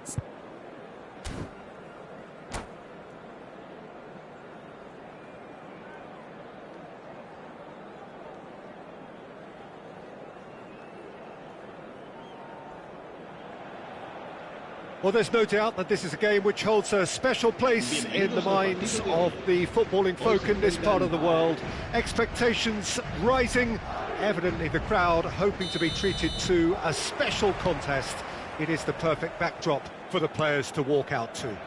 minutes. Well, there's no doubt that this is a game which holds a special place in the minds of the footballing folk in this part of the world. Expectations rising, evidently the crowd hoping to be treated to a special contest. It is the perfect backdrop for the players to walk out to.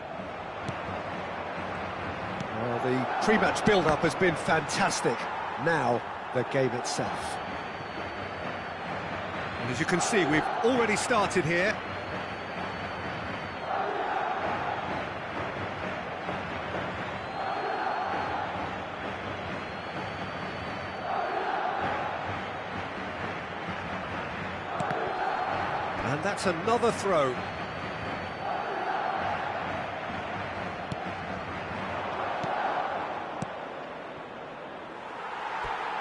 Well, the pre-match build-up has been fantastic. Now, the game itself. And as you can see, we've already started here. And that's another throw.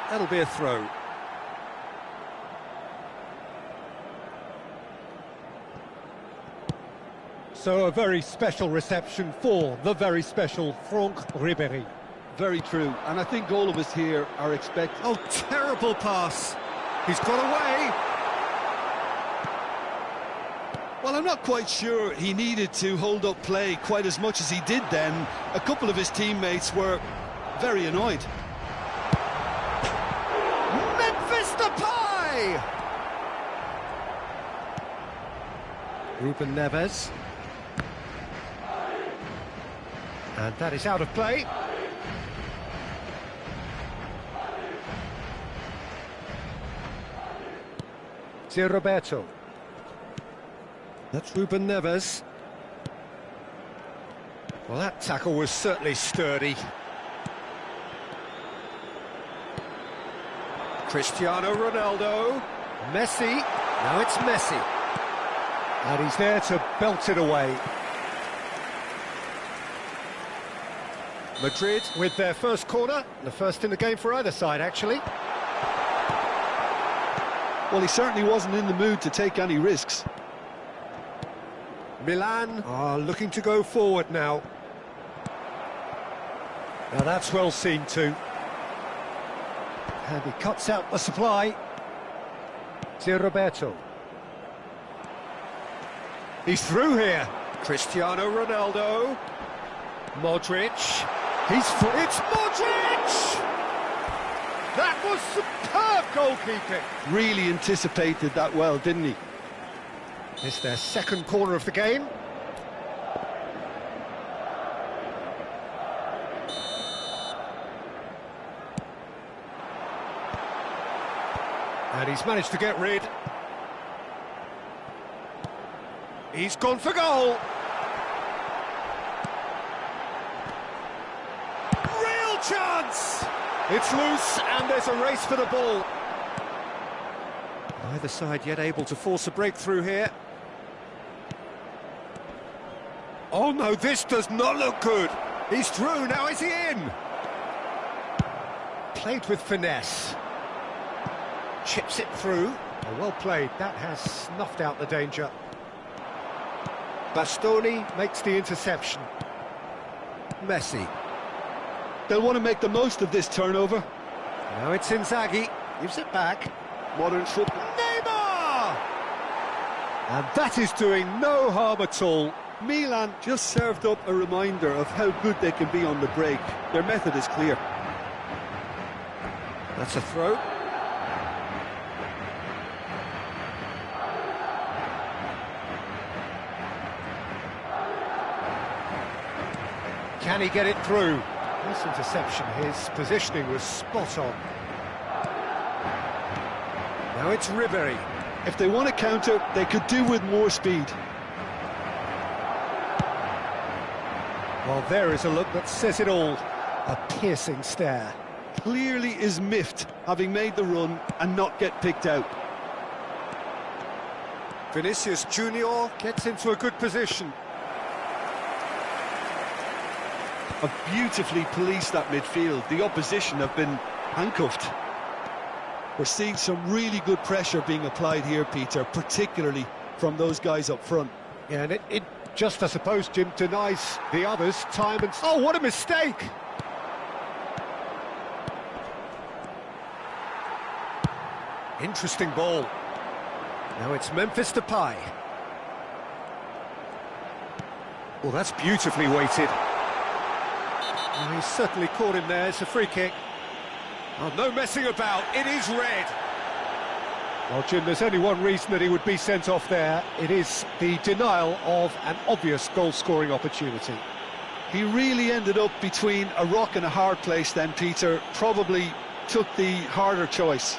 That'll be a throw. So a very special reception for the very special Franck Ribéry. Very true, and I think all of us here are expecting... Oh, terrible pass. He's got away. Well, I'm not quite sure he needed to hold up play quite as much as he did then. A couple of his teammates were very annoyed. Memphis Depay! Ruben Neves. And that is out of play. Roberto. That's Ruben Neves. Well, that tackle was certainly sturdy. Cristiano Ronaldo. Messi. Now it's Messi. And he's there to belt it away. Madrid with their first corner. The first in the game for either side, actually. Well, he certainly wasn't in the mood to take any risks. Milan are looking to go forward now. Now that's well seen too. And he cuts out the supply. Roberto. He's through here. Cristiano Ronaldo. Modric. It's Modric! That was superb goalkeeping. Really anticipated that well, didn't he? It's their second corner of the game. And he's managed to get rid. He's gone for goal. Real chance! It's loose and there's a race for the ball. Neither side yet able to force a breakthrough here. Oh no, this does not look good. He's through, now is he in? Played with finesse. Chips it through. Oh, well played, that has snuffed out the danger. Bastoni makes the interception. Messi. They'll want to make the most of this turnover. Now it's Inzaghi, gives it back. Modern football. Neymar! And that is doing no harm at all. Milan just served up a reminder of how good they can be on the break. Their method is clear. That's a throw. Can he get it through? Nice interception, his positioning was spot on. Now it's Ribéry. If they want to counter, they could do with more speed. Well, there is a look that says it all. A piercing stare. Clearly is miffed, having made the run and not get picked out. Vinicius Junior gets into a good position. Have beautifully policed that midfield. The opposition have been handcuffed. We're seeing some really good pressure being applied here, Peter, particularly from those guys up front. Yeah, and it Just, I suppose, Jim denies the others time and... Oh, what a mistake! Interesting ball. Now it's Memphis Depay. Well, that's beautifully weighted. Oh, he's certainly caught him there. It's a free kick. Oh, no messing about. It is red. Well, Jim, there's only one reason that he would be sent off there. It is the denial of an obvious goal-scoring opportunity. He really ended up between a rock and a hard place then, Peter. Probably took the harder choice.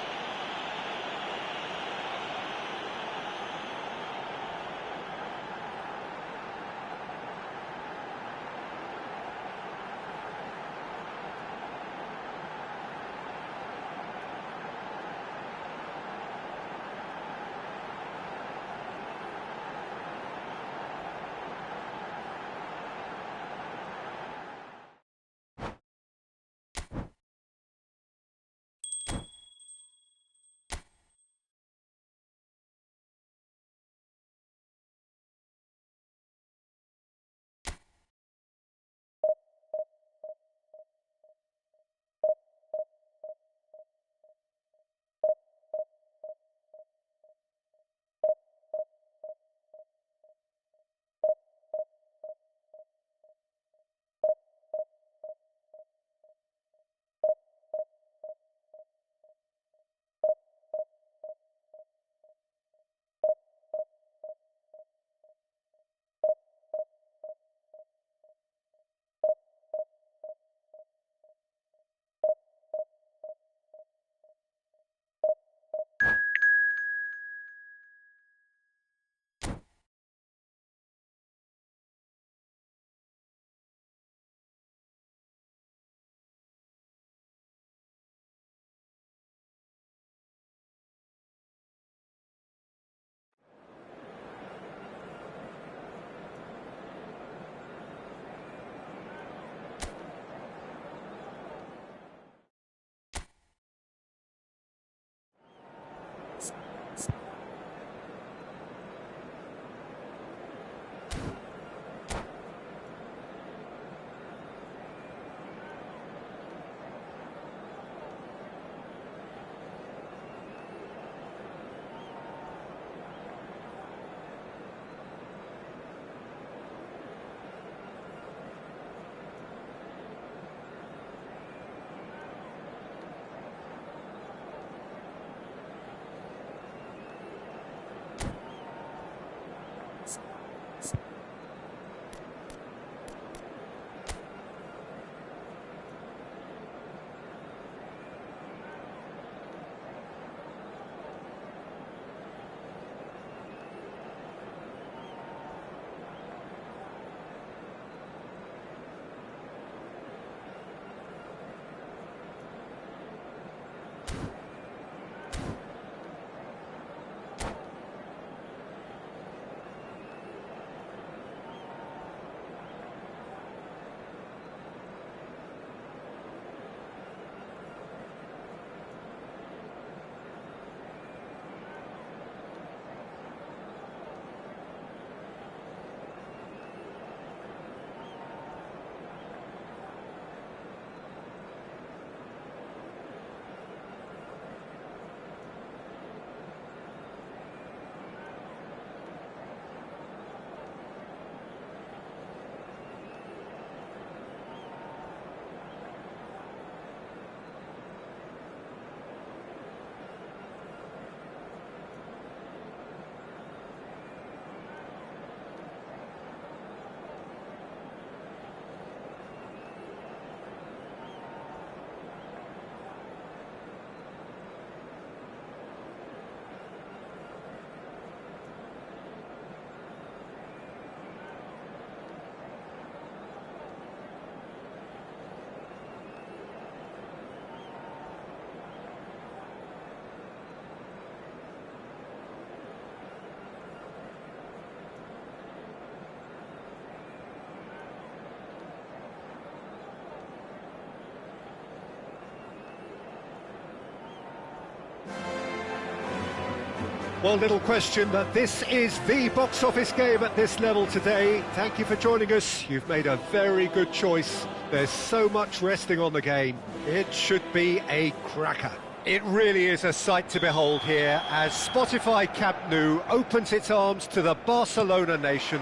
Well, little question that this is the box office game at this level today. Thank you for joining us. You've made a very good choice. There's so much resting on the game. It should be a cracker. It really is a sight to behold here as Spotify Camp Nou opens its arms to the Barcelona nation,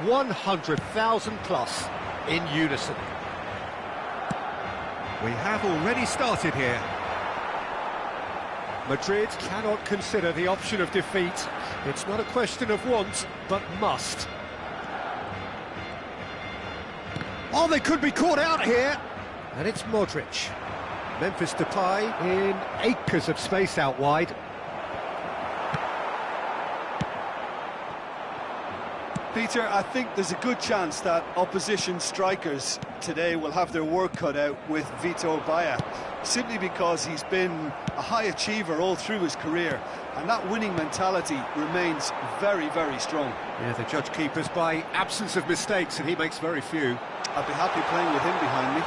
100,000 plus in unison. We have already started here. Madrid cannot consider the option of defeat. It's not a question of want, but must. Oh, they could be caught out here. And it's Modric. Memphis Depay in acres of space out wide. Peter, I think there's a good chance that opposition strikers today will have their work cut out with Vitor Baia, simply because he's been a high achiever all through his career, and that winning mentality remains very, very strong. Yeah, they judge keepers by absence of mistakes, and he makes very few. I'd be happy playing with him behind me.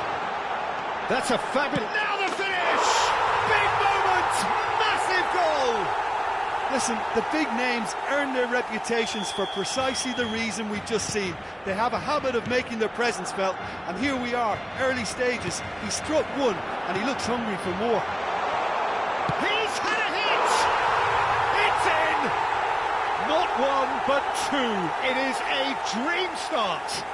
That's a fabulous... Now the finish! Big moment! Massive goal! Listen, the big names earn their reputations for precisely the reason we've just seen. They have a habit of making their presence felt, and here we are, early stages. He struck one, and he looks hungry for more. He's had a hit! It's in! Not one, but two. It is a dream start.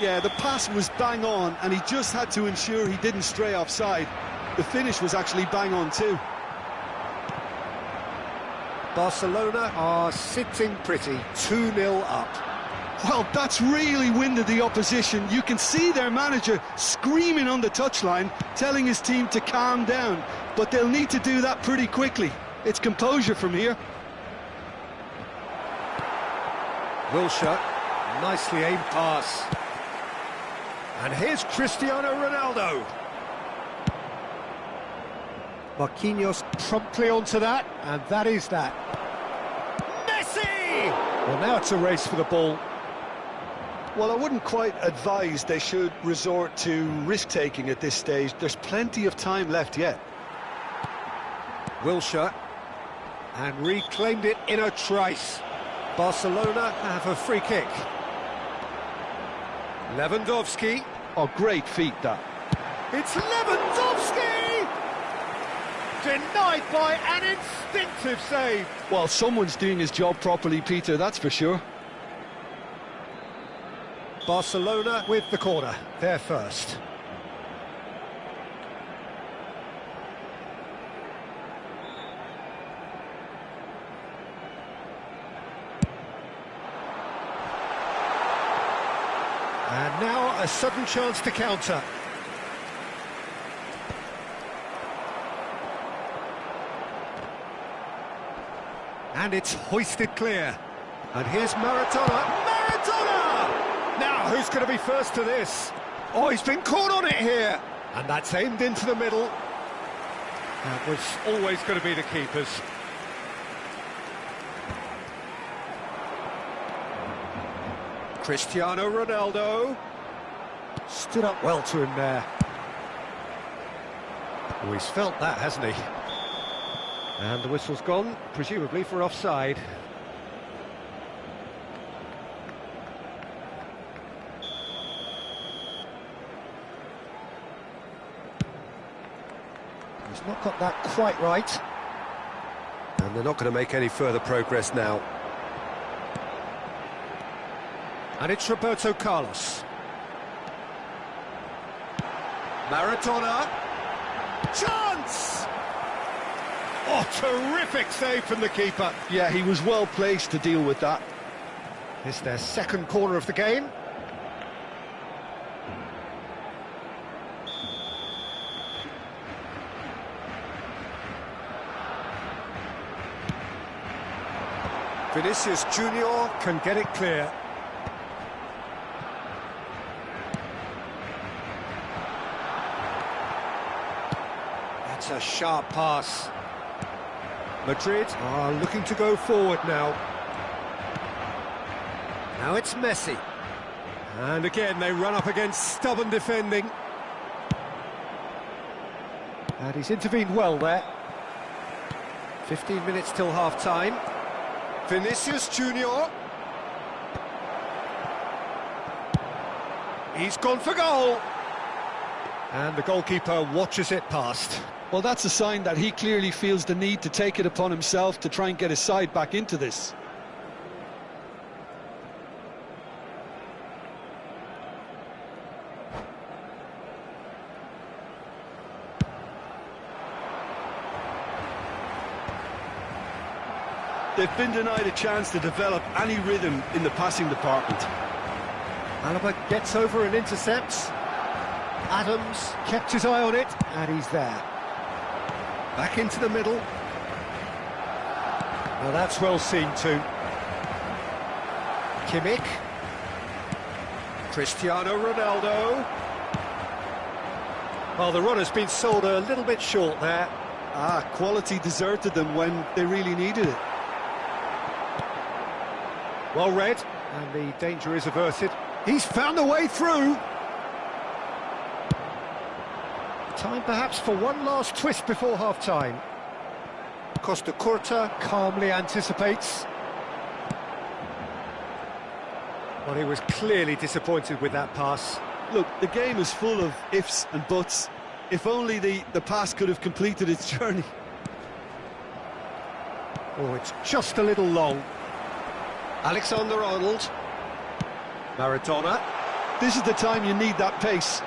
Yeah, the pass was bang on, and he just had to ensure he didn't stray offside. The finish was actually bang on too. Barcelona are sitting pretty, 2-0 up. Well, that's really winded the opposition. You can see their manager screaming on the touchline, telling his team to calm down. But they'll need to do that pretty quickly. It's composure from here. Wilshere, nicely aimed pass. And here's Cristiano Ronaldo. Marquinhos promptly onto that, and that is that. Messi! Well, now it's a race for the ball. Well, I wouldn't quite advise they should resort to risk-taking at this stage. There's plenty of time left yet. Wilshere, and reclaimed it in a trice. Barcelona have a free kick. Lewandowski. Oh, great feat, that. It's Lewandowski! Denied by an instinctive save. Well, someone's doing his job properly, Peter, that's for sure. Barcelona with the corner, they're first. And now a sudden chance to counter. And it's hoisted clear. And here's Maradona. Maradona! Now, who's going to be first to this? Oh, he's been caught on it here. And that's aimed into the middle. That was always going to be the keeper's. Cristiano Ronaldo. Stood up well to him there. Oh, he's felt that, hasn't he? And the whistle's gone, presumably for offside. He's not got that quite right. And they're not going to make any further progress now. And it's Roberto Carlos. Maradona. Chance! Oh, terrific save from the keeper. Yeah, he was well placed to deal with that. It's their second corner of the game. Vinicius Junior can get it clear. That's a sharp pass. Madrid are looking to go forward now. Now it's Messi. And again, they run up against stubborn defending. And he's intervened well there. 15 minutes till half-time. Vinicius Junior. He's gone for goal. And the goalkeeper watches it past. Well, that's a sign that he clearly feels the need to take it upon himself to try and get his side back into this. They've been denied a chance to develop any rhythm in the passing department. Alaba gets over and intercepts. Adams kept his eye on it, and he's there. Back into the middle. Now that's well seen too. Kimmich. Cristiano Ronaldo. Well, the run has been sold a little bit short there. Quality deserted them when they really needed it. Well read, and the danger is averted. He's found a way through. Time perhaps for one last twist before half-time. Costa Curta calmly anticipates. Well, he was clearly disappointed with that pass. Look, the game is full of ifs and buts. If only the pass could have completed its journey. Oh, it's just a little long. Alexander-Arnold. Maradona. This is the time you need that pace.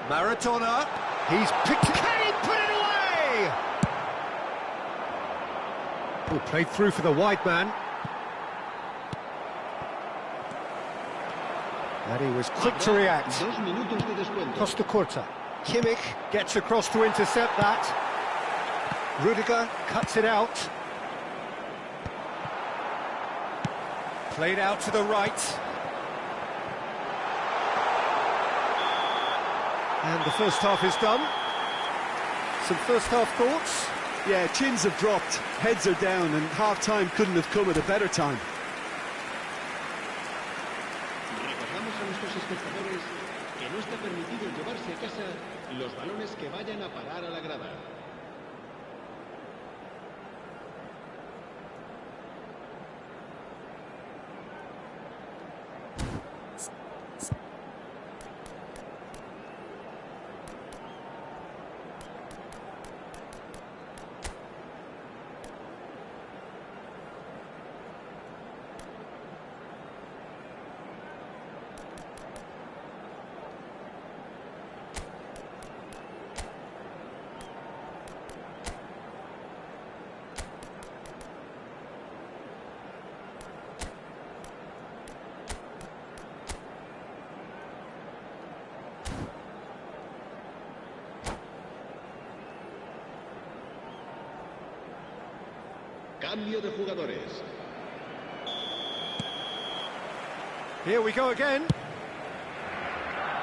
Maradona. He's picked... Can he put it away? Oh, played through for the wide man. And he was quick to react. Costa Curta. Kimmich gets across to intercept that. Rudiger cuts it out. Played out to the right. And the first half is done. Some first half thoughts? Yeah, chins have dropped, heads are down, and half-time couldn't have come at a better time. Recordamos a nuestros espectadores que no está permitido llevarse a casa los balones que vayan a parar a la grada. Cambio de jugadores. Here we go again.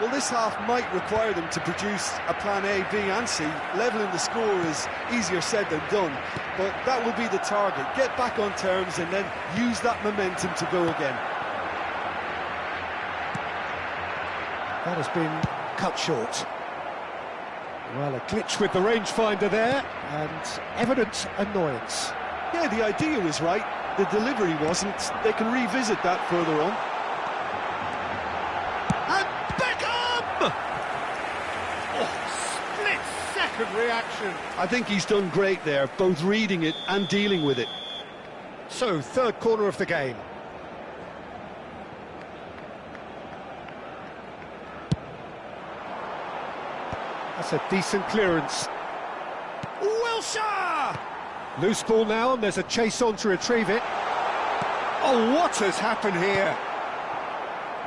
Well, this half might require them to produce a plan A, B and C. Levelling the score is easier said than done, but that will be the target. Get back on terms and then use that momentum to go again. That has been cut short. Well, a glitch with the rangefinder there, and evident annoyance. Yeah, the idea was right, the delivery wasn't. They can revisit that further on. And Beckham! Oh, split-second reaction. I think he's done great there, both reading it and dealing with it. So, third corner of the game. That's a decent clearance. Wilshere! Loose ball now, and there's a chase on to retrieve it. Oh, what has happened here?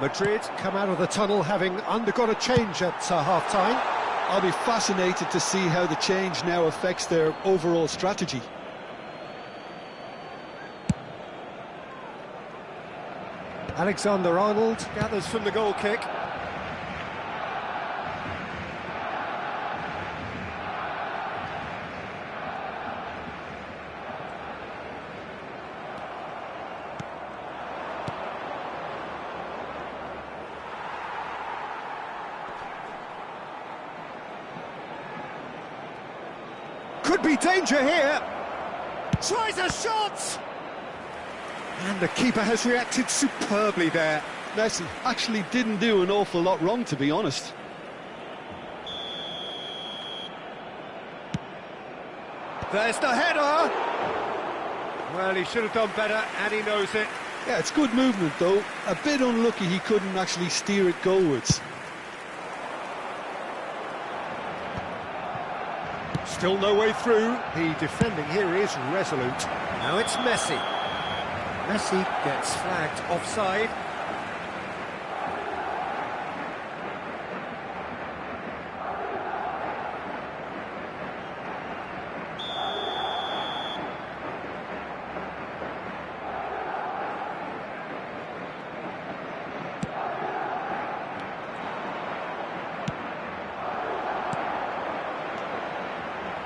Madrid come out of the tunnel having undergone a change at half-time. I'll be fascinated to see how the change now affects their overall strategy. Alexander-Arnold gathers from the goal kick. Could be danger here. Tries a shot! And the keeper has reacted superbly there. Messi actually didn't do an awful lot wrong, to be honest. There's the header! Well, he should have done better, and he knows it. Yeah, it's good movement, though. A bit unlucky he couldn't actually steer it goalwards. Still no way through. The defending here is resolute. Now it's Messi. Messi gets flagged offside.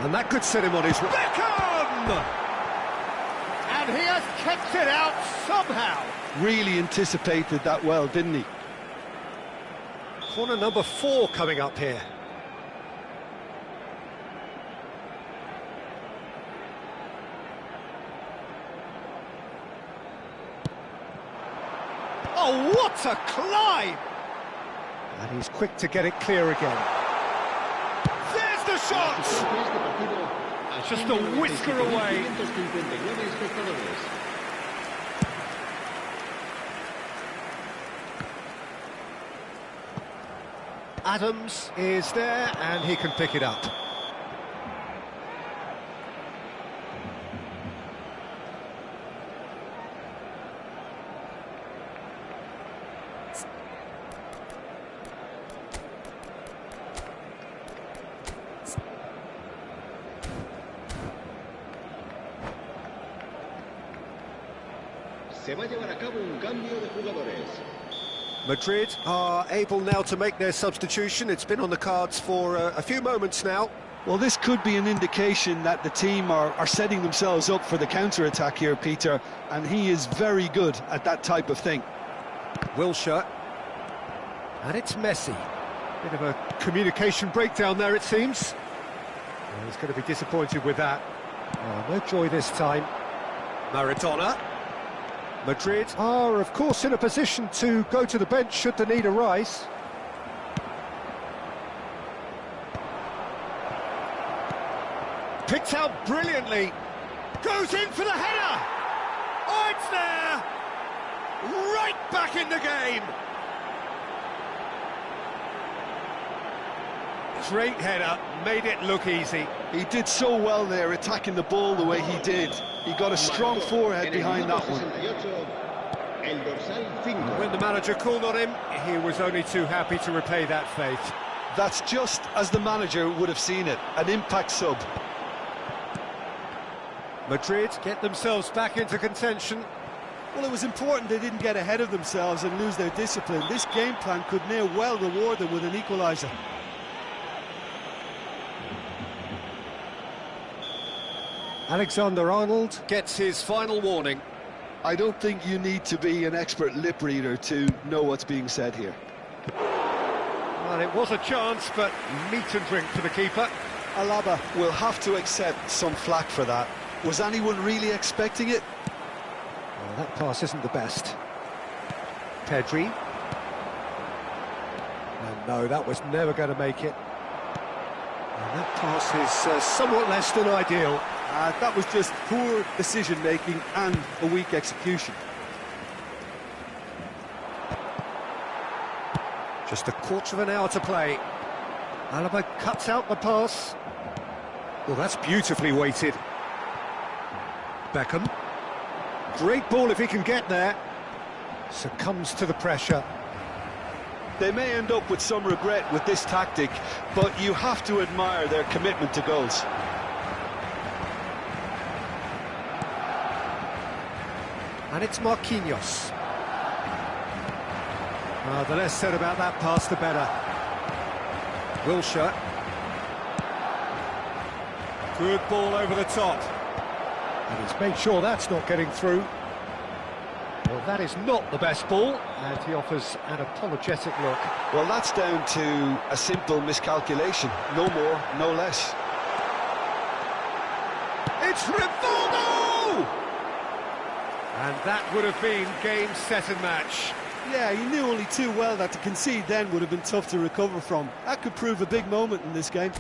And that could set him on his... Beckham! And he has kept it out somehow. Really anticipated that well, didn't he? Corner number 4 coming up here. Oh, what a climb! And he's quick to get it clear again. There's the shot! Just a whisker away. Adams is there, and he can pick it up. Se va a llevar a cabo un cambio de jugadores. Madrid are able now to make their substitution. It's been on the cards for a few moments now. Well, this could be an indication that the team are setting themselves up for the counter-attack here, Peter, and he is very good at that type of thing. Wilshere. And it's Messi. Bit of a communication breakdown there, it seems. Well, he's going to be disappointed with that. Oh, no joy this time. Maradona. Madrid are, of course, in a position to go to the bench should the need arise. Picked out brilliantly. Goes in for the header! Oh, it's there! Right back in the game! Great header, made it look easy. He did so well there, attacking the ball the way he did. He got a strong forehead behind that one. When the manager called on him, he was only too happy to repay that faith. That's just as the manager would have seen it, an impact sub. Madrid get themselves back into contention. Well, it was important they didn't get ahead of themselves and lose their discipline. This game plan could near well reward them with an equaliser. Alexander-Arnold gets his final warning. I don't think you need to be an expert lip reader to know what's being said here. Well, it was a chance, but meat and drink for the keeper. Alaba will have to accept some flack for that. Was anyone really expecting it? Well, that pass isn't the best. Pedri. And no, that was never going to make it. And that pass is somewhat less than ideal. That was just poor decision-making and a weak execution. Just a quarter of an hour to play. Alaba cuts out the pass. Well, that's beautifully weighted. Beckham. Great ball if he can get there. Succumbs to the pressure. They may end up with some regret with this tactic, but you have to admire their commitment to goals. And it's Marquinhos. The less said about that pass, the better. Wilshere. Good ball over the top. And he's made sure that's not getting through. Well, that is not the best ball, and he offers an apologetic look. Well, that's down to a simple miscalculation. No more, no less. It's Rivaldo! And that would have been game, set and match. Yeah, he knew only too well that to concede then would have been tough to recover from. That could prove a big moment in this game.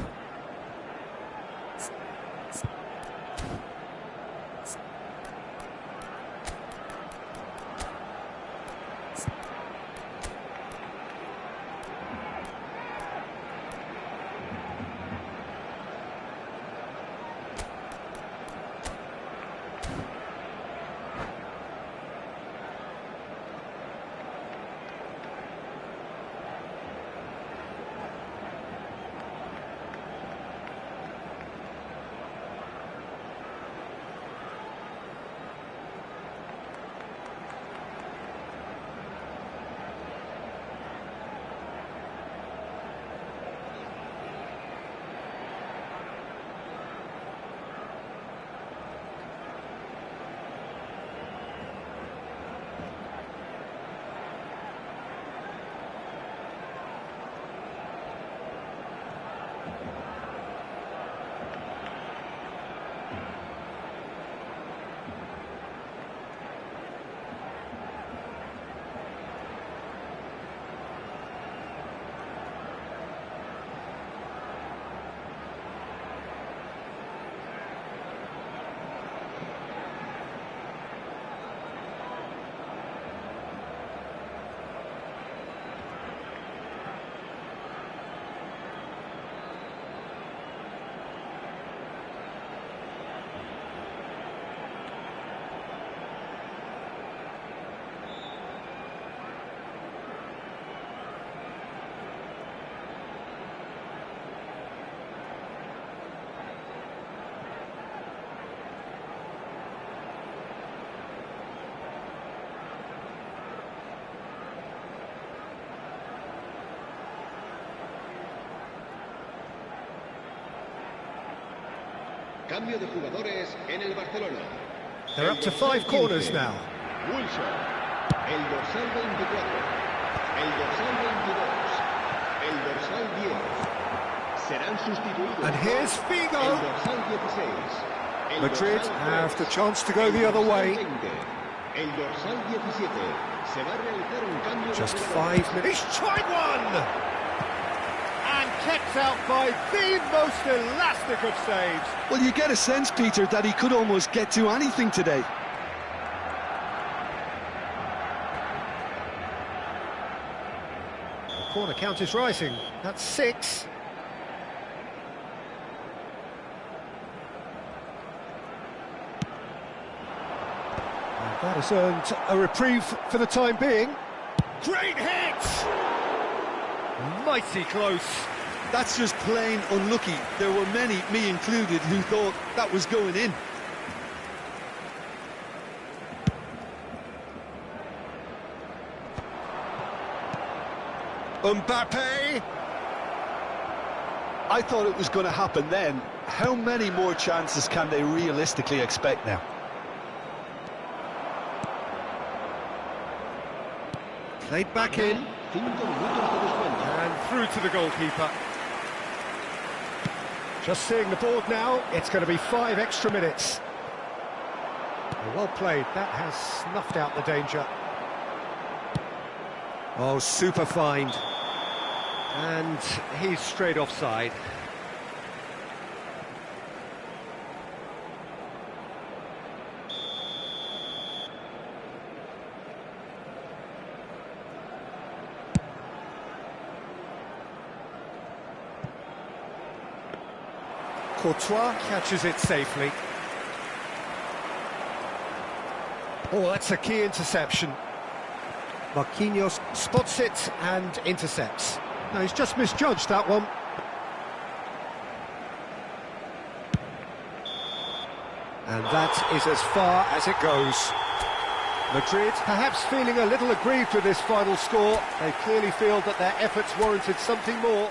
Cambio de jugadores en el Barcelona. They're up to 5 corners now. Wilson, el dorsal 24, el dorsal 22, el dorsal 10. Serán sustituidos. And here's El Figo. dorsal 16. El Madrid dorsal have 3, the chance to go the el other dorsal way. 20, el dorsal 17. Se va a realizar un cambio Just de jugadores. 5 minutes. He's tried one! And kept out by the most elastic of saves. Well, you get a sense, Peter, that he could almost get to anything today. The corner count is rising. That's 6. And that has earned a reprieve for the time being. Great hit! Mighty close. That's just plain unlucky. There were many, me included, who thought that was going in. Mbappe. I thought it was going to happen then. How many more chances can they realistically expect now? Played back in. 5 minutos de descuento. And through to the goalkeeper. Just seeing the board now, it's going to be 5 extra minutes. Well played, that has snuffed out the danger. Oh, super find. And he's straight offside. Courtois catches it safely. Oh, that's a key interception. Marquinhos spots it and intercepts. No, he's just misjudged that one. And that is as far as it goes. Madrid perhaps feeling a little aggrieved with this final score. They clearly feel that their efforts warranted something more.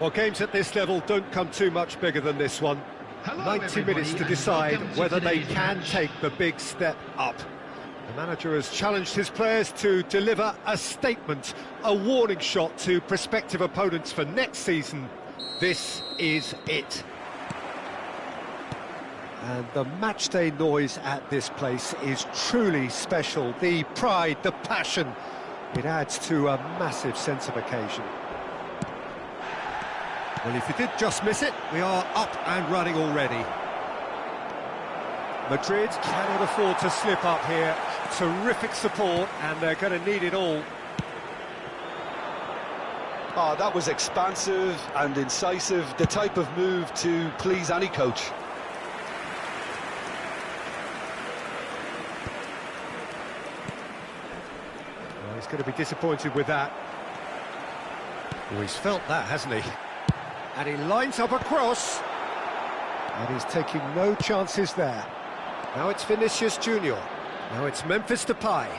Well, games at this level don't come too much bigger than this one. 90 minutes to decide whether they can take the big step up. The manager has challenged his players to deliver a statement, a warning shot to prospective opponents for next season. This is it. And the matchday noise at this place is truly special. The pride, the passion, it adds to a massive sense of occasion. Well, if you did just miss it, we are up and running already. Madrid cannot afford to slip up here. Terrific support, and they're going to need it all. Oh, that was expansive and incisive, the type of move to please any coach. Well, he's going to be disappointed with that. Well, he's felt that, hasn't he? And he lines up a cross. And he's taking no chances there. Now it's Vinicius Junior. Now it's Memphis Depay.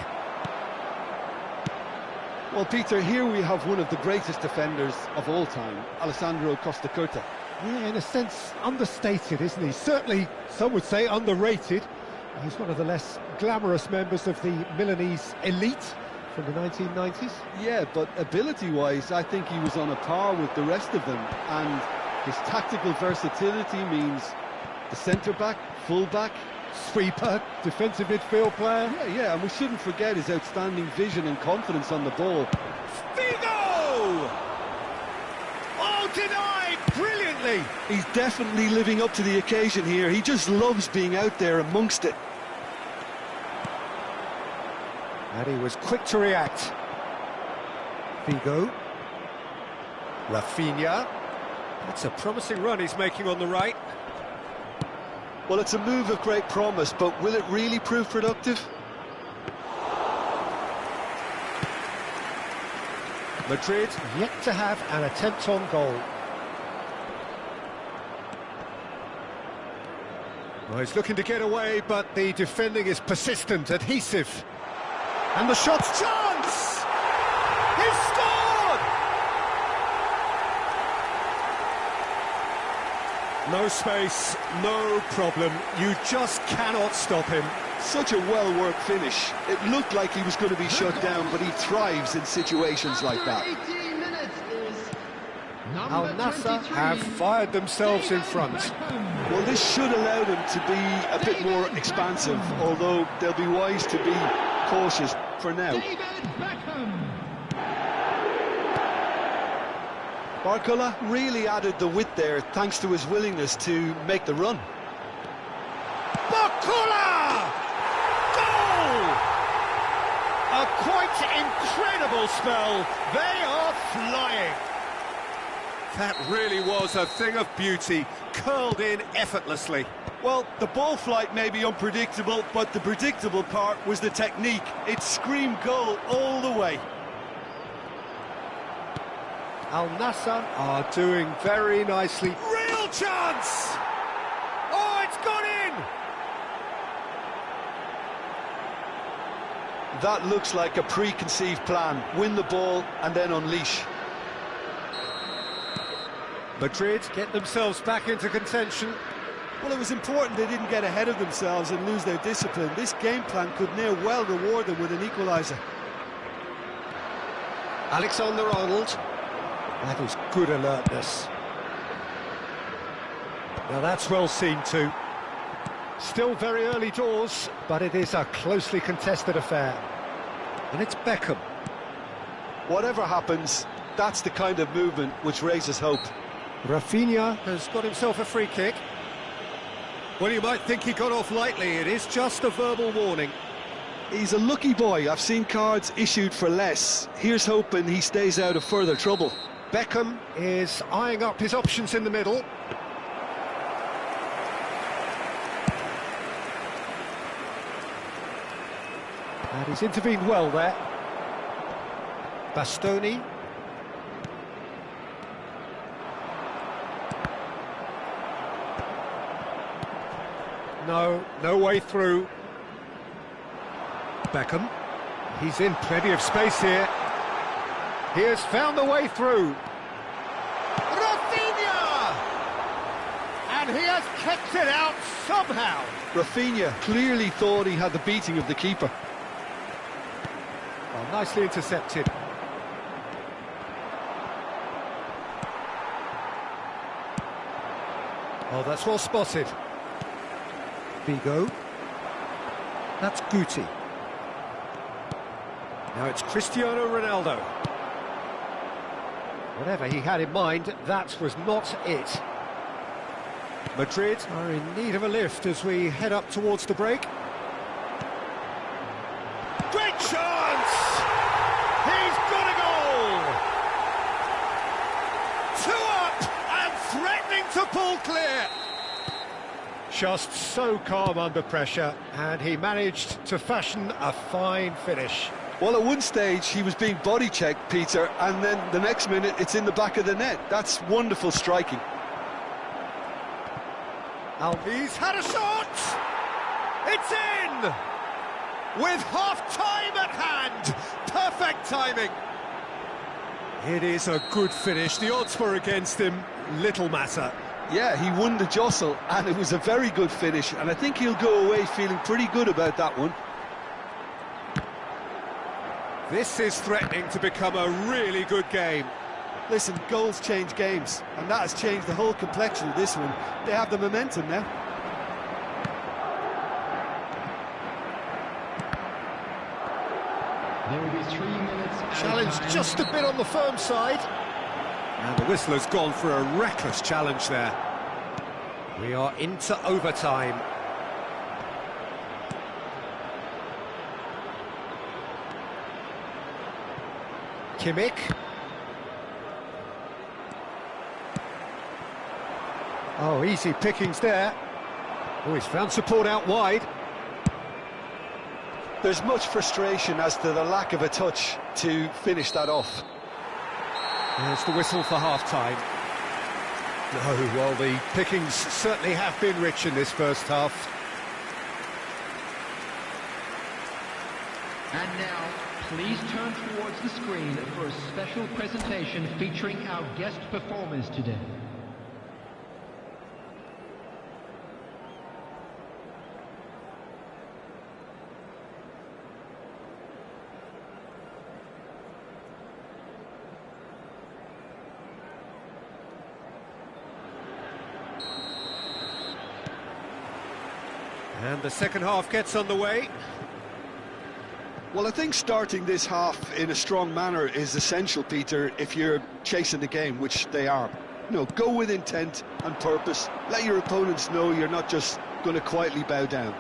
Well, Peter, here we have one of the greatest defenders of all time, Alessandro Costa Curta. Yeah, in a sense, understated, isn't he? Certainly, some would say underrated. He's one of the less glamorous members of the Milanese elite from the 1990s. Yeah, but ability-wise, I think he was on a par with the rest of them. And his tactical versatility means the centre-back, full-back, Sweeper, defensive midfield player. Yeah, and we shouldn't forget his outstanding vision and confidence on the ball. Figo! Oh, denied brilliantly! He's definitely living up to the occasion here. He just loves being out there amongst it. And he was quick to react. Figo. Rafinha. That's a promising run he's making on the right. Well, it's a move of great promise, but will it really prove productive? Madrid yet to have an attempt on goal. Well, he's looking to get away, but the defending is persistent, adhesive. And the shot's chance! He's scored! No space, no problem. You just cannot stop him. Such a well-worked finish. It looked like he was going to be shut down, but he thrives in situations like that. Al Nassr have fired themselves in front. Well, this should allow them to be a bit more expansive, although they'll be wise to be cautious for now. Barcola really added the width there thanks to his willingness to make the run. Barcola! Goal! A quite incredible spell. They are flying. That really was a thing of beauty, curled in effortlessly. Well, the ball flight may be unpredictable, but the predictable part was the technique. It screamed goal all the way. Al Nassr are doing very nicely. Real chance! Oh, it's gone in! That looks like a preconceived plan. Win the ball and then unleash. Madrid get themselves back into contention. Well, it was important they didn't get ahead of themselves and lose their discipline. This game plan could near well reward them with an equaliser. Alexander-Arnold. That is good alertness. Now that's well seen too. Still very early doors, but it is a closely contested affair. And it's Beckham. Whatever happens, that's the kind of movement which raises hope. Rafinha has got himself a free kick. Well, you might think he got off lightly. It is just a verbal warning. He's a lucky boy. I've seen cards issued for less. Here's hoping he stays out of further trouble. Beckham is eyeing up his options in the middle. And he's intervened well there. Bastoni. No way through. Beckham. He's in plenty of space here. He has found the way through. Rafinha! And he has kept it out somehow. Rafinha clearly thought he had the beating of the keeper. Well, nicely intercepted. Oh, that's well spotted. Figo. That's Guti. Now it's Cristiano Ronaldo. Whatever he had in mind, that was not it. Madrid are in need of a lift as we head up towards the break. Great chance! He's got a goal! 2 up and threatening to pull clear. Just so calm under pressure, and he managed to fashion a fine finish. Well, at one stage he was being body checked, Peter, and then the next minute it's in the back of the net. That's wonderful striking. He's had a shot! It's in! With half-time at hand! Perfect timing! It is a good finish. The odds were against him. Little matter. Yeah, he won the jostle, and it was a very good finish, and I think he'll go away feeling pretty good about that one. This is threatening to become a really good game. Listen, goals change games, and that has changed the whole complexion of this one. They have the momentum now. There will be 3 minutes. Challenge just a bit on the firm side. And the whistle has gone for a reckless challenge there. We are into overtime. Kimmich. Oh, easy pickings there. Oh, he's found support out wide. There's much frustration as to the lack of a touch to finish that off. There's the whistle for half-time. No, well, the pickings certainly have been rich in this first half. And now, please turn towards the screen for a special presentation featuring our guest performers today. And the second half gets underway. Well, I think starting this half in a strong manner is essential, Peter, if you're chasing the game, which they are. You know, go with intent and purpose. Let your opponents know you're not just going to quietly bow down.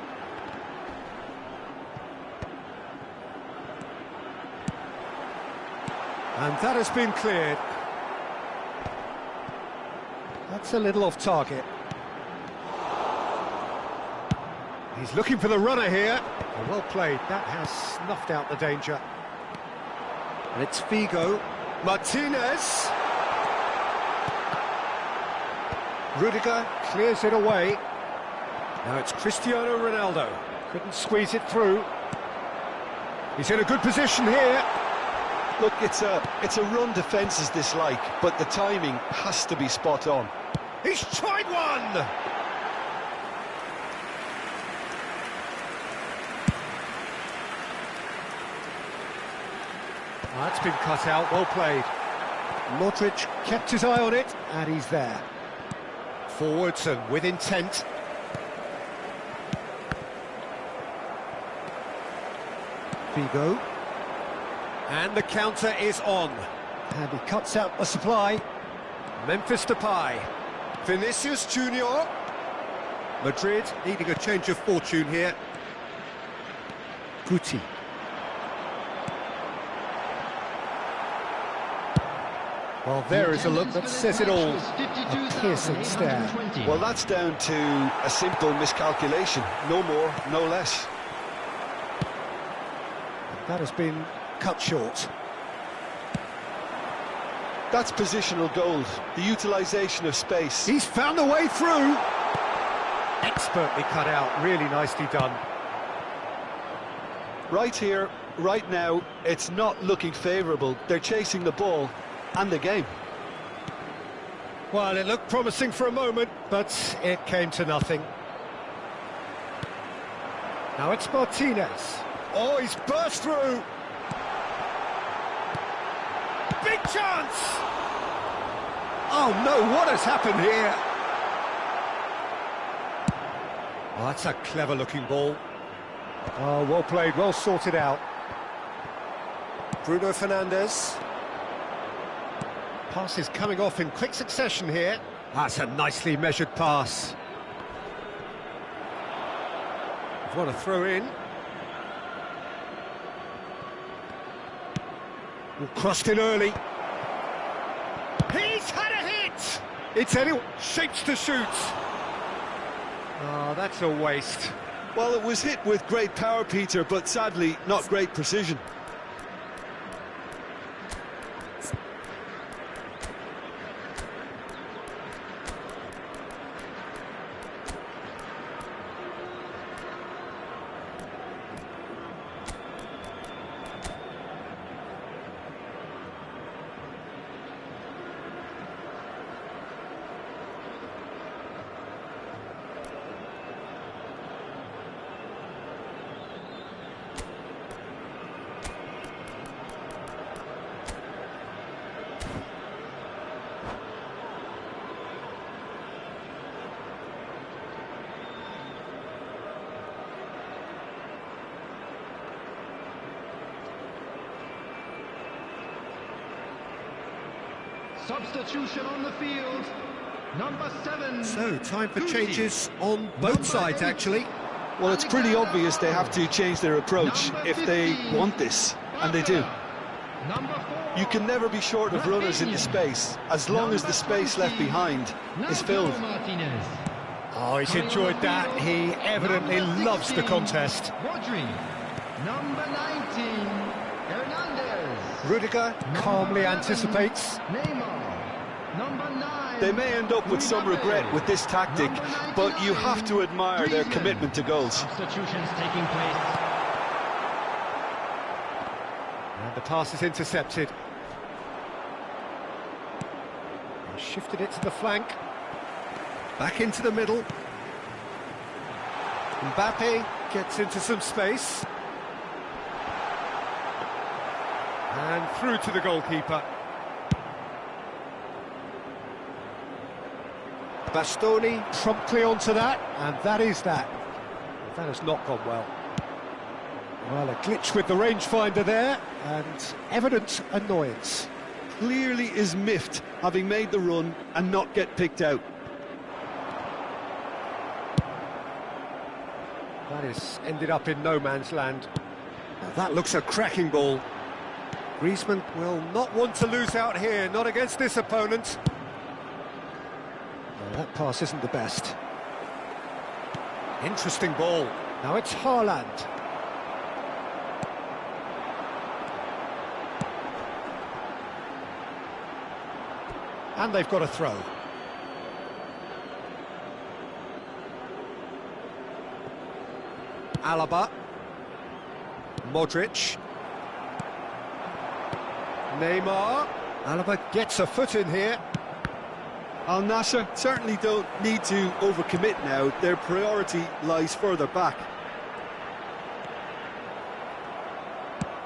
And that has been cleared. That's a little off target. He's looking for the runner here. Well played. That has snuffed out the danger. And it's Figo. Martinez. Rudiger clears it away. Now it's Cristiano Ronaldo. Couldn't squeeze it through. He's in a good position here. Look, it's a run defences dislike, but the timing has to be spot on. He's tried one! That's been cut out, well played. Modric kept his eye on it, and he's there. Forwards and with intent. Figo. And the counter is on. And he cuts out the supply. Memphis Depay. Vinicius Junior. Madrid needing a change of fortune here. Guti. Well, there is a look that says it all. A piercing stare. Well, that's down to a simple miscalculation. No more, no less. That has been cut short. That's positional gold, the utilisation of space. He's found a way through. Expertly cut out, really nicely done. Right here, right now, it's not looking favourable. They're chasing the ball and the game. Well, it looked promising for a moment, but it came to nothing. Now it's Martinez. Oh, he's burst through. Big chance! Oh no, what has happened here? Oh, that's a clever looking ball. Oh, well played, well sorted out. Bruno Fernandes. Pass is coming off in quick succession here. That's a nicely measured pass. What a throw in. Crossed in early. He's had a hit! It's anyone shapes to shoot. Oh, that's a waste. Well, it was hit with great power, Peter, but sadly not great precision. Substitution on the field. Number 7. So, time for changes on both sides, actually. Well, it's pretty obvious they have to change their approach if they want this, and they do. You can never be short of runners into space, as long as the space left behind is filled. Oh, he's enjoyed that. He evidently loves the contest. Rodri. Number 19. Hernandez. Rudiger calmly anticipates. Neymar. Number 9. They may end up with some regret with this tactic, but you have to admire their commitment to goals. Substitutions taking place. And the pass is intercepted. He shifted it to the flank. Back into the middle. Mbappe gets into some space. And through to the goalkeeper. Bastoni promptly onto that, and that is that. That has not gone well. Well, a glitch with the rangefinder there, and evident annoyance. Clearly is miffed, having made the run and not get picked out. That has ended up in no man's land. Now that looks a cracking ball. Griezmann will not want to lose out here, not against this opponent. No, that pass isn't the best. Interesting ball. Now it's Haaland. And they've got a throw. Alaba. Modric. Neymar. Alaba gets a foot in here. Al Nassr certainly don't need to overcommit now. Their priority lies further back.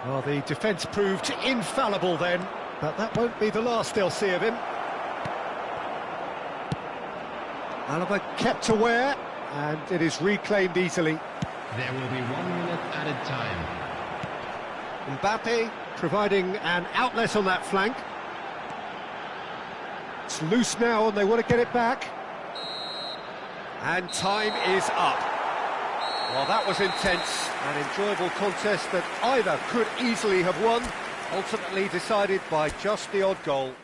Well, the defence proved infallible then, but that won't be the last they'll see of him. Alaba kept aware, and it is reclaimed easily. There will be 1 minute added time. Mbappe providing an outlet on that flank. It's loose now and they want to get it back. And time is up. Well, that was intense, an enjoyable contest that either could easily have won, ultimately decided by just the odd goal.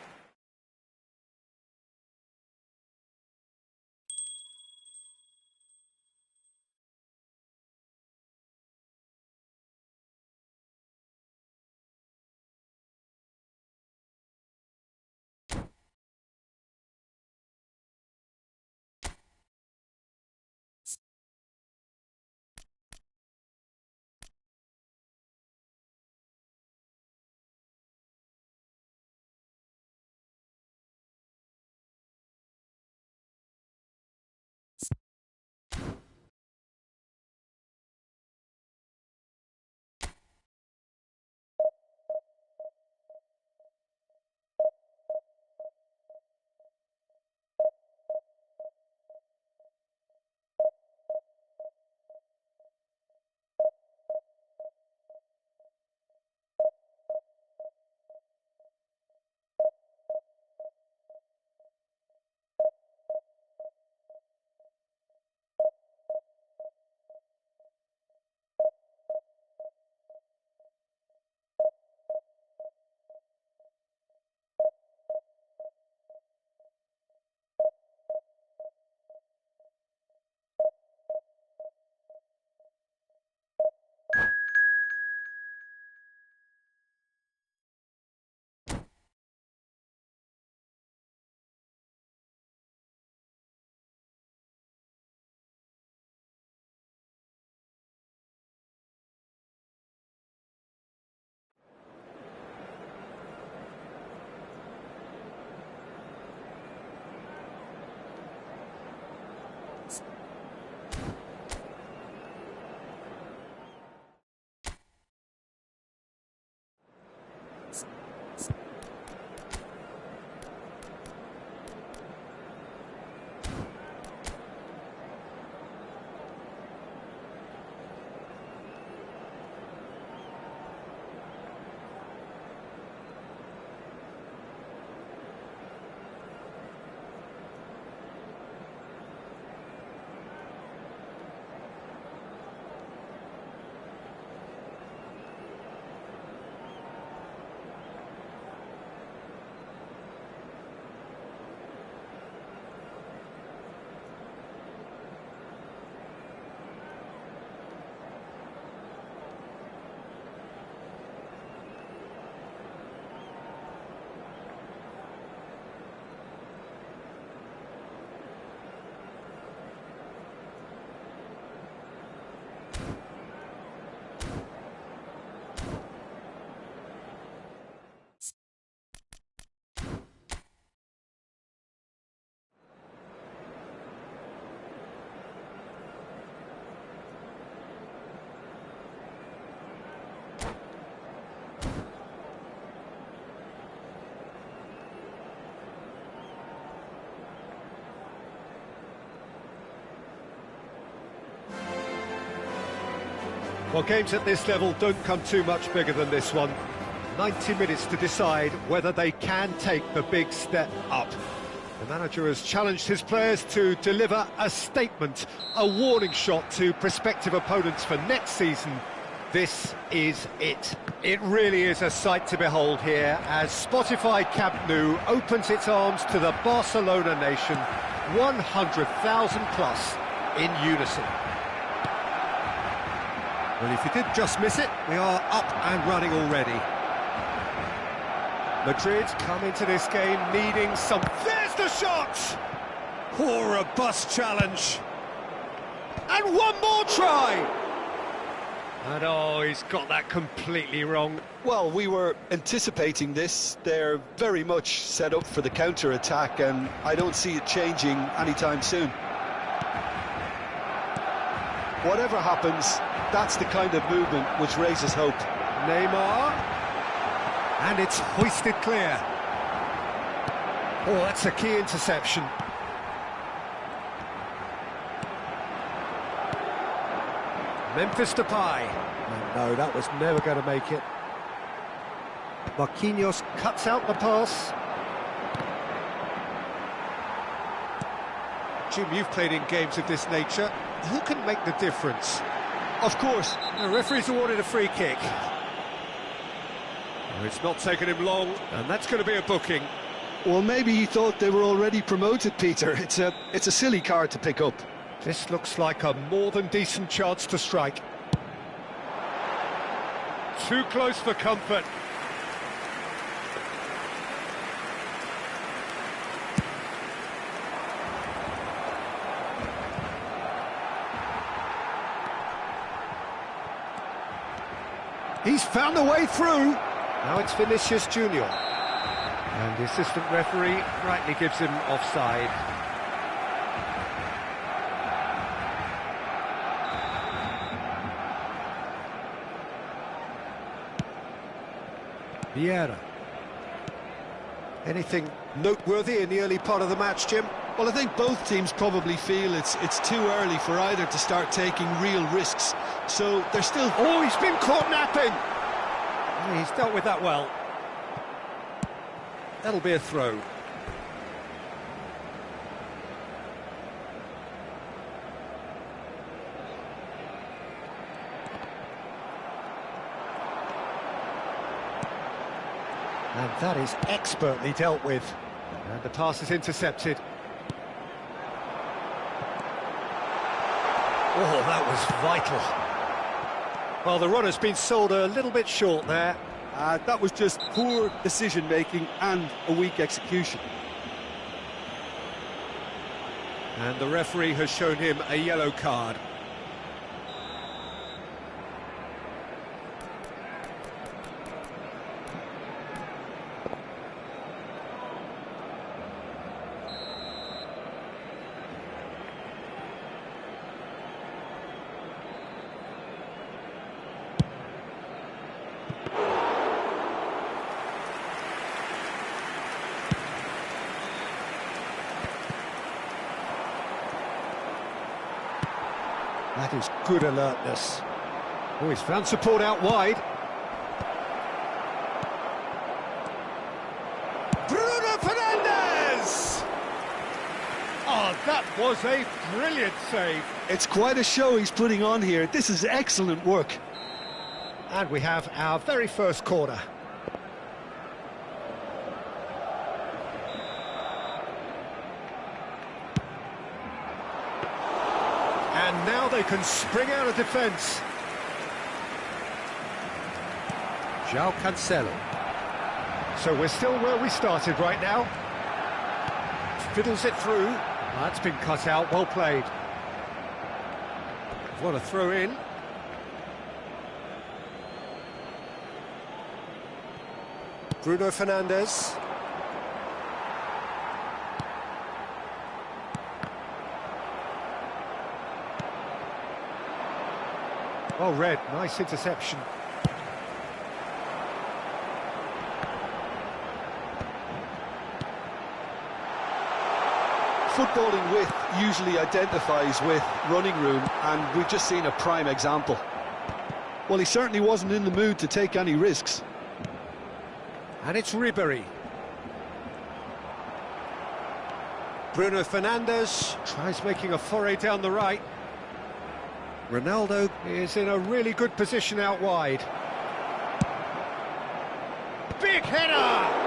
Well, games at this level don't come too much bigger than this one. 90 minutes to decide whether they can take the big step up. The manager has challenged his players to deliver a statement, a warning shot to prospective opponents for next season. This is it. It really is a sight to behold here as Spotify Camp Nou opens its arms to the Barcelona nation, 100,000 plus in unison. Well, if you did just miss it, we are up and running already. Madrid come into this game needing some... There's the shot! Poor robust challenge. And one more try! And oh, he's got that completely wrong. Well, we were anticipating this. They're very much set up for the counter-attack, and I don't see it changing anytime soon. Whatever happens, that's the kind of movement which raises hope. Neymar. And it's hoisted clear. Oh, that's a key interception. Memphis Depay. No, that was never going to make it. Marquinhos cuts out the pass. Jim, you've played in games of this nature. Who can make the difference? Of course. The referee's awarded a free kick. It's not taken him long, and that's going to be a booking. Well, maybe he thought they were already promoted, Peter. It's a silly card to pick up. This looks like a more than decent chance to strike. Too close for comfort. He's found a way through. Now it's Vinicius Junior. And the assistant referee rightly gives him offside. Vieira. Anything noteworthy in the early part of the match, Jim? Well, I think both teams probably feel it's too early for either to start taking real risks. So they're still... Oh, he's been caught napping! Oh, he's dealt with that well. That'll be a throw. And that is expertly dealt with. And the pass is intercepted. Oh, that was vital. Well, the runner's been sold a little bit short there. That was just poor decision-making and a weak execution. And the referee has shown him a yellow card. That is good alertness. Oh, he's found support out wide. Bruno Fernandes! Oh, that was a brilliant save. It's quite a show he's putting on here. This is excellent work. And we have our very first corner. And now they can spring out of defence. João Cancelo. So we're still where we started right now. Fiddles it through. That's been cut out, well played. What a throw in. Bruno Fernandes. Well read, nice interception. Footballing width usually identifies with running room, and we've just seen a prime example. Well, he certainly wasn't in the mood to take any risks. And it's Ribéry. Bruno Fernandes tries making a foray down the right. Ronaldo is in a really good position out wide. Big header!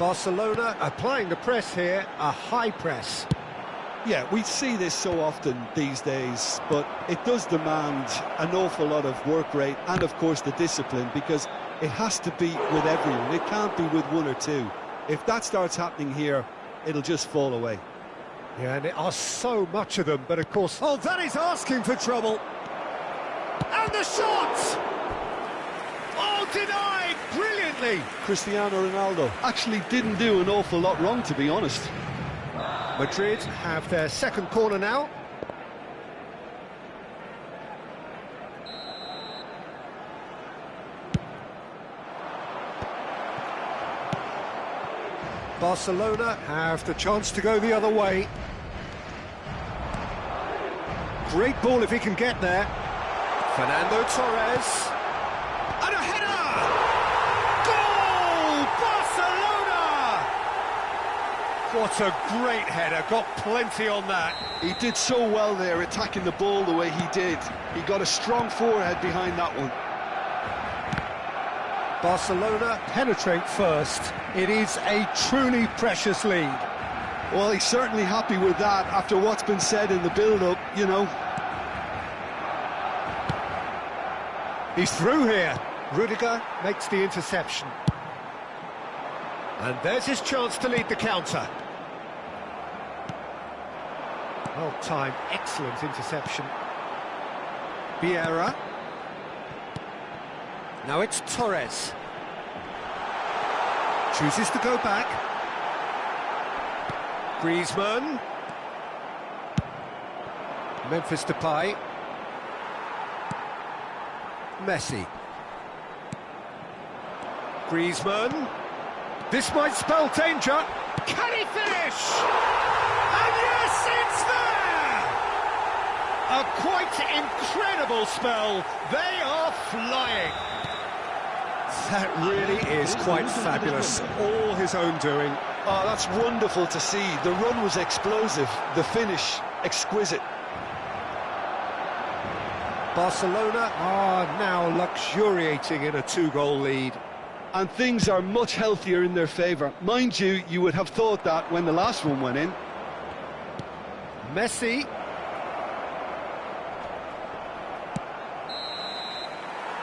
Barcelona applying the press here, a high press. Yeah, we see this so often these days, but it does demand an awful lot of work rate and, of course, the discipline, because it has to be with everyone. It can't be with one or two. If that starts happening here, it'll just fall away. Yeah, and there are so much of them, but of course... Oh, that is asking for trouble! And the shot! Oh, denied brilliantly! Cristiano Ronaldo actually didn't do an awful lot wrong, to be honest. Madrid have their second corner now. Barcelona have the chance to go the other way. Great ball if he can get there. Fernando Torres. And a header! Goal! Barcelona! What a great header, got plenty on that. He did so well there, attacking the ball the way he did. He got a strong forehead behind that one. Barcelona penetrate first. It is a truly precious lead. Well, he's certainly happy with that after what's been said in the build-up, you know. He's through here. Rudiger makes the interception. And there's his chance to lead the counter. Well timed, excellent interception. Vieira. Now it's Torres. Chooses to go back. Griezmann. Memphis Depay. Messi. Griezmann. This might spell danger. Can he finish? And yes, it's there! A quite incredible spell. They are flying. That really is quite fabulous. All his own doing. Oh, that's wonderful to see. The run was explosive, the finish exquisite. Barcelona are now luxuriating in a two-goal lead. And things are much healthier in their favour. Mind you, you would have thought that when the last one went in. Messi.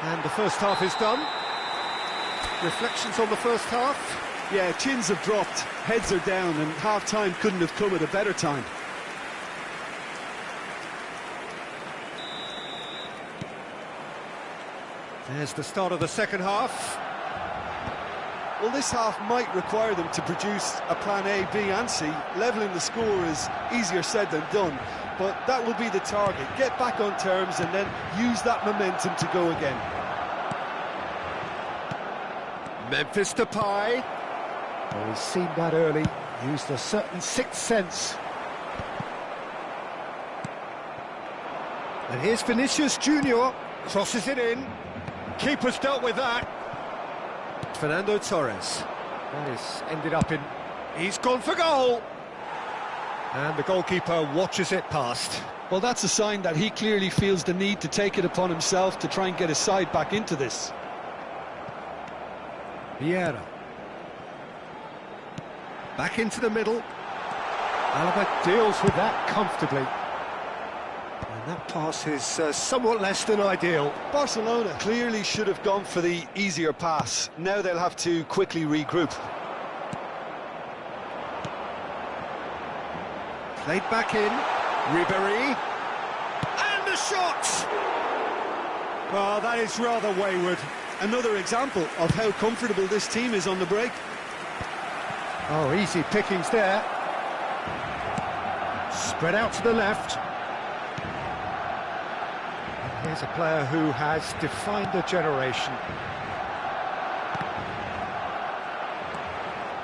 And the first half is done. Reflections on the first half? Yeah, chins have dropped, heads are down, and half-time couldn't have come at a better time. There's the start of the second half. Well, this half might require them to produce a plan A, B and C. Levelling the score is easier said than done, but that will be the target. Get back on terms and then use that momentum to go again. Memphis Depay. Oh, he's seen that early, used a certain sixth sense. And here's Vinicius Junior, crosses it in. Keeper's dealt with that. Fernando Torres. That is ended up in... He's gone for goal! And the goalkeeper watches it past. Well, that's a sign that he clearly feels the need to take it upon himself to try and get his side back into this. Vieira. Back into the middle. Alaba deals with that comfortably. And that pass is somewhat less than ideal. Barcelona clearly should have gone for the easier pass. Now they'll have to quickly regroup. Played back in. Ribéry. And the shot! Well, that is rather wayward. Another example of how comfortable this team is on the break. Oh, easy pickings there. Spread out to the left. And here's a player who has defined a generation.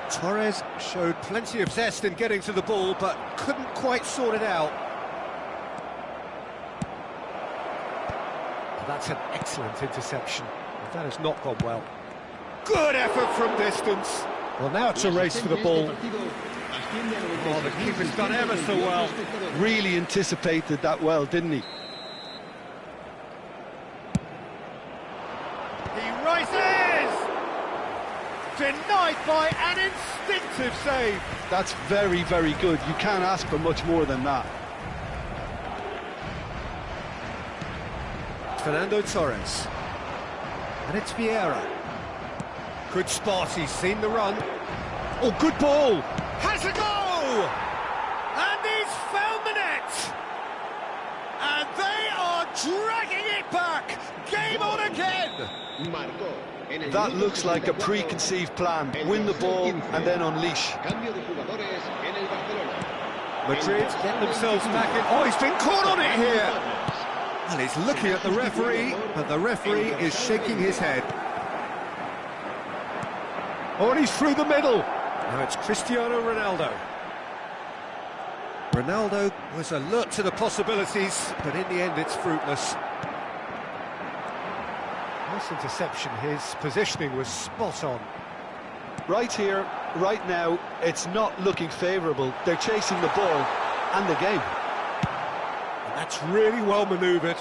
Torres showed plenty of zest in getting to the ball, but couldn't quite sort it out. That's an excellent interception. That has not gone well. Good effort from distance. Well, now it's a race for the ball. Oh, the keeper's done ever so well. Really anticipated that well, didn't he? He rises! Denied by an instinctive save. That's very, very good. You can't ask for much more than that. Fernando Torres. And it's Vieira. Good spot, he's seen the run. Oh, good ball! Has a go! And he's Game on again! Marcó en el That minuto looks like a 64, preconceived plan. el Win the dorsal ball 15. and then unleash. Cambio de jugadores en el Barcelona. Madrid El get dorsal themselves 25. back in. Oh, he's been caught on it here! Dobles. Well, he's looking at the referee, but the referee is shaking his head. Oh, and he's through the middle. Now it's Cristiano Ronaldo. Ronaldo was alert to the possibilities, but in the end it's fruitless. Nice interception, his positioning was spot on. Right here, right now, it's not looking favourable. They're chasing the ball and the game. And that's really well manoeuvred.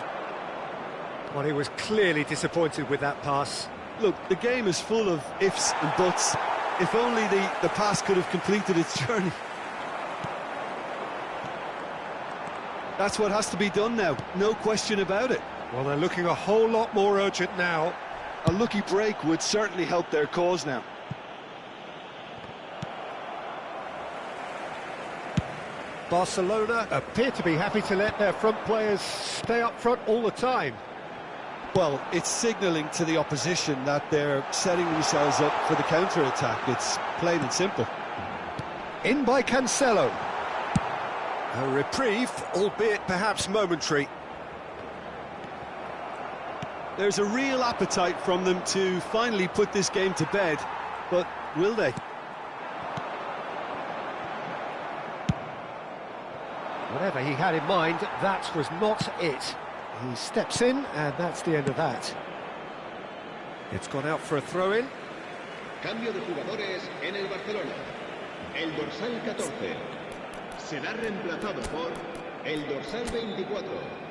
Well, he was clearly disappointed with that pass. Look, the game is full of ifs and buts. If only the pass could have completed its journey. That's what has to be done now, no question about it. Well, they're looking a whole lot more urgent now. A lucky break would certainly help their cause now. Barcelona appear to be happy to let their front players stay up front all the time. Well, it's signalling to the opposition that they're setting themselves up for the counter-attack. It's plain and simple. In by Cancelo. A reprieve, albeit perhaps momentary. There's a real appetite from them to finally put this game to bed, but will they? Whatever he had in mind, that was not it. He steps in, and that's the end of that. It's gone out for a throw-in. Cambio de jugadores en el Barcelona. El dorsal 14 será reemplazado por el dorsal 24.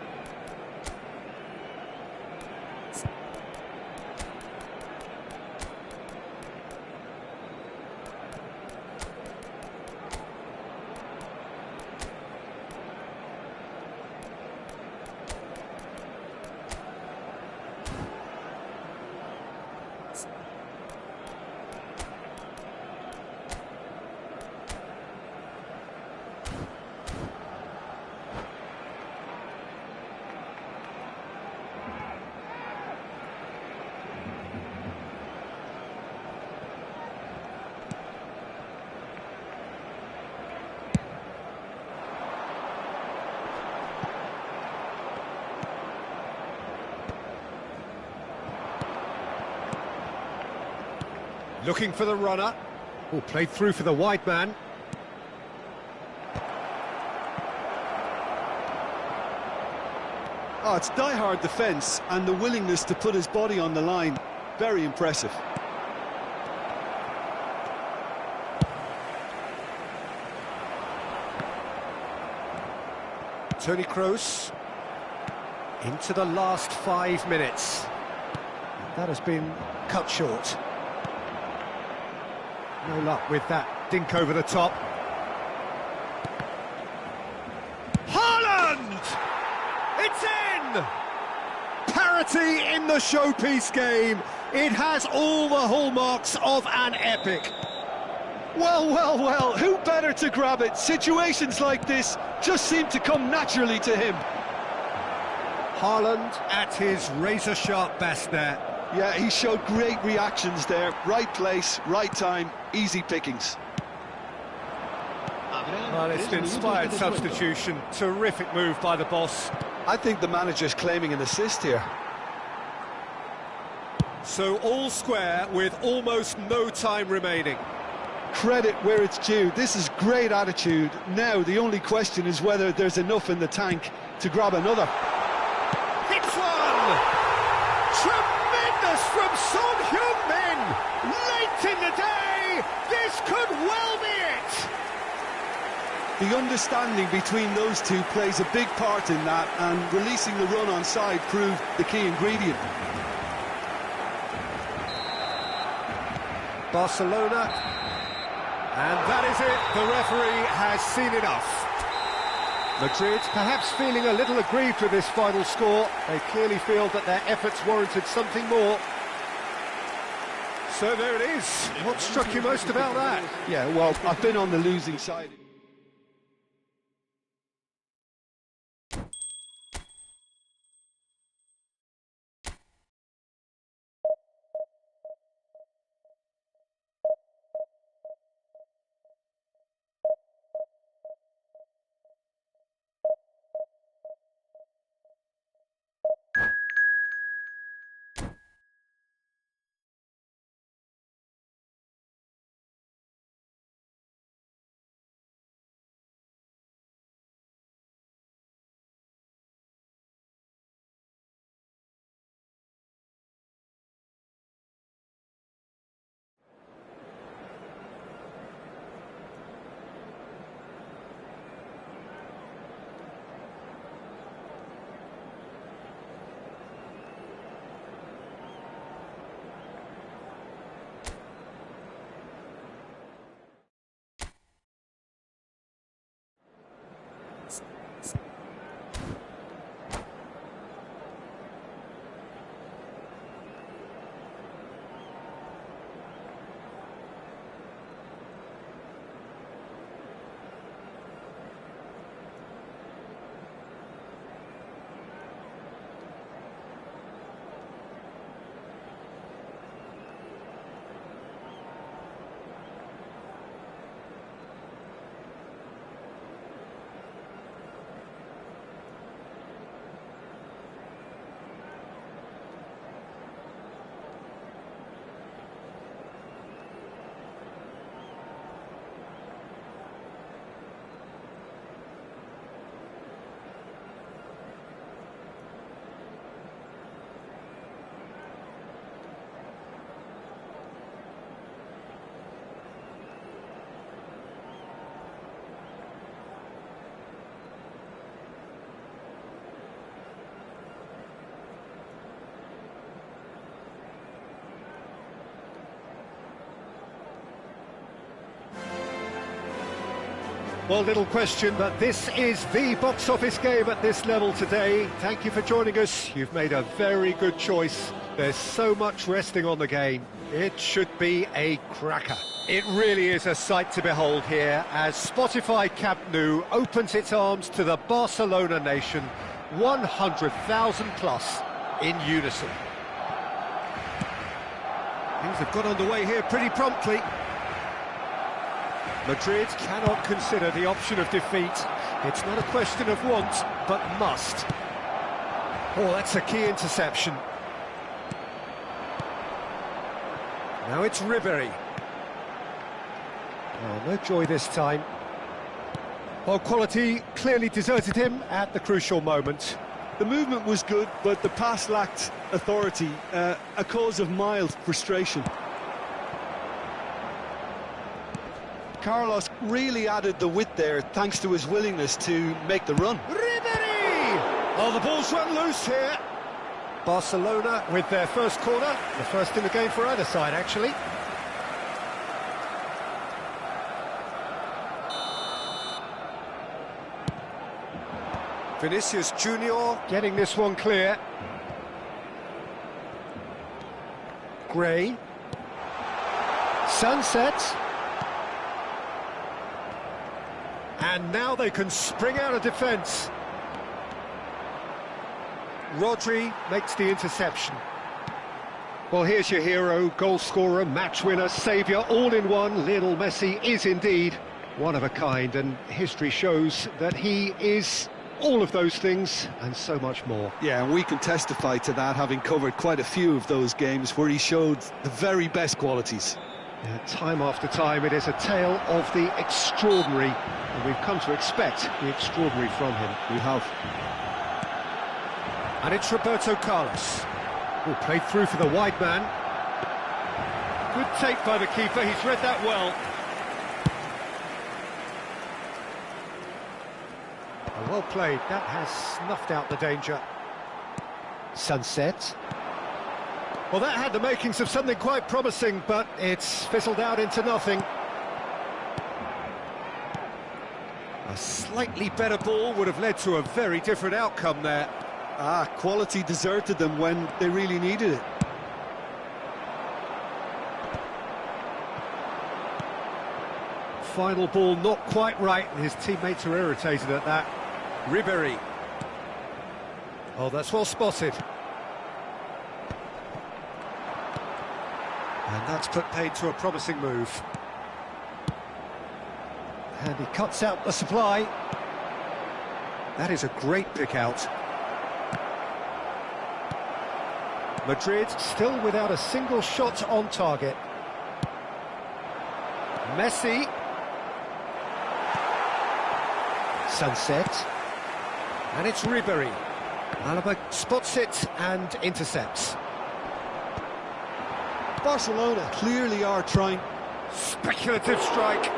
Looking for the runner. Oh, played through for the wide man. Oh, it's die-hard defence and the willingness to put his body on the line. Very impressive. Toni Kroos into the last 5 minutes. That has been cut short. No luck with that dink over the top. Haaland! It's in! Parity in the showpiece game. It has all the hallmarks of an epic. Well, well, well, who better to grab it? Situations like this just seem to come naturally to him. Haaland at his razor-sharp best there. Yeah, he showed great reactions there. Right place, right time, easy pickings. Well, it's an inspired substitution. Terrific move by the boss. I think the manager's claiming an assist here. So all square with almost no time remaining. Credit where it's due. This is great attitude. Now the only question is whether there's enough in the tank to grab another. Hits one! Tremendous from Son Heung-min! Late in the day, this could well be it! The understanding between those two plays a big part in that, and releasing the run on side proved the key ingredient. Barcelona, and that is it. The referee has seen enough. Madrid perhaps feeling a little aggrieved with this final score. They clearly feel that their efforts warranted something more. So there it is. What struck you most about that? Yeah, well, I've been on the losing side. Well, little question, but this is the box office game at this level today. Thank you for joining us. You've made a very good choice. There's so much resting on the game. It should be a cracker. It really is a sight to behold here as Spotify Camp Nou opens its arms to the Barcelona nation, 100,000 plus in unison. Things have got underway here pretty promptly. Madrid cannot consider the option of defeat. It's not a question of want, but must. Oh, that's a key interception. Now it's Ribery. Oh, no joy this time. Well, quality clearly deserted him at the crucial moment. The movement was good, but the pass lacked authority, a cause of mild frustration. Carlos really added the width there thanks to his willingness to make the run. Ribery! Oh, the ball's run loose here. Barcelona with their first corner, the first in the game for either side, actually. Vinicius Junior getting this one clear. Gray. Sunset. And now they can spring out of defence. Rodri makes the interception. Well, here's your hero, goal scorer, match winner, saviour, all in one. Lionel Messi is indeed one of a kind, and history shows that he is all of those things and so much more. Yeah, and we can testify to that, having covered quite a few of those games where he showed the very best qualities. Yeah, time after time, it is a tale of the extraordinary, and we've come to expect the extraordinary from him. We have. And it's Roberto Carlos, who played through for the wide man. Good take by the keeper, he's read that well. Well played, that has snuffed out the danger. Sunset. Well, that had the makings of something quite promising, but it's fizzled out into nothing. A slightly better ball would have led to a very different outcome there. Quality deserted them when they really needed it. Final ball not quite right, and his teammates are irritated at that. Ribery. Oh, that's well spotted. And that's put paid to a promising move. And he cuts out the supply. That is a great pick out. Madrid still without a single shot on target. Messi. Sunset. And it's Ribery. Alaba spots it and intercepts. Barcelona clearly are trying. Speculative strike.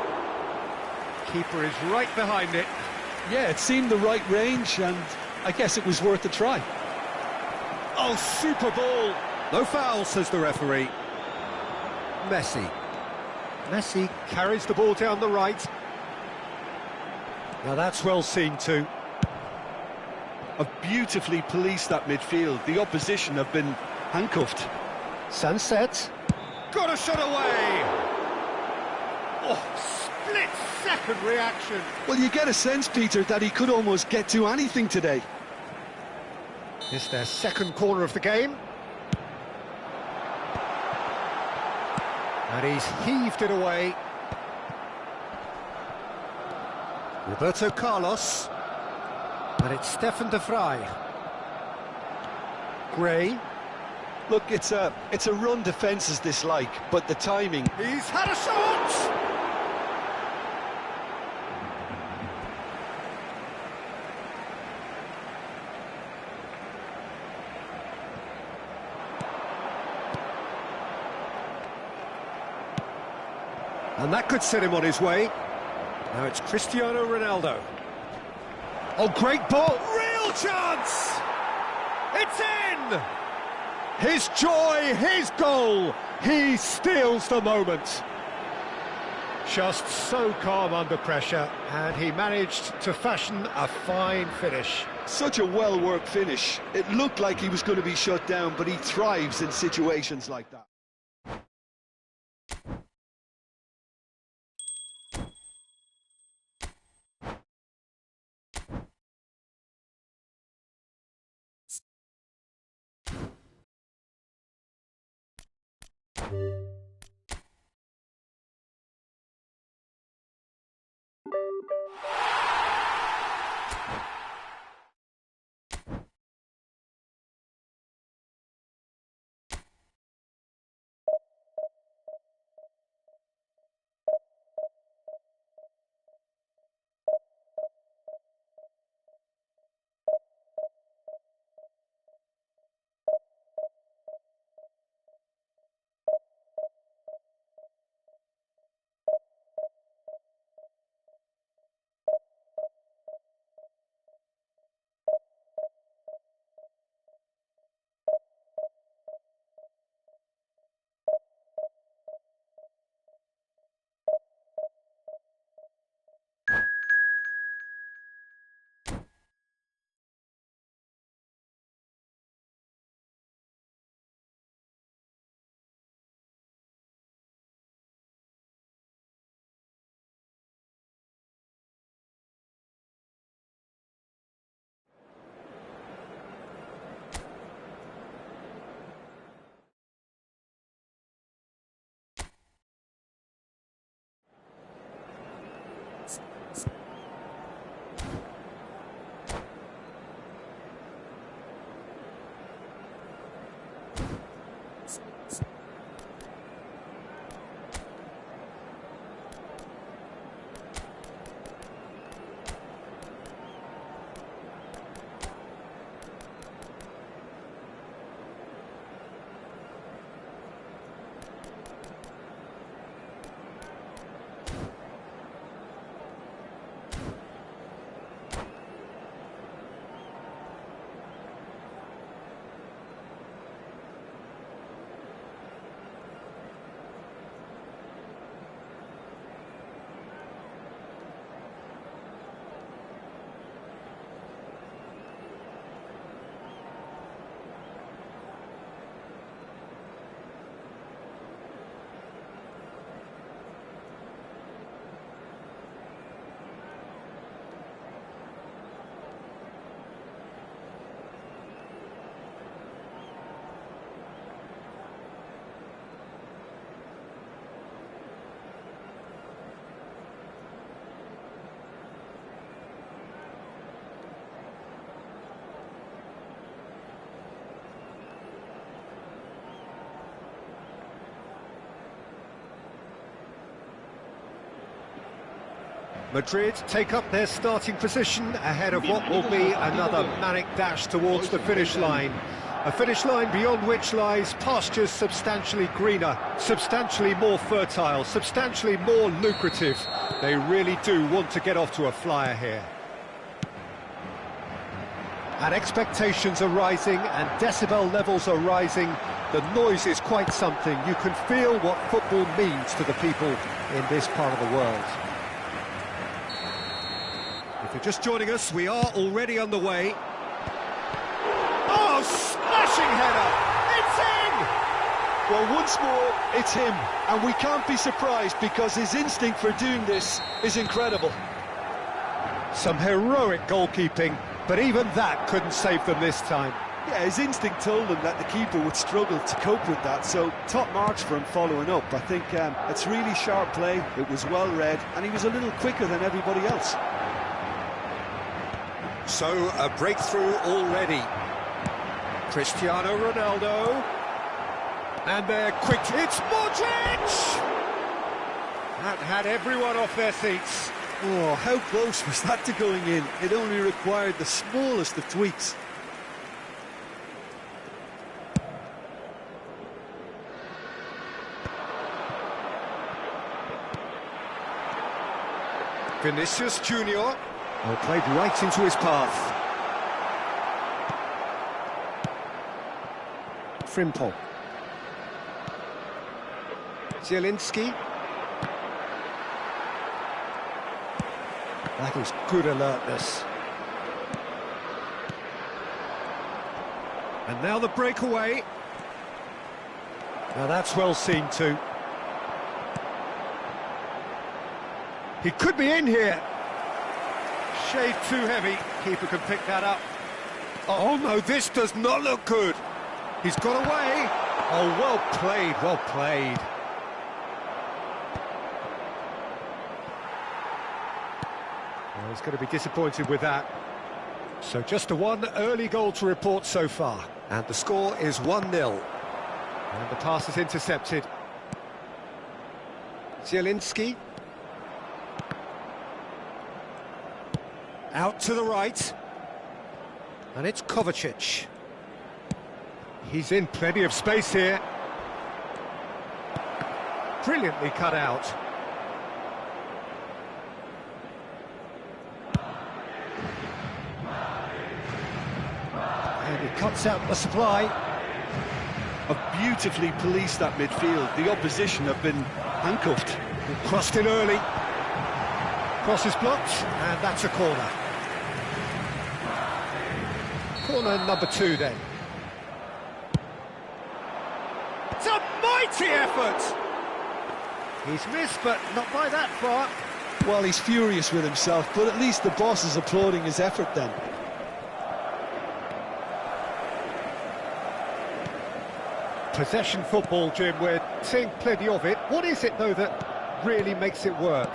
Keeper is right behind it. Yeah, it seemed the right range, and I guess it was worth a try. Oh, super ball. No foul, says the referee. Messi. Messi carries the ball down the right. Now that's well seen too. Have beautifully policed that midfield. The opposition have been handcuffed. Sunset. Got a shot away. Oh, split-second reaction. Well, you get a sense, Peter, that he could almost get to anything today. It's their second corner of the game. And he's heaved it away. Roberto Carlos. And it's Stefan de Vrij. Gray. Look, it's a run defence is dislike, but the timing. He's had a shot! And that could set him on his way. Now it's Cristiano Ronaldo. Oh, great ball! Real chance! It's in! His joy, his goal! He steals the moment. Just so calm under pressure, and he managed to fashion a fine finish. Such a well-worked finish. It looked like he was going to be shut down, but he thrives in situations like that. Madrid take up their starting position ahead of what will be another manic dash towards the finish line. A finish line beyond which lies pastures substantially greener, substantially more fertile, substantially more lucrative. They really do want to get off to a flyer here. And expectations are rising and decibel levels are rising. The noise is quite something. You can feel what football means to the people in this part of the world. If you're just joining us, we are already underway. Oh, smashing header! It's in! Well, once more, it's him, and we can't be surprised because his instinct for doing this is incredible. Some heroic goalkeeping, but even that couldn't save them this time. Yeah, his instinct told him that the keeper would struggle to cope with that, so top marks for him following up. I think it's really sharp play, it was well read, and he was a little quicker than everybody else. So, a breakthrough already. Cristiano Ronaldo. And they're quick. It's Modric! That had everyone off their seats. Oh, how close was that to going in? It only required the smallest of tweaks. Vinicius Junior. Well, played right into his path. Frimpong. Zielinski. That is good alertness. And now the breakaway. Now that's well seen too. He could be in here. Shade too heavy. Keeper can pick that up. Oh no, this does not look good. He's got away. Oh, well played, well played. Well, he's going to be disappointed with that. So just a one early goal to report so far. And the score is 1-0. And the pass is intercepted. Zielinski. Out to the right. And it's Kovacic. He's in plenty of space here. Brilliantly cut out. And he cuts out the supply. Have beautifully policed that midfield. The opposition have been handcuffed. Crossed in early. Cross is blocked, and that's a corner. Corner number 2 then. It's a mighty effort! He's missed, but not by that far. Well, he's furious with himself, but at least the boss is applauding his effort then. Possession football, Jim, we're seeing plenty of it. What is it, though, that really makes it work?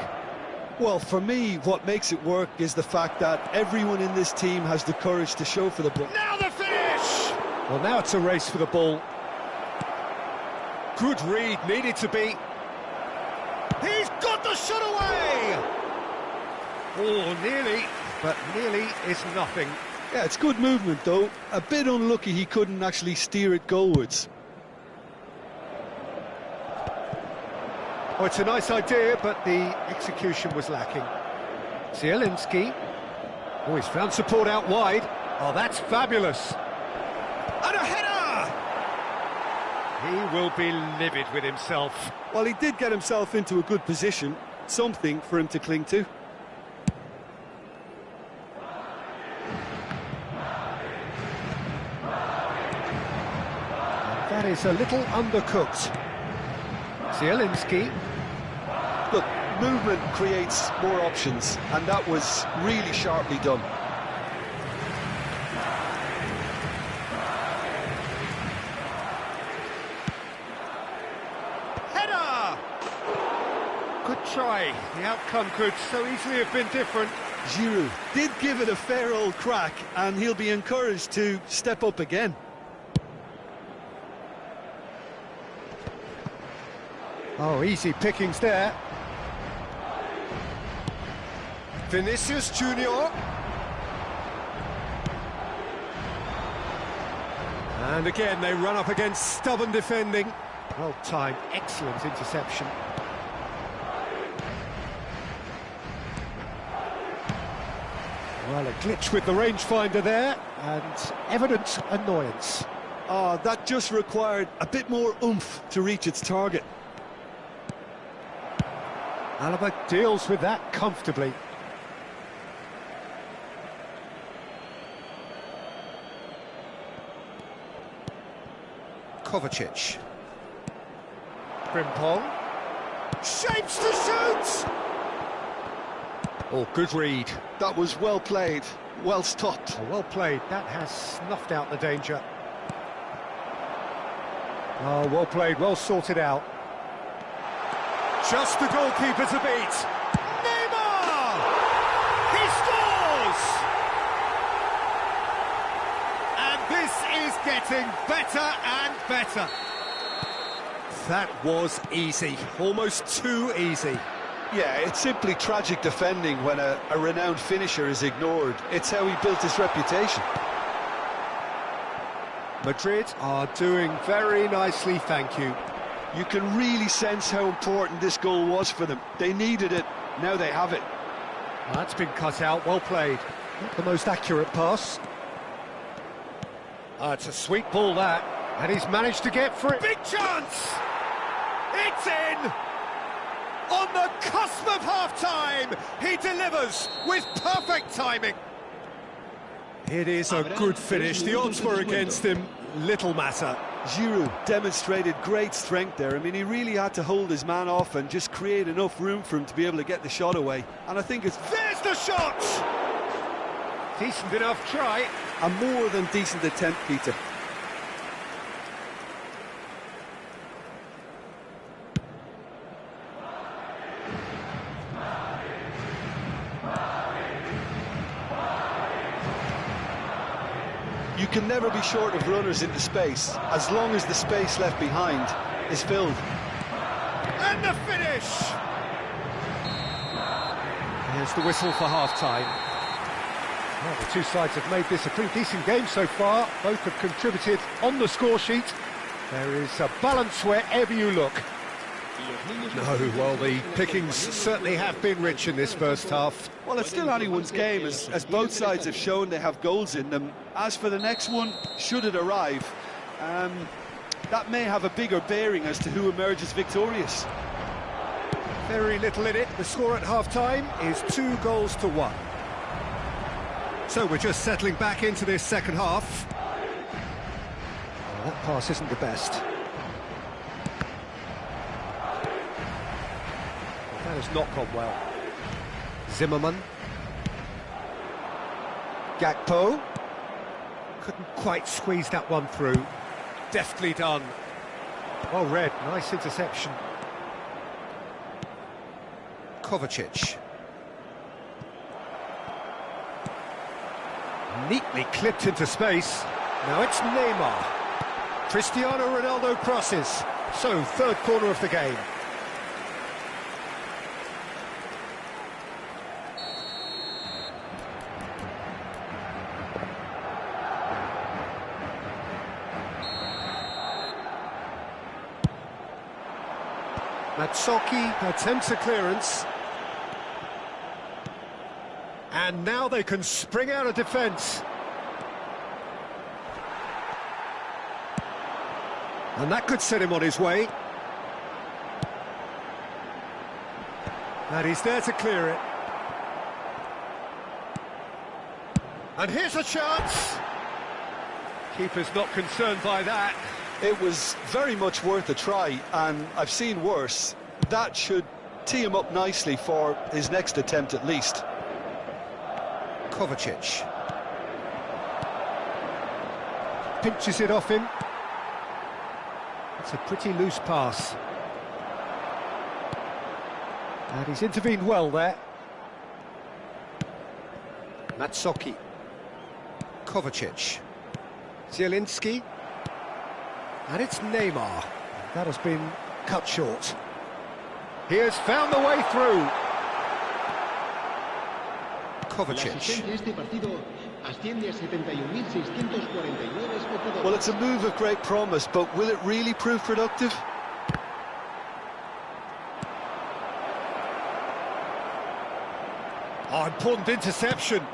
Well, for me, what makes it work is the fact that everyone in this team has the courage to show for the ball. Now the finish! Well, now it's a race for the ball. Good read, needed to be. He's got the shot away! Oh, nearly, but nearly is nothing. Yeah, it's good movement, though. A bit unlucky he couldn't actually steer it goalwards. Oh, it's a nice idea, but the execution was lacking. Zielinski. Oh, he's found support out wide. Oh, that's fabulous. And a header! He will be livid with himself. Well, he did get himself into a good position. Something for him to cling to. That is a little undercooked. Zielinski. Look, movement creates more options, and that was really sharply done. Header! Good try. The outcome could so easily have been different. Giroud did give it a fair old crack, and he'll be encouraged to step up again. Oh, easy pickings there. Vinicius Junior. And again, they run up against stubborn defending. Well timed, excellent interception. Well, a glitch with the rangefinder there, and evident annoyance. Oh, that just required a bit more oomph to reach its target. Alaba deals with that comfortably. Kovacic. Frimpong. Shapes to shoot! Oh, good read. That was well played, well stopped. Oh, well played. That has snuffed out the danger. Oh, well played, well sorted out. Just the goalkeeper to beat. Neymar! He scores! And this is getting better and better. That was easy, almost too easy. Yeah, it's simply tragic defending when a renowned finisher is ignored. It's how he built his reputation. Madrid are doing very nicely, thank you. You can really sense how important this goal was for them. They needed it, now they have it. That's been cut out, well played. Not the most accurate pass. It's a sweet ball that, and he's managed to get for it. Big chance! It's in! On the cusp of half-time, he delivers with perfect timing. It is a good finish. The odds were against him. Little matter. Giroud demonstrated great strength there. I mean, he really had to hold his man off and just create enough room for him to be able to get the shot away. And I think it's... There's the shot! Decent enough try. A more than decent attempt, Peter. You can never be short of runners into space, as long as the space left behind is filled. And the finish! Here's the whistle for half-time. Well, the two sides have made this a pretty decent game so far. Both have contributed on the score sheet. There is a balance wherever you look. No, well, the pickings certainly have been rich in this first half. Well, it's still anyone's game, as both sides have shown they have goals in them. As for the next one, should it arrive, that may have a bigger bearing as to who emerges victorious. Very little in it. The score at half-time is 2-1. So we're just settling back into this second half. Well, that pass isn't the best. That has not gone well. Zimmerman. Gakpo. Couldn't quite squeeze that one through. Deftly done. Well read, nice interception. Kovacic. Neatly clipped into space. Now it's Neymar. Cristiano Ronaldo crosses. So, third corner of the game. Matsoki attempts a clearance. And now they can spring out of defence. And that could set him on his way. And he's there to clear it. And here's a chance. Keeper's not concerned by that. It was very much worth a try, and I've seen worse. That should tee him up nicely for his next attempt at least. Kovacic. Pinches it off him. It's a pretty loose pass. And he's intervened well there. Matsoki. Kovacic. Zielinski. And it's Neymar. That has been cut short. He has found the way through. Kovacic. Well, it's a move of great promise, but will it really prove productive? Oh, important interception.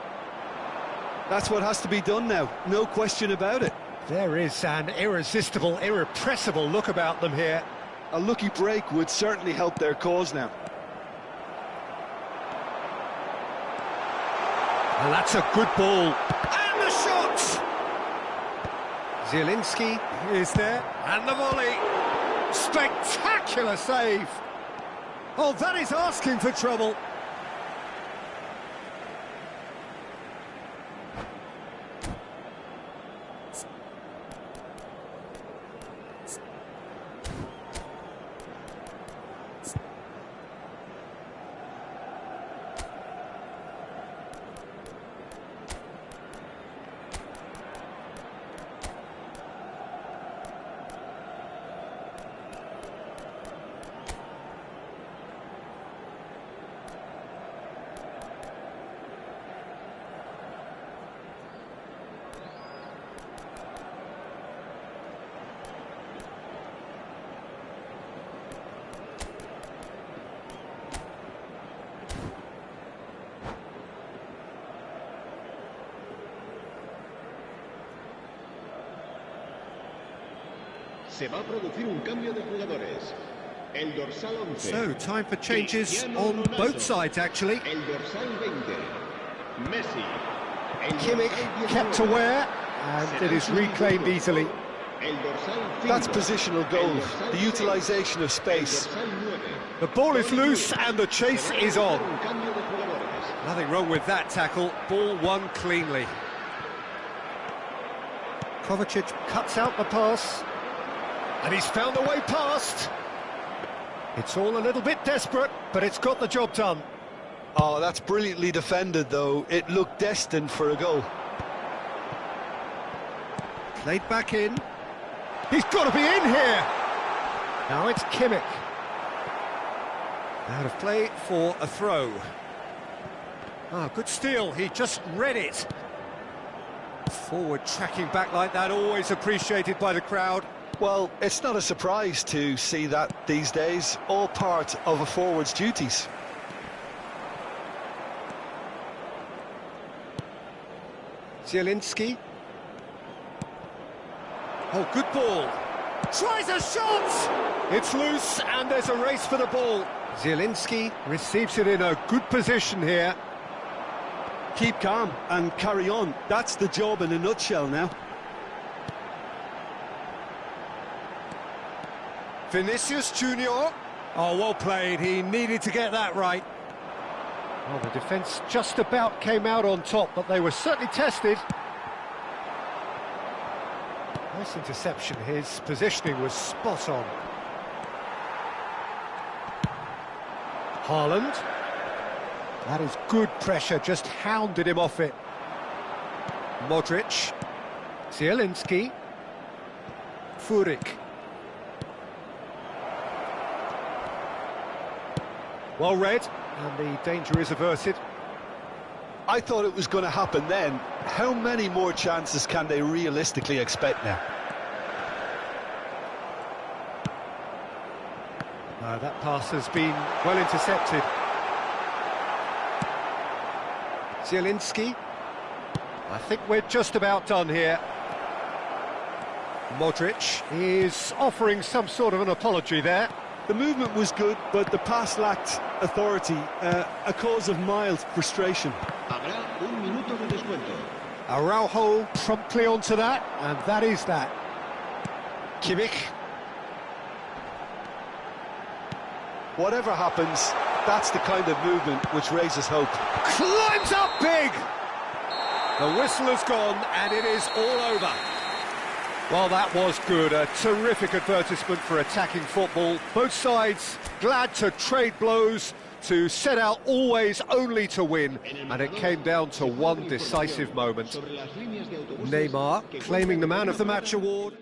That's what has to be done now, no question about it. There is an irresistible, irrepressible look about them here. A lucky break would certainly help their cause now. And that's a good ball. And the shot! Zielinski is there. And the volley. Spectacular save. Oh, that is asking for trouble. Se va a producir un cambio de jugadores. El dorsal 11. So, time for changes Cristiano on Ronaldo. both sides, actually. El dorsal 20. Messi. El Kimmich dorsal kept 19. aware, and it is reclaimed easily. El dorsal 5. That's positional goals, El dorsal the 6. utilisation of El space. dorsal 9. The ball is loose and the chase is on. Un cambio de jugadores. Nothing wrong with that tackle. Ball won cleanly. Kovacic cuts out the pass. And he's found a way past. It's all a little bit desperate, but it's got the job done. Oh, that's brilliantly defended, though. It looked destined for a goal. Played back in. He's got to be in here. Now it's Kimmich. Out of play for a throw. Ah, good steal. He just read it. Forward tracking back like that, always appreciated by the crowd. Well, it's not a surprise to see that these days, all part of a forward's duties. Zielinski. Oh, good ball. Tries a shot! It's loose and there's a race for the ball. Zielinski receives it in a good position here. Keep calm and carry on. That's the job in a nutshell now. Vinicius Junior. Oh, well played. He needed to get that right. Well, the defence just about came out on top, but they were certainly tested. Nice interception. His positioning was spot on. Haaland. That is good pressure, just hounded him off it. Modric. Zielinski. Furyk. Well read, and the danger is averted. I thought it was going to happen then. How many more chances can they realistically expect now? That pass has been well intercepted. Zielinski. I think we're just about done here. Modric is offering some sort of an apology there. The movement was good, but the pass lacked authority, a cause of mild frustration. Habrá un minuto de descuento. Araujo promptly onto that, and that is that. Kimmich. Whatever happens, that's the kind of movement which raises hope. Climbs up big! The whistle has gone, and it is all over. Well, that was good. A terrific advertisement for attacking football. Both sides glad to trade blows, to set out always only to win, and it came down to one decisive moment. Neymar claiming the Man of the Match award.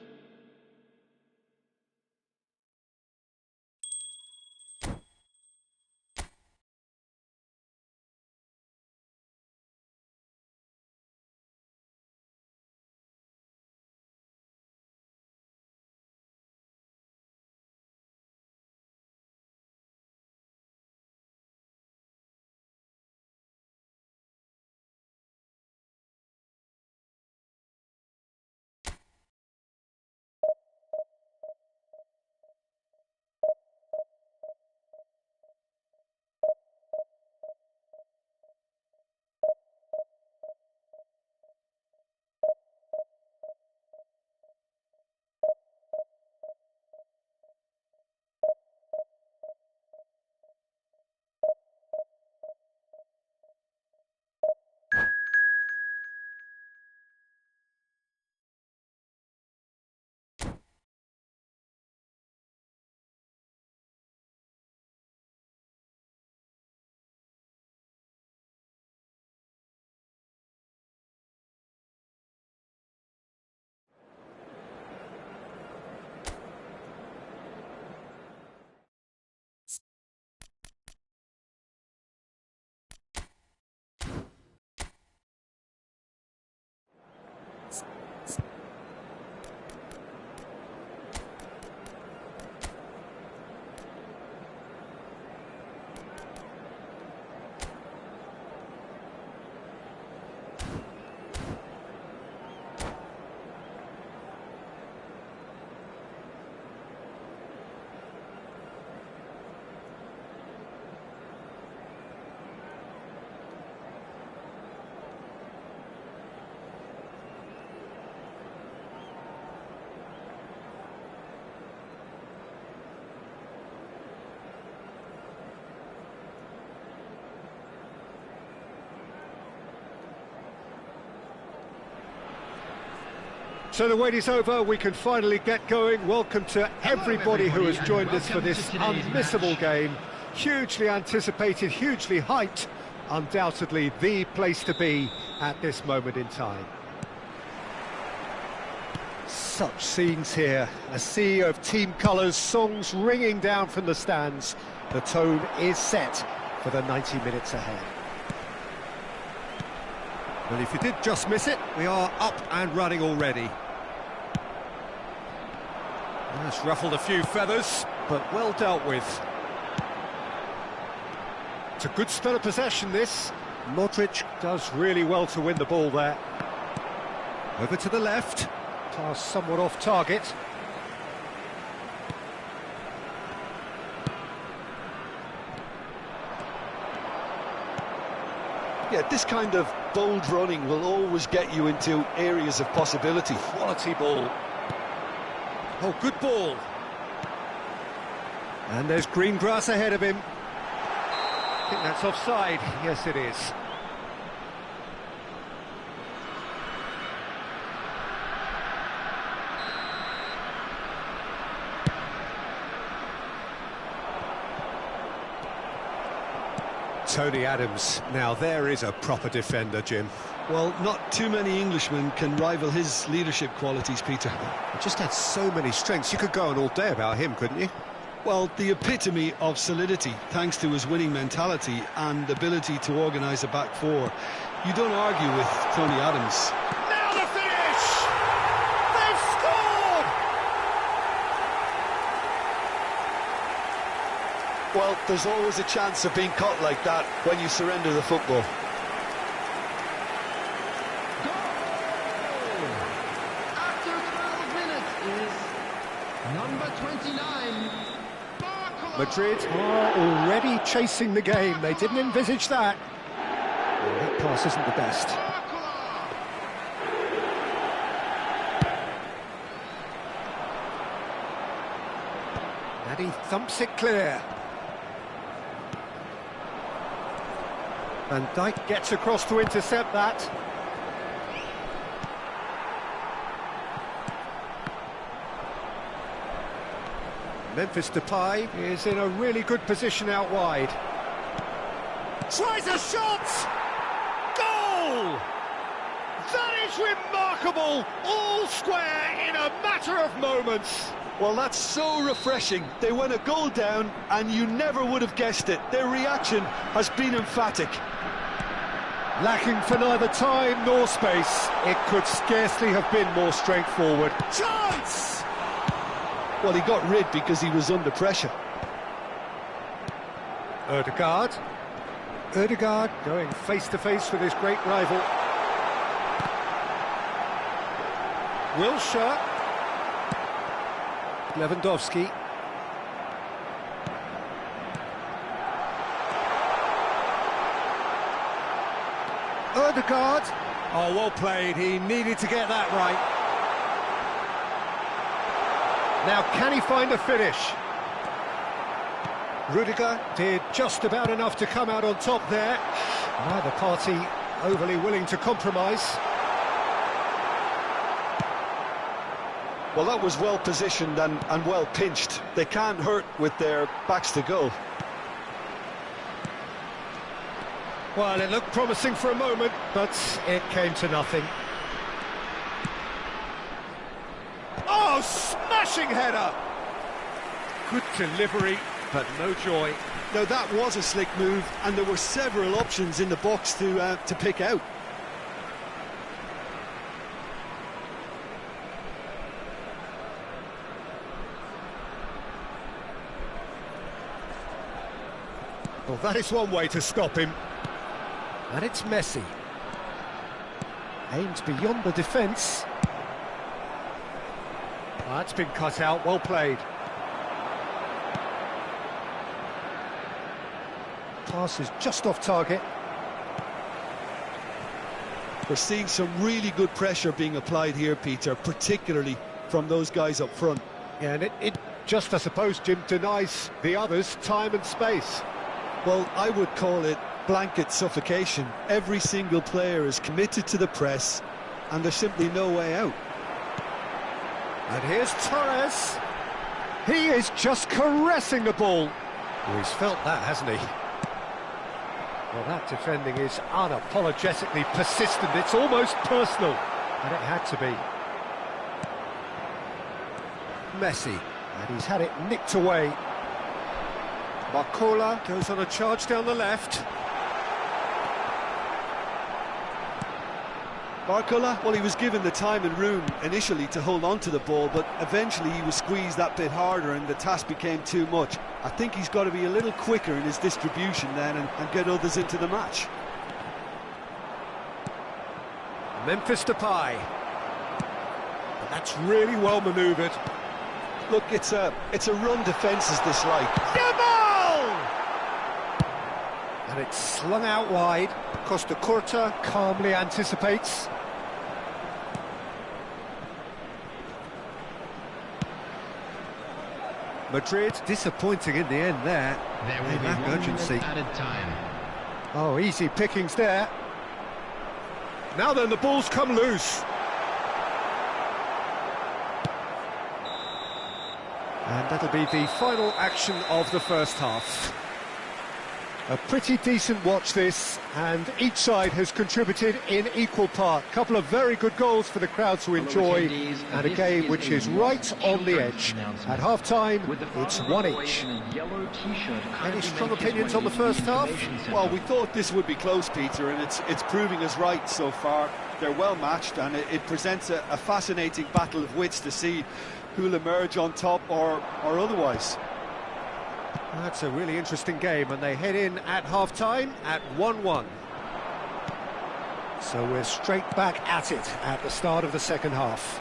So the wait is over, we can finally get going. Welcome to everybody who has joined us for this unmissable game. Hugely anticipated, hugely hyped, undoubtedly the place to be at this moment in time. Such scenes here, a sea of team colours, songs ringing down from the stands. The tone is set for the 90 minutes ahead. Well, if you did just miss it, we are up and running already. That's ruffled a few feathers, but well dealt with. It's a good spell of possession, this. Modric does really well to win the ball there. Over to the left. Pass somewhat off target. Yeah, this kind of bold running will always get you into areas of possibility. Quality ball. Oh, good ball. And there's green grass ahead of him. I think that's offside. Yes, it is. Tony Adams. Now there is a proper defender, Jim. Well, not too many Englishmen can rival his leadership qualities, Peter. He just had so many strengths. You could go on all day about him, couldn't you? Well, the epitome of solidity, thanks to his winning mentality and ability to organise a back four. You don't argue with Tony Adams. Now the finish! They've scored! Well, there's always a chance of being caught like that when you surrender the football. After 12 minutes is number 29. Madrid are already chasing the game. They didn't envisage that. Well, that pass isn't the best. And he thumps it clear. Van Dijk gets across to intercept that. Memphis Depay is in a really good position out wide. Tries a shot! Goal! That is remarkable! All square in a matter of moments. Well, that's so refreshing. They went a goal down and you never would have guessed it. Their reaction has been emphatic. Lacking for neither time nor space. It could scarcely have been more straightforward. Chance! Well, he got rid because he was under pressure. Ødegaard. Ødegaard going face-to-face with his great rival. Wilshere. Lewandowski. Ødegaard. Oh, well played. He needed to get that right. Now, can he find a finish? Rudiger did just about enough to come out on top there. Neither party overly willing to compromise. Well, that was well positioned and well pinched. They can't hurt with their backs to goal. Well, it looked promising for a moment, but it came to nothing. Oh, smashing header! Good delivery, but no joy. Now, that was a slick move, and there were several options in the box to pick out. Well, that is one way to stop him. And it's Messi. Aimed beyond the defence. That's been cut out, well played. Pass is just off target. We're seeing some really good pressure being applied here, Peter, particularly from those guys up front. Yeah, and it just, I suppose, Jim, denies the others time and space. Well, I would call it blanket suffocation. Every single player is committed to the press, and there's simply no way out. And here's Torres. He is just caressing the ball. Oh, he's felt that, hasn't he? Well, that defending is unapologetically persistent. It's almost personal, and it had to be. Messi, and he's had it nicked away. Barcola goes on a charge down the left. Barcola, well, he was given the time and room initially to hold on to the ball, but eventually he was squeezed that bit harder and the task became too much. I think he's got to be a little quicker in his distribution then and get others into the match. Memphis Depay. But that's really well manoeuvred. Look, it's a run defence is dislike. The ball! And it's slung out wide. Costa Curta calmly anticipates. Madrid disappointing in the end there. There will be lack 1 urgency. minute added time. Oh, easy pickings there. Now then, the ball's come loose. And that'll be the final action of the first half. A pretty decent watch this, and each side has contributed in equal part. A couple of very good goals for the crowd to enjoy, and a game which is right on the edge. At half-time, it's 1 each. Any strong opinions on the first half? Well, we thought this would be close, Peter, and it's proving us right so far. They're well matched, and it presents a fascinating battle of wits to see who'll emerge on top or otherwise. That's a really interesting game, and they head in at half-time at 1-1. So we're straight back at it at the start of the second half.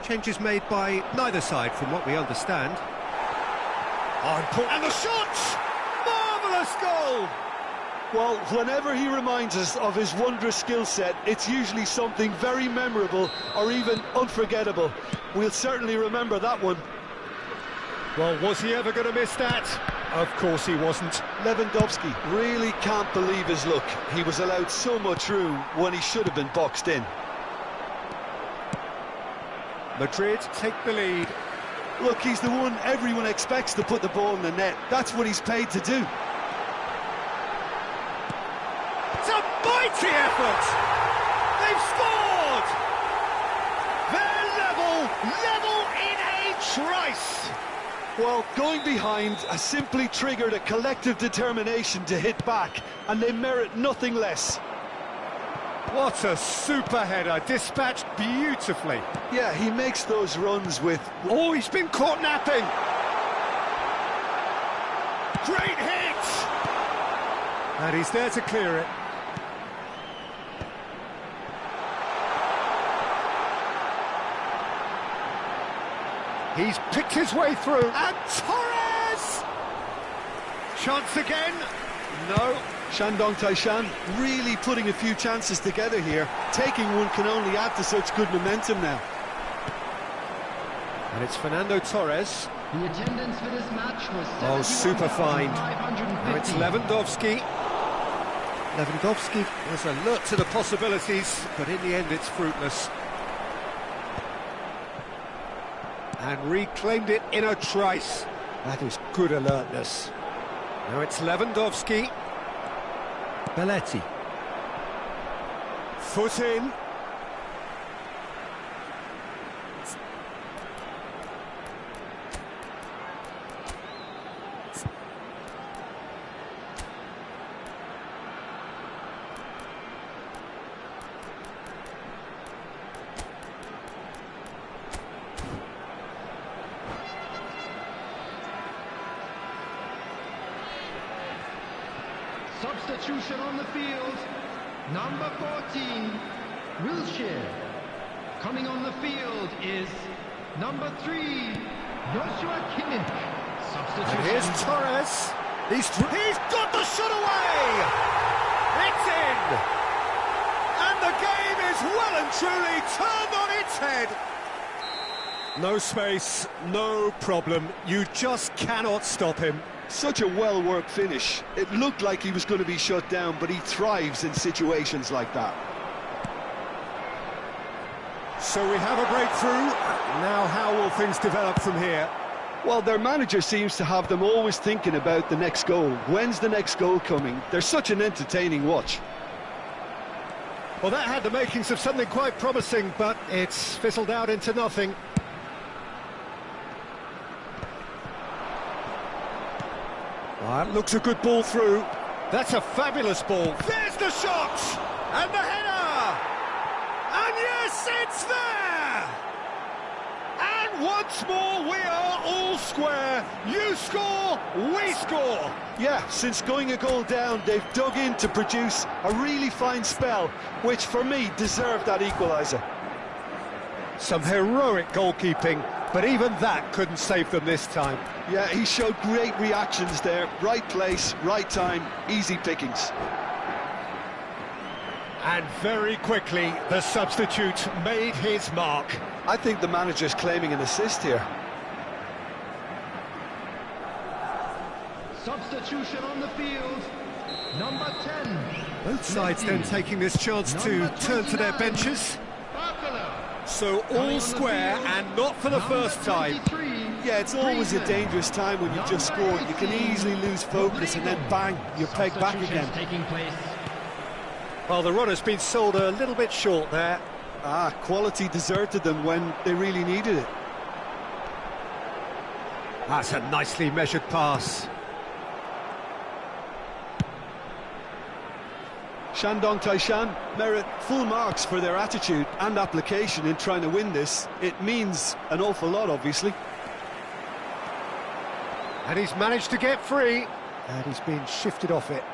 Changes made by neither side, from what we understand. And the shot! Marvellous goal! Well, whenever he reminds us of his wondrous skill set, it's usually something very memorable or even unforgettable. We'll certainly remember that one. Well, was he ever going to miss that? Of course he wasn't. Lewandowski really can't believe his luck. He was allowed so much room when he should have been boxed in. Madrid take the lead. Look, he's the one everyone expects to put the ball in the net. That's what he's paid to do. It's a mighty effort! They've scored! They're level in a trice! Well, going behind has simply triggered a collective determination to hit back, and they merit nothing less. What a super header, dispatched beautifully. Yeah, he makes those runs with... Oh, he's been caught napping! Great hit! And he's there to clear it. He's picked his way through, and Torres! Chance again, no. Shandong Taishan really putting a few chances together here. Taking one can only add to such good momentum now. And it's Fernando Torres. The attendance for this match was Oh, super fine. Now it's Lewandowski. Lewandowski was alert to the possibilities, but in the end it's fruitless. And reclaimed it in a trice. That is good alertness. Now it's Lewandowski. Belletti. Foot in. Substitution on the field, number 14, Wilshere. Coming on the field is number 3, Joshua Kimmich. Substitution. And here's Torres. He's got the shot away! It's in! And the game is well and truly turned on its head. No space, no problem. You just cannot stop him. Such a well-worked finish. It looked like he was going to be shut down, but he thrives in situations like that. So we have a breakthrough. Now how will things develop from here? Well, their manager seems to have them always thinking about the next goal. When's the next goal coming? They're such an entertaining watch. Well, that had the makings of something quite promising, but it's fizzled out into nothing. That looks a good ball through. That's a fabulous ball. There's the shot! And the header! And yes, it's there! And once more, we are all square. You score, we score. Yeah, since going a goal down, they've dug in to produce a really fine spell, which for me deserved that equaliser. Some heroic goalkeeping, but even that couldn't save them this time. Yeah, he showed great reactions there. Right place, right time, easy pickings. And very quickly, the substitute made his mark. I think the manager's claiming an assist here. Substitution on the field. Number 10. Both sides then taking this chance to turn to their benches. So all square and not for the first time. Yeah, it's always a dangerous time when you just scored. You can easily lose focus and then bang, you're pegged back again. Well, the runner's been sold a little bit short there. Quality deserted them when they really needed it. That's a nicely measured pass. Shandong Taishan merit full marks for their attitude and application in trying to win this. It means an awful lot, obviously. And he's managed to get free. And he's been shifted off it.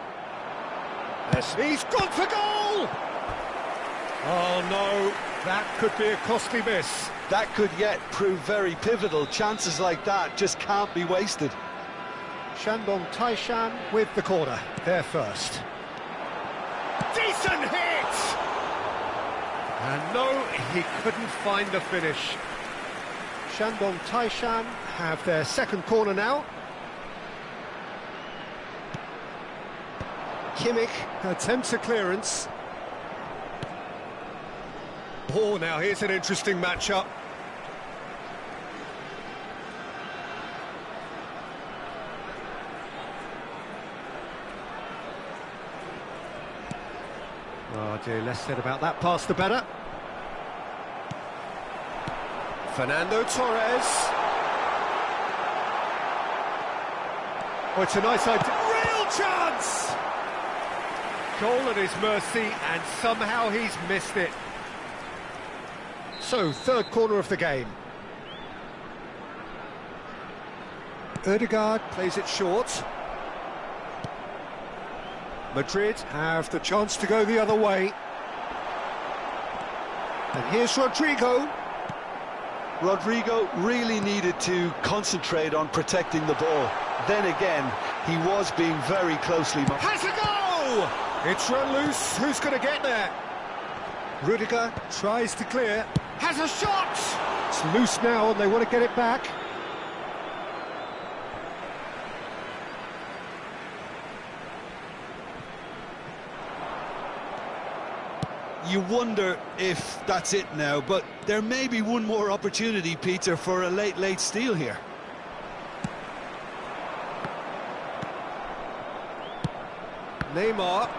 Yes, he's gone for goal! Oh no, that could be a costly miss. That could yet prove very pivotal. Chances like that just can't be wasted. Shandong Taishan with the corner, there first. Decent hit! And no, he couldn't find the finish. Shandong Taishan have their second corner now. Kimmich attempts a clearance. Oh, now here's an interesting matchup. Oh dear, less said about that pass the better. Fernando Torres. Oh, it's a nice idea. Real chance! Goal at his mercy, and somehow he's missed it. So, third corner of the game. Ødegaard plays it short. Madrid have the chance to go the other way. And here's Rodrigo. Rodrigo really needed to concentrate on protecting the ball. Then again, he was being very closely monitored. Has a goal! It's run loose. Who's going to get there? Rudiger tries to clear. Has a shot! It's loose now and they want to get it back. You wonder if that's it now, but there may be one more opportunity, Peter, for a late steal here. Neymar.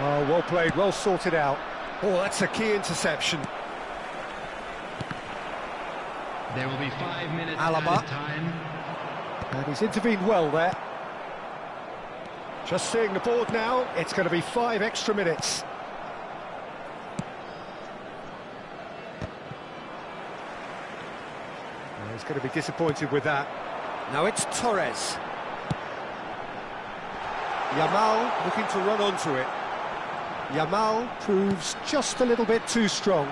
Oh, well played, well sorted out. Oh, that's a key interception. There will be 5 minutes Alaba. added time. And he's intervened well there. Just seeing the board now, it's going to be 5 extra minutes. Well, he's going to be disappointed with that. Now it's Torres. Yamal looking to run onto it. Yamal proves just a little bit too strong.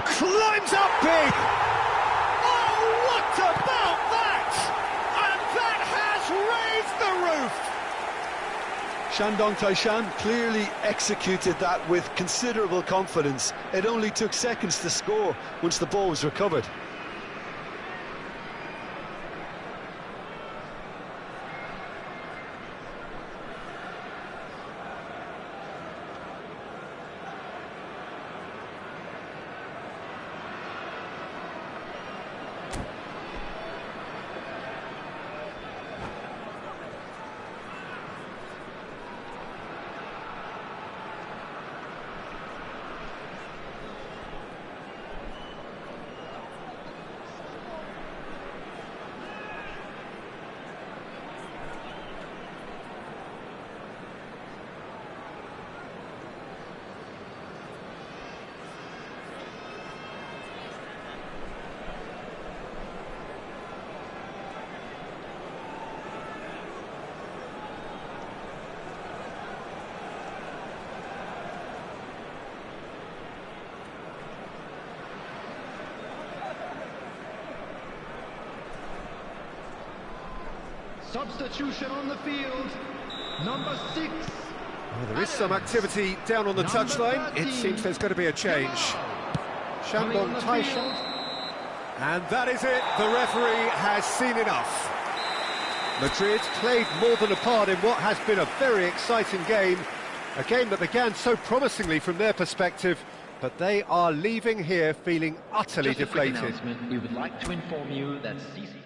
Climbs up big! Oh, what about that? And that has raised the roof! Shandong Taishan clearly executed that with considerable confidence. It only took seconds to score once the ball was recovered. Substitution on the field, number 6. Well, there is some activity down on the touchline. It seems there's going to be a change. Shandong Taishan. And that is it. The referee has seen enough. Madrid played more than a part in what has been a very exciting game. A game that began so promisingly from their perspective, but they are leaving here feeling utterly deflated. We would like to inform you that CC...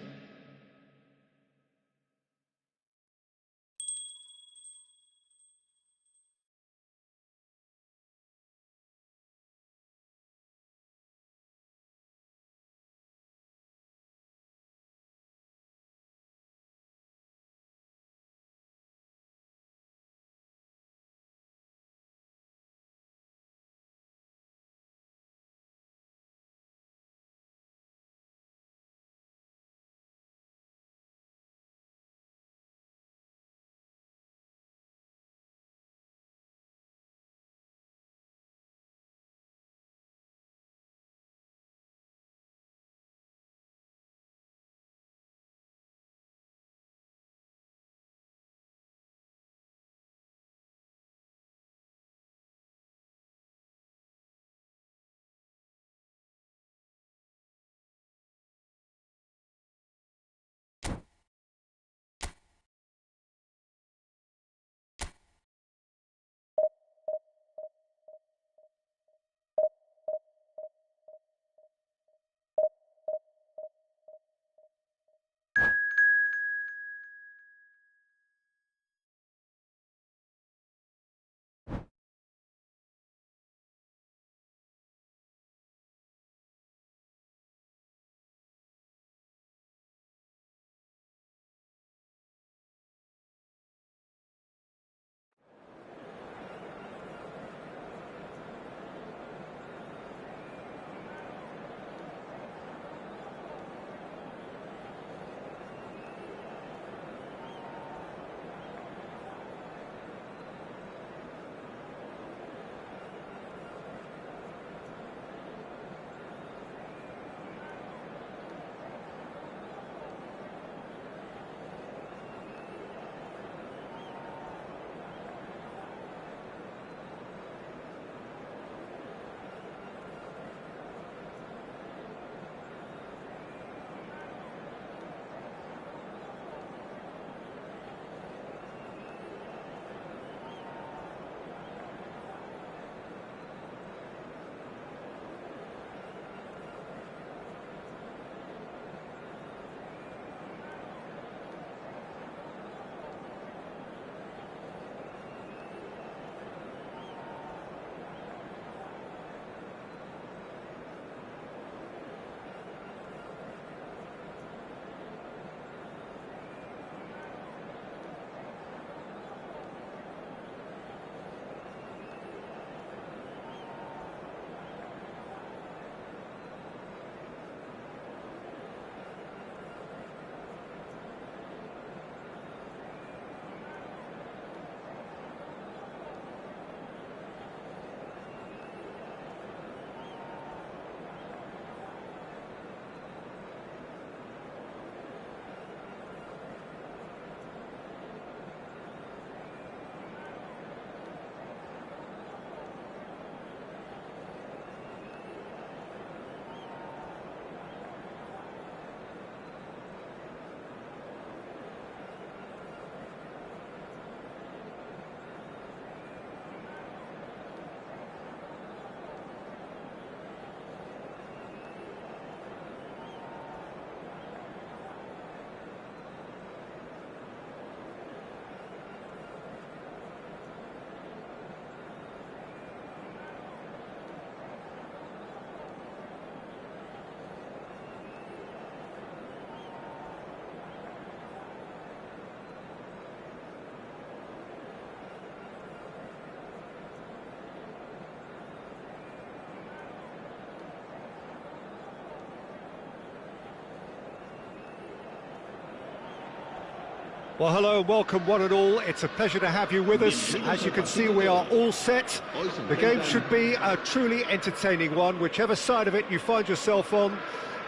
Well, hello and welcome one and all. It's a pleasure to have you with us. As you can see, we are all set. The game should be a truly entertaining one, whichever side of it you find yourself on.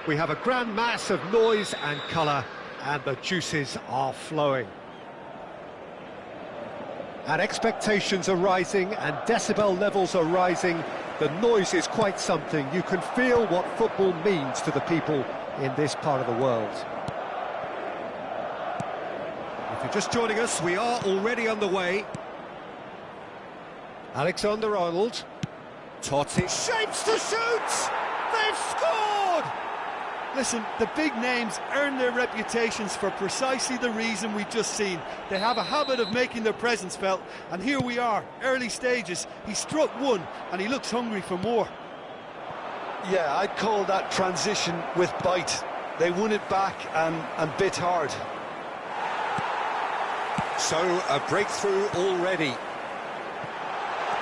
We have a grand mass of noise and colour. and the juices are flowing. And expectations are rising and decibel levels are rising. The noise is quite something. You can feel what football means to the people in this part of the world. If you're just joining us, we are already underway. Alexander-Arnold. Totti shapes to shoot! They've scored! Listen, the big names earn their reputations for precisely the reason we've just seen. They have a habit of making their presence felt, and here we are, early stages. He struck one, and he looks hungry for more. Yeah, I'd call that transition with bite. They won it back and bit hard. So, a breakthrough already.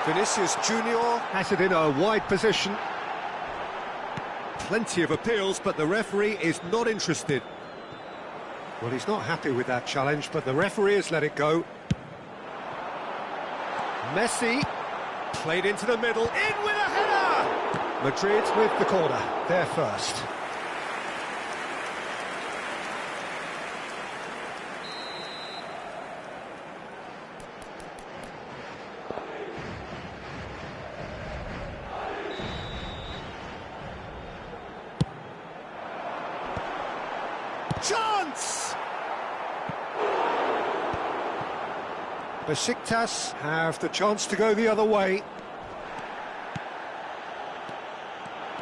Vinicius Junior has it in a wide position. Plenty of appeals, but the referee is not interested. Well, he's not happy with that challenge, but the referee has let it go. Messi, played into the middle, in with a header! Madrid with the corner, there first. Chance! Besiktas have the chance to go the other way.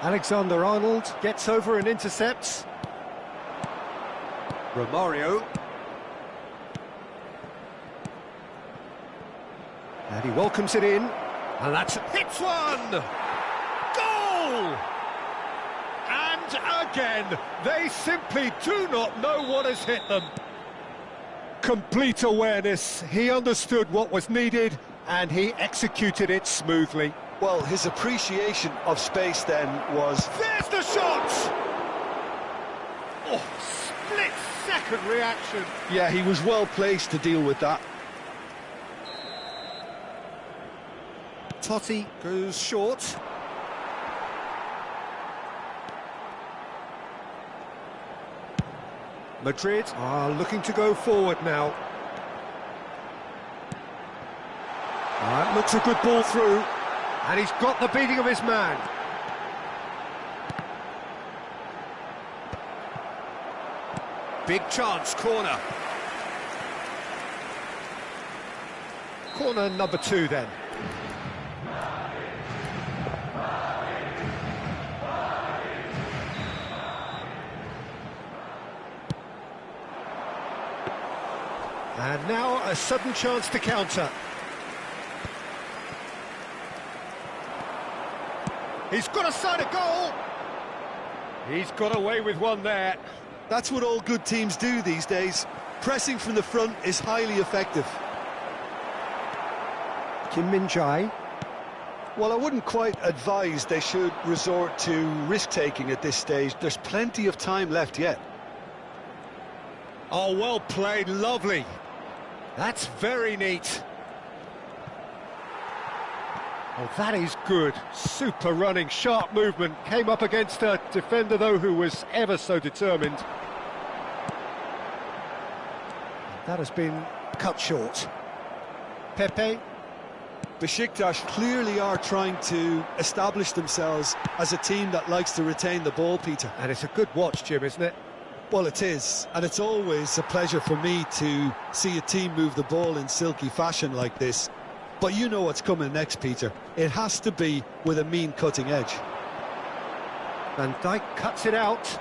Alexander-Arnold gets over and intercepts. Romario. And he welcomes it in. And that's hits one! Goal! And again, they simply do not know what has hit them. Complete awareness, he understood what was needed and he executed it smoothly. Well, his appreciation of space then was... There's the shot! Oh, split-second reaction. Yeah, he was well placed to deal with that. Totti goes short. Madrid are looking to go forward now. That looks a good ball through, and he's got the beating of his man. Big chance, corner. Corner number 2 then. And now a sudden chance to counter. He's got a side of goal. He's got away with one there. That's what all good teams do these days. Pressing from the front is highly effective. Kim Min-jae. Well, I wouldn't quite advise they should resort to risk-taking at this stage. There's plenty of time left yet. Oh, well played, lovely. That's very neat. Oh, that is good. Super running, sharp movement. Came up against a defender, though, who was ever so determined. That has been cut short. Pepe. Besiktas clearly are trying to establish themselves as a team that likes to retain the ball, Peter. And it's a good watch, Jim, isn't it? Well, it is, and it's always a pleasure for me to see a team move the ball in silky fashion like this. But you know what's coming next, Peter. It has to be with a mean cutting edge. Van Dijk cuts it out.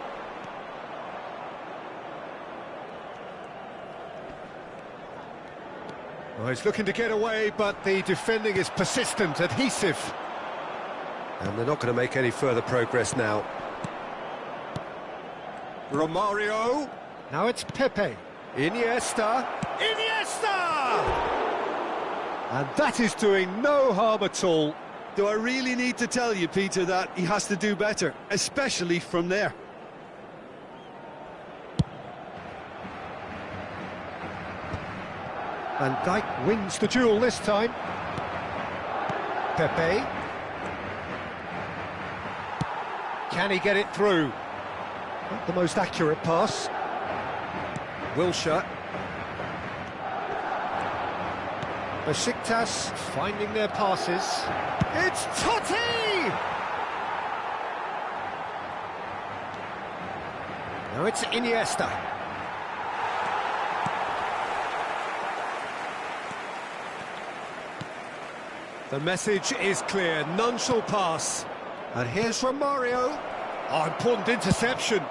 Well, he's looking to get away, but the defending is persistent, adhesive. And they're not going to make any further progress now. Romario. Now it's Pepe. Iniesta. Iniesta! And that is doing no harm at all. Do I really need to tell you, Peter, that he has to do better, especially from there? Van Dijk wins the duel this time. Pepe. Can he get it through? Not the most accurate pass. Wilshere. Besiktas finding their passes. It's Totti! Now it's Iniesta. The message is clear, none shall pass. And here's Romario. Oh, important interception.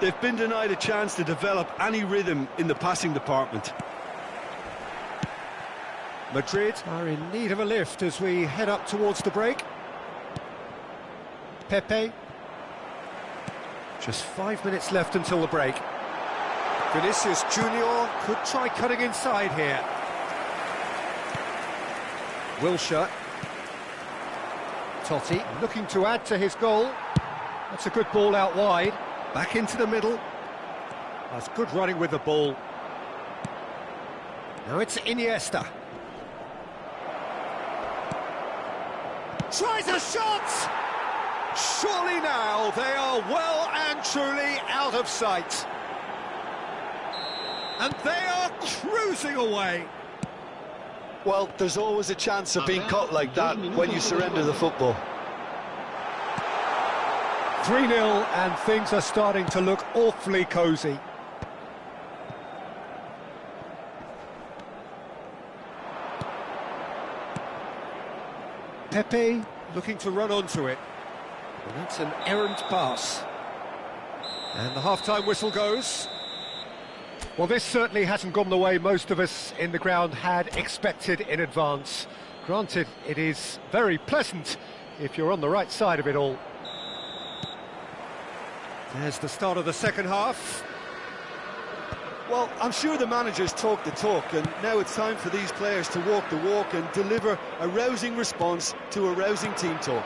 They've been denied a chance to develop any rhythm in the passing department. Madrid are in need of a lift as we head up towards the break. Pepe. Just 5 minutes left until the break. Vinicius Junior could try cutting inside here. Wilshere. Totti looking to add to his goal. That's a good ball out wide. Back into the middle. That's good running with the ball. Now it's Iniesta. Tries a shot! Surely now they are well and truly out of sight. And they are cruising away. Well, there's always a chance of being caught like that when you surrender the football. 3-0 and things are starting to look awfully cosy. Pepe looking to run onto it. And that's an errant pass. And the half-time whistle goes. Well, this certainly hasn't gone the way most of us in the ground had expected in advance. Granted, it is very pleasant if you're on the right side of it all. There's the start of the second half. Well, I'm sure the managers talk the talk, and now it's time for these players to walk the walk and deliver a rousing response to a rousing team talk.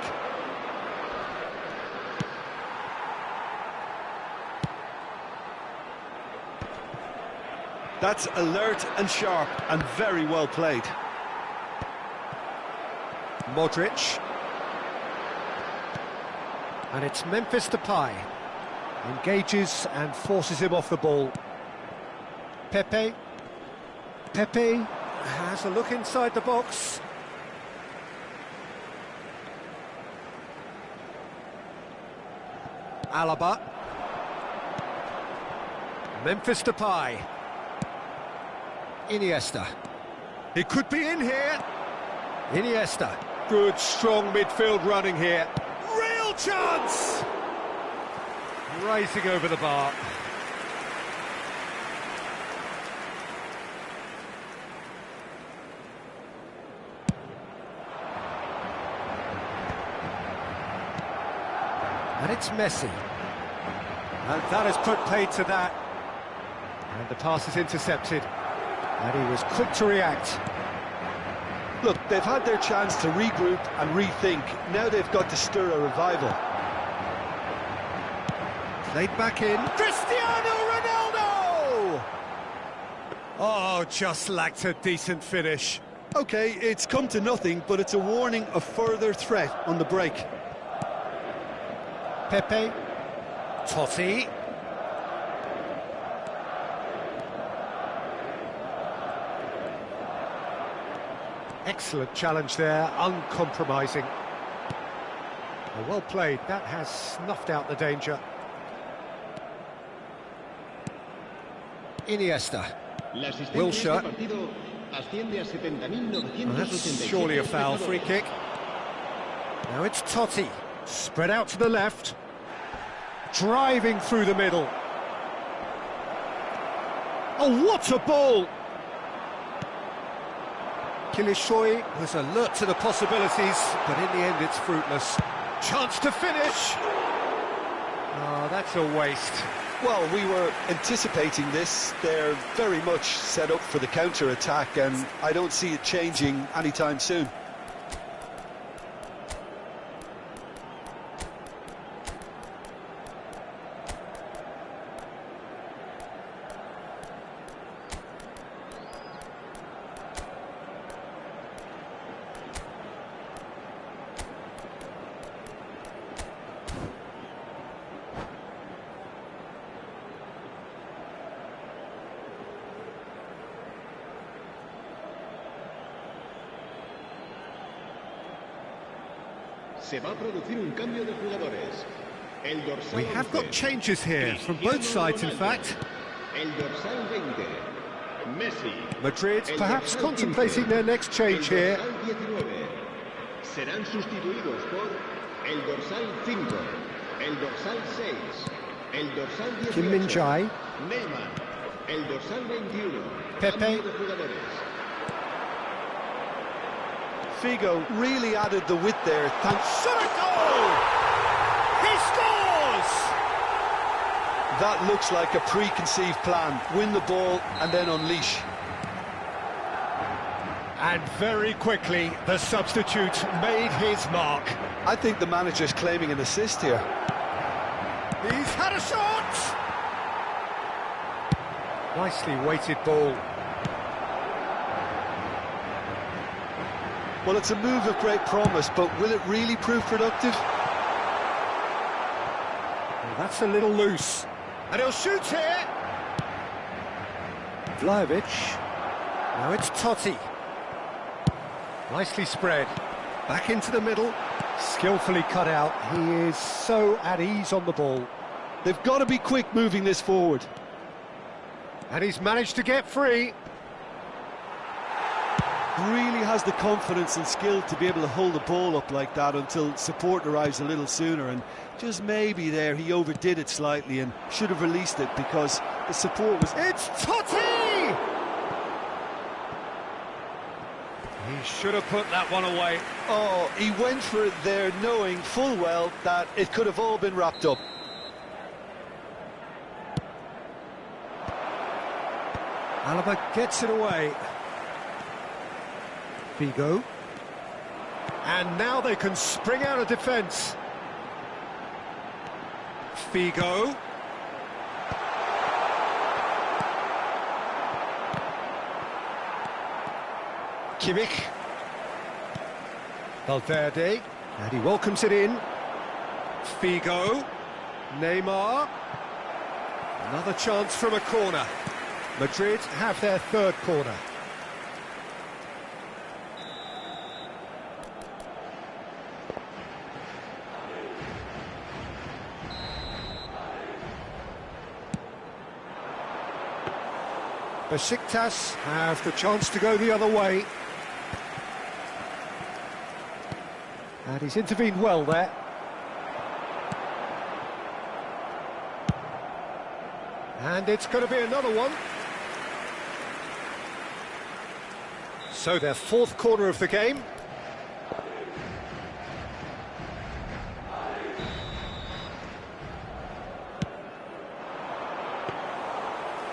That's alert and sharp and very well played. Modric. And it's Memphis Depay. Engages and forces him off the ball. Pepe. Pepe has a look inside the box. Alaba. Memphis Depay. Iniesta. He could be in here. Iniesta. Good, strong midfield running here. Real chance! Rising over the bar. And it's Messi. And that has put paid to that. And the pass is intercepted. And he was quick to react. Look, they've had their chance to regroup and rethink. Now they've got to stir a revival. Played back in. Cristiano Ronaldo! Oh, just lacked a decent finish. OK, it's come to nothing, but it's a warning of further threat on the break. Pepe. Totti. Excellent challenge there, uncompromising. Oh, well played, that has snuffed out the danger. Iniesta. Wilshere. Well, that's surely a foul, free kick. Now it's Totti, spread out to the left. Driving through the middle. Oh, what a ball! Kilishoy was alert to the possibilities, but in the end it's fruitless. Chance to finish! Oh, that's a waste. Well, we were anticipating this. They're very much set up for the counter-attack, and I don't see it changing anytime soon. Se va a producir un cambio de jugadores. El dorsal We have got 11, changes here, from both sides in Ronaldo. fact. El dorsal 20, Messi. Madrid El perhaps dorsal contemplating 15, their next change el here. dorsal 19. Serán sustituidos por el dorsal 5, el dorsal 6, el dorsal 18. Kim Min-jae. Neymar, el dorsal 21. Pepe. Cambio de jugadores. Figo really added the width there. Shot a goal! He scores! That looks like a preconceived plan. Win the ball and then unleash. And very quickly, the substitute made his mark. I think the manager's claiming an assist here. He's had a shot! Nicely weighted ball. Well, it's a move of great promise, but will it really prove productive? Well, that's a little loose. And he'll shoot here! Vlahovic. Now it's Totti. Nicely spread. Back into the middle. Skillfully cut out. He is so at ease on the ball. They've got to be quick moving this forward. And he's managed to get free. Really has the confidence and skill to be able to hold the ball up like that until support arrives a little sooner, and just maybe there he overdid it slightly and should have released it because the support was... It's Totti! He should have put that one away. Oh, he went for it there knowing full well that it could have all been wrapped up. Alaba gets it away. Figo. And now they can spring out of defence. Figo. Kimmich. Valverde. And he welcomes it in. Figo. Neymar. Another chance from a corner. Madrid have their third corner. Besiktas have the chance to go the other way. And he's intervened well there. And it's going to be another one. So their fourth corner of the game.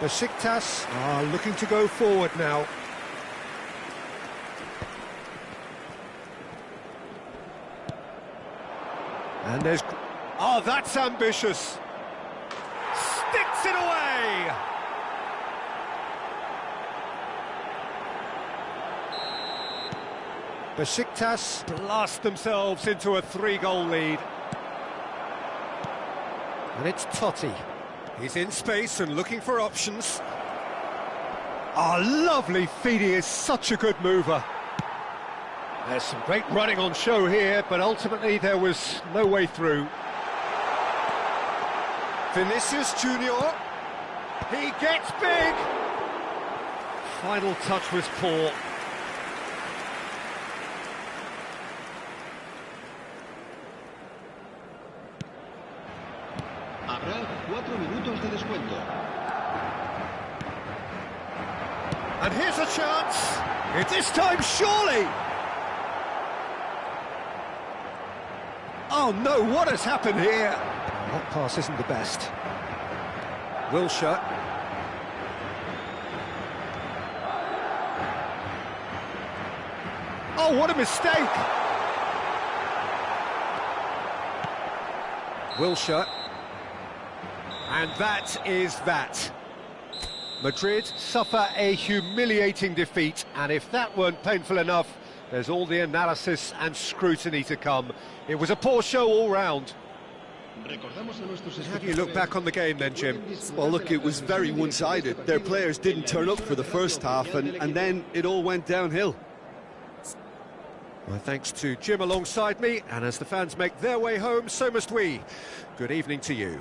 Besiktas are looking to go forward now. And there's... Oh, that's ambitious. Sticks it away! Besiktas blast themselves into a 3-goal lead. And it's Totti. He's in space and looking for options. Oh, lovely feet. He is such a good mover. There's some great running on show here, but ultimately there was no way through. Vinicius Junior. He gets big. Final touch was poor. Habrá 4 minutos de descuento. And here's a chance. It's this time, surely. Oh no, what has happened here? That pass isn't the best. Wilshere. Oh, what a mistake! Wilshere. And that is that. Madrid suffer a humiliating defeat, and if that weren't painful enough, there's all the analysis and scrutiny to come. It was a poor show all round. How do you look back on the game then, Jim? Well, look, it was very one-sided. Their players didn't turn up for the first half, and then it all went downhill. Well, thanks to Jim alongside me, and as the fans make their way home, so must we. Good evening to you.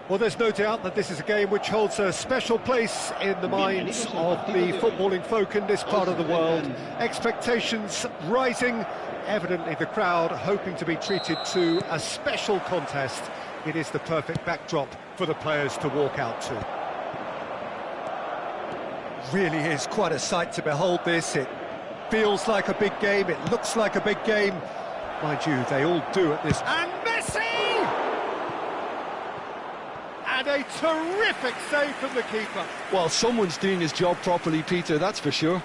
Well, there's no doubt that this is a game which holds a special place in the minds of the footballing folk in this part of the world. Expectations rising, evidently the crowd hoping to be treated to a special contest. It is the perfect backdrop for the players to walk out to. Really is quite a sight to behold this. It feels like a big game, it looks like a big game. Mind you, they all do at this. And Messi! And a terrific save from the keeper. Well, someone's doing his job properly, Peter, that's for sure.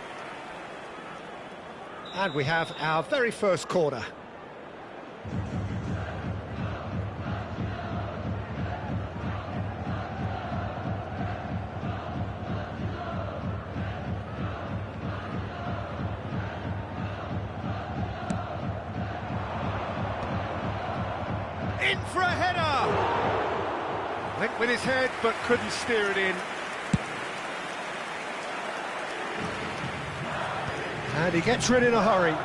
And we have our very first corner. In for a header! Went with his head, but couldn't steer it in. And he gets rid in a hurry.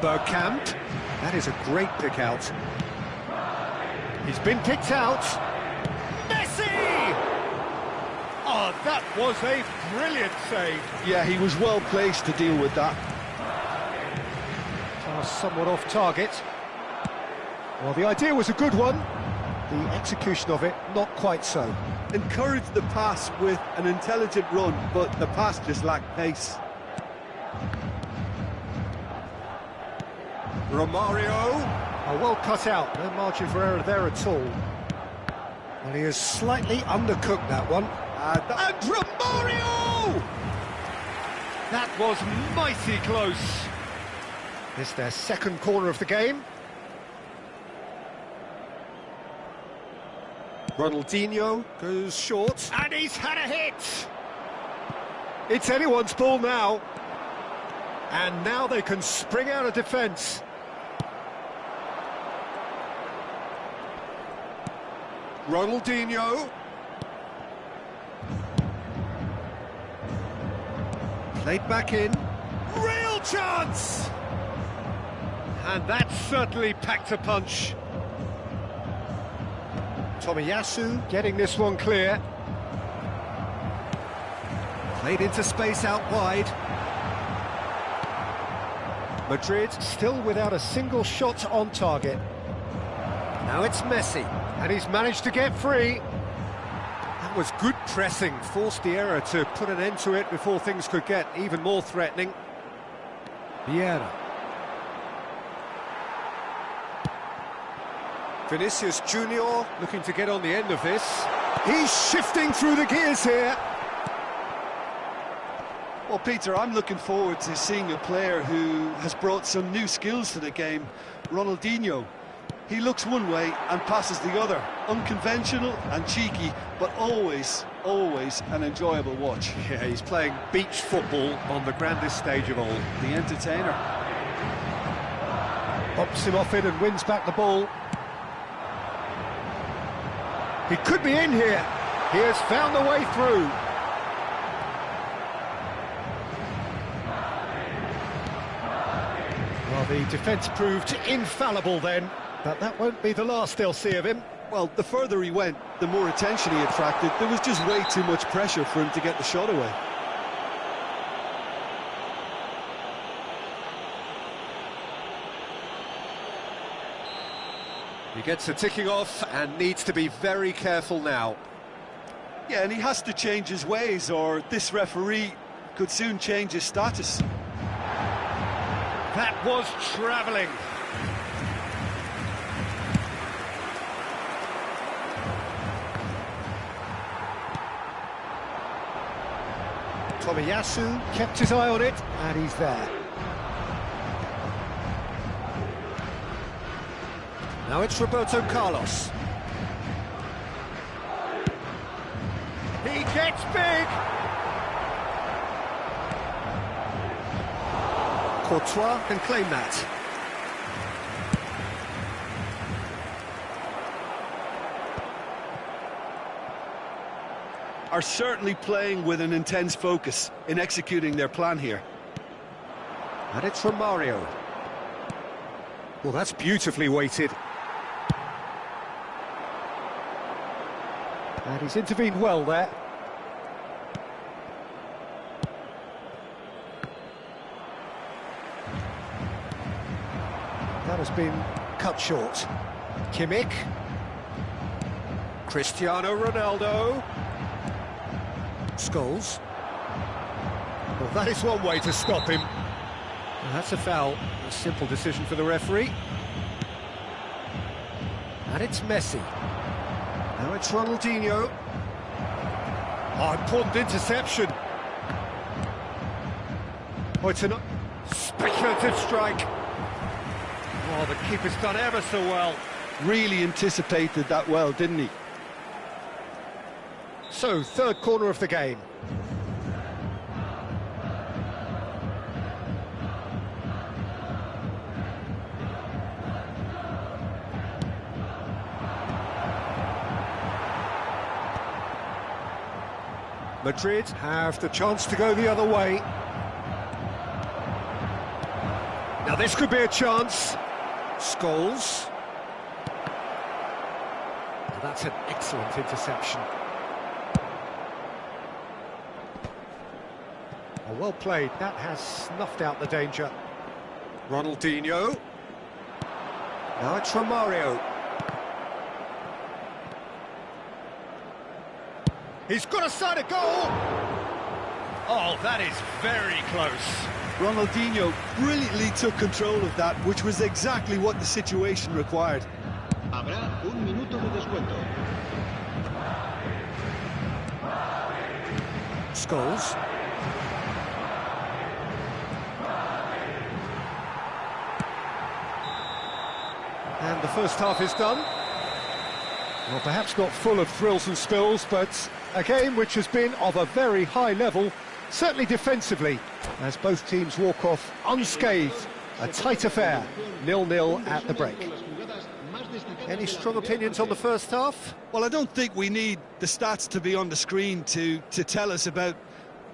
Bergkamp, that is a great pick out. He's been picked out. Messi! Oh, that was a brilliant save. Yeah, he was well placed to deal with that. Somewhat off target. Well, the idea was a good one. The execution of it, not quite so. Encouraged the pass with an intelligent run, but the pass just lacked pace. Romario. Oh, well cut out, no margin for error there at all. Well, he has slightly undercooked that one. And Romario! That was mighty close. It's their second corner of the game. Ronaldinho goes short. And he's had a hit! It's anyone's ball now. And now they can spring out of defence. Ronaldinho. Played back in. Real chance! And that certainly packed a punch. Tomiyasu getting this one clear. Played into space out wide. Madrid still without a single shot on target. Now it's Messi. And he's managed to get free. That was good pressing, forced the error to put an end to it before things could get even more threatening. Vieira. Vinicius Junior looking to get on the end of this. He's shifting through the gears here. Well, Peter, I'm looking forward to seeing a player who has brought some new skills to the game. Ronaldinho. He looks one way and passes the other. Unconventional and cheeky, but always an enjoyable watch. Yeah, he's playing beach football on the grandest stage of all. The entertainer. Pops him off it and wins back the ball. He could be in here. He has found the way through. Well, the defence proved infallible then, but that won't be the last they'll see of him. Well, the further he went, the more attention he attracted. There was just way too much pressure for him to get the shot away. He gets a ticking off and needs to be very careful now. Yeah, and he has to change his ways, or this referee could soon change his status. That was travelling. Tomiyasu kept his eye on it, and he's there. Now it's Roberto Carlos. He gets big! Courtois can claim that. Are certainly playing with an intense focus in executing their plan here. And it's from Mario. Well, that's beautifully weighted. And he's intervened well there. That has been cut short. Kimmich. Cristiano Ronaldo. Scholes. Well, that is one way to stop him. Well, that's a foul. A simple decision for the referee. And it's Messi. Now it's Ronaldinho. Oh, important interception. Oh, it's a speculative strike. Oh, the keeper's done ever so well. Really anticipated that well, didn't he? So, third corner of the game. Madrid have the chance to go the other way. Now this could be a chance. Scholes. That's an excellent interception. Oh, well played. That has snuffed out the danger. Ronaldinho. Now it's from Mario. He's got a side of goal! Oh, that is very close. Ronaldinho brilliantly took control of that, which was exactly what the situation required. Habrá un minuto de descuento. Scholes. And the first half is done. Well, perhaps not full of thrills and spills, but a game which has been of a very high level, certainly defensively, as both teams walk off unscathed. A tight affair, 0-0 at the break. Any strong opinions on the first half? Well, I don't think we need the stats to be on the screen to tell us about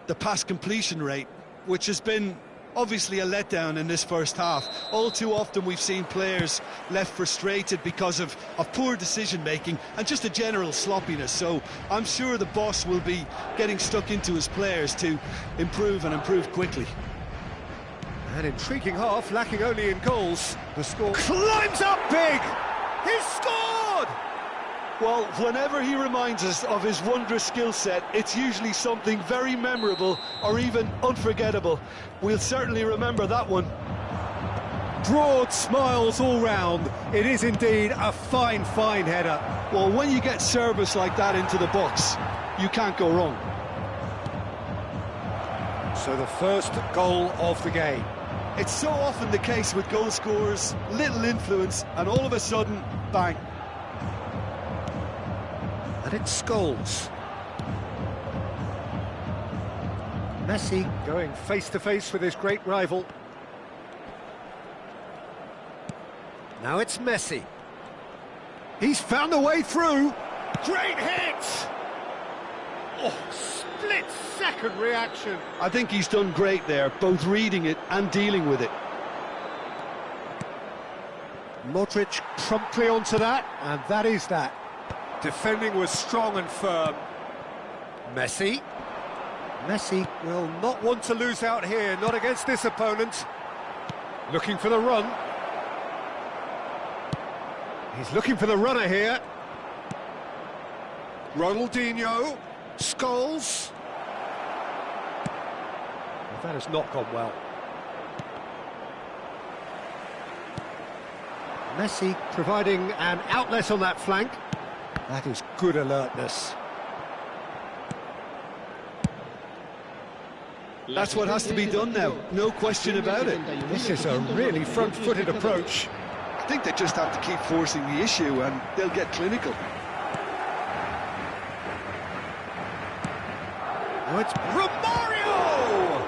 the pass completion rate, which has been obviously a letdown in this first half. All too often we've seen players left frustrated because of poor decision-making and just a general sloppiness. So I'm sure the boss will be getting stuck into his players to improve and improve quickly. An intriguing half, lacking only in goals. The score climbs up big! He's scored! Well, whenever he reminds us of his wondrous skill set, it's usually something very memorable or even unforgettable. We'll certainly remember that one. Broad smiles all round. It is indeed a fine, fine header. Well, when you get service like that into the box, you can't go wrong. So the first goal of the game. It's so often the case with goal scorers, little influence, and all of a sudden, bang. And it's Scholes. Messi going face-to-face with his great rival. Now it's Messi. He's found a way through. Great hit! Oh, split-second reaction. I think he's done great there, both reading it and dealing with it. Modric promptly onto that, and that is that. Defending was strong and firm. Messi. Messi will not want to lose out here, not against this opponent. Looking for the run. He's looking for the runner here. Ronaldinho. Scholes. Well, that has not gone well. Messi providing an outlet on that flank. That is good alertness. That's what has to be done now, no question about it. This is a really front-footed approach. I think they just have to keep forcing the issue and they'll get clinical. Now it's Romario!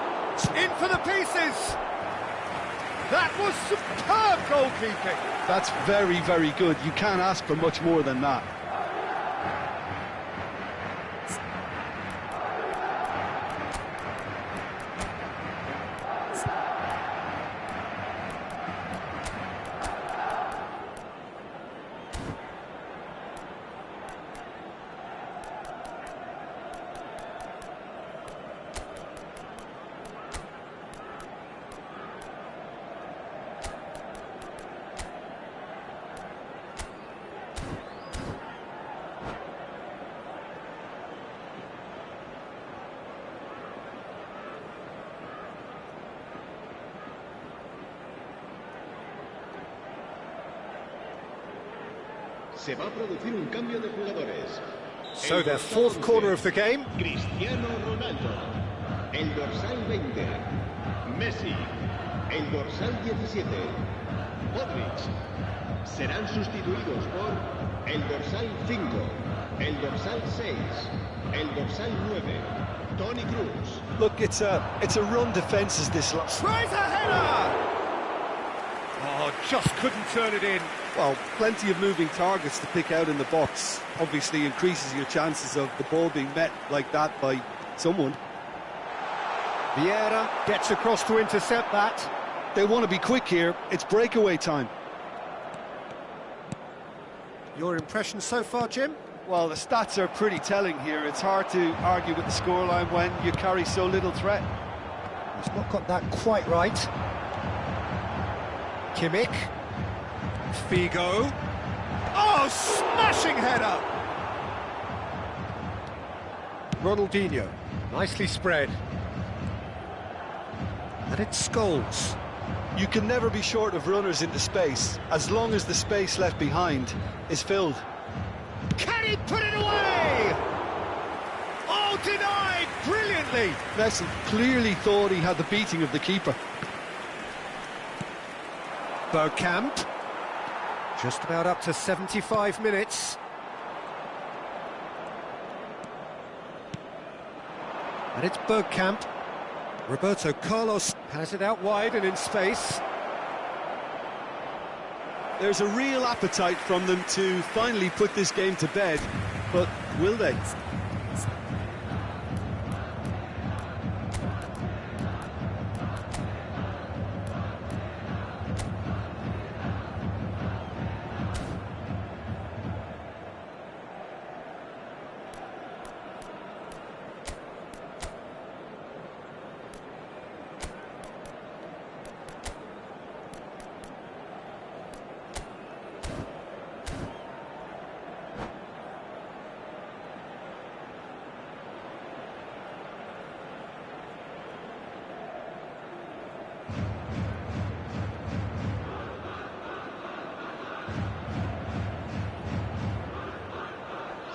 In for the pieces! That was superb goalkeeping! That's very, very good. You can't ask for much more than that. Se va a producir un cambio de jugadores. So their fourth corner of the game. Cristiano Ronaldo. El dorsal 20. Messi. El dorsal 17. Modric. Serán sustituidos por el dorsal 5. El dorsal 6. El dorsal 9. Toni Kroos. Look, it's a run defence this lot. Tries a header! Oh, just couldn't turn it in. Well, plenty of moving targets to pick out in the box. Obviously increases your chances of the ball being met like that by someone. Vieira gets across to intercept that. They want to be quick here. It's breakaway time. Your impression so far, Jim? Well, the stats are pretty telling here. It's hard to argue with the scoreline when you carry so little threat. He's not got that quite right. Kimmich. Figo. Oh, smashing header! Ronaldinho, nicely spread. And it's Scholes. You can never be short of runners into space, as long as the space left behind is filled. Can he put it away? Oh, denied brilliantly! Messi clearly thought he had the beating of the keeper. Bergkamp. Just about up to 75 minutes. And it's Bergkamp. Roberto Carlos has it out wide and in space. There's a real appetite from them to finally put this game to bed, but will they?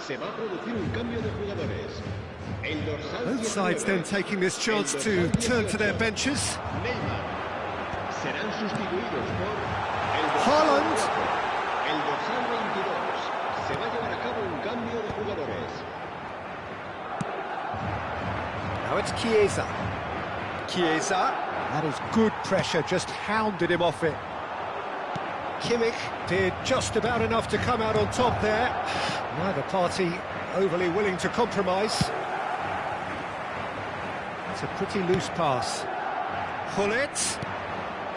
Se va a producir un cambio de jugadores. El dorsal Both 19, sides then taking this chance el to dorsal turn to their 18, benches. Neymar. Serán sustituidos por el dorsal Haaland. 4, el dorsal 22. Se va a llevar a cabo un cambio de jugadores. Now it's Chiesa. Chiesa. That is good pressure, just hounded him off it. Kimmich did just about enough to come out on top there. Neither party overly willing to compromise. It's a pretty loose pass. Gullit.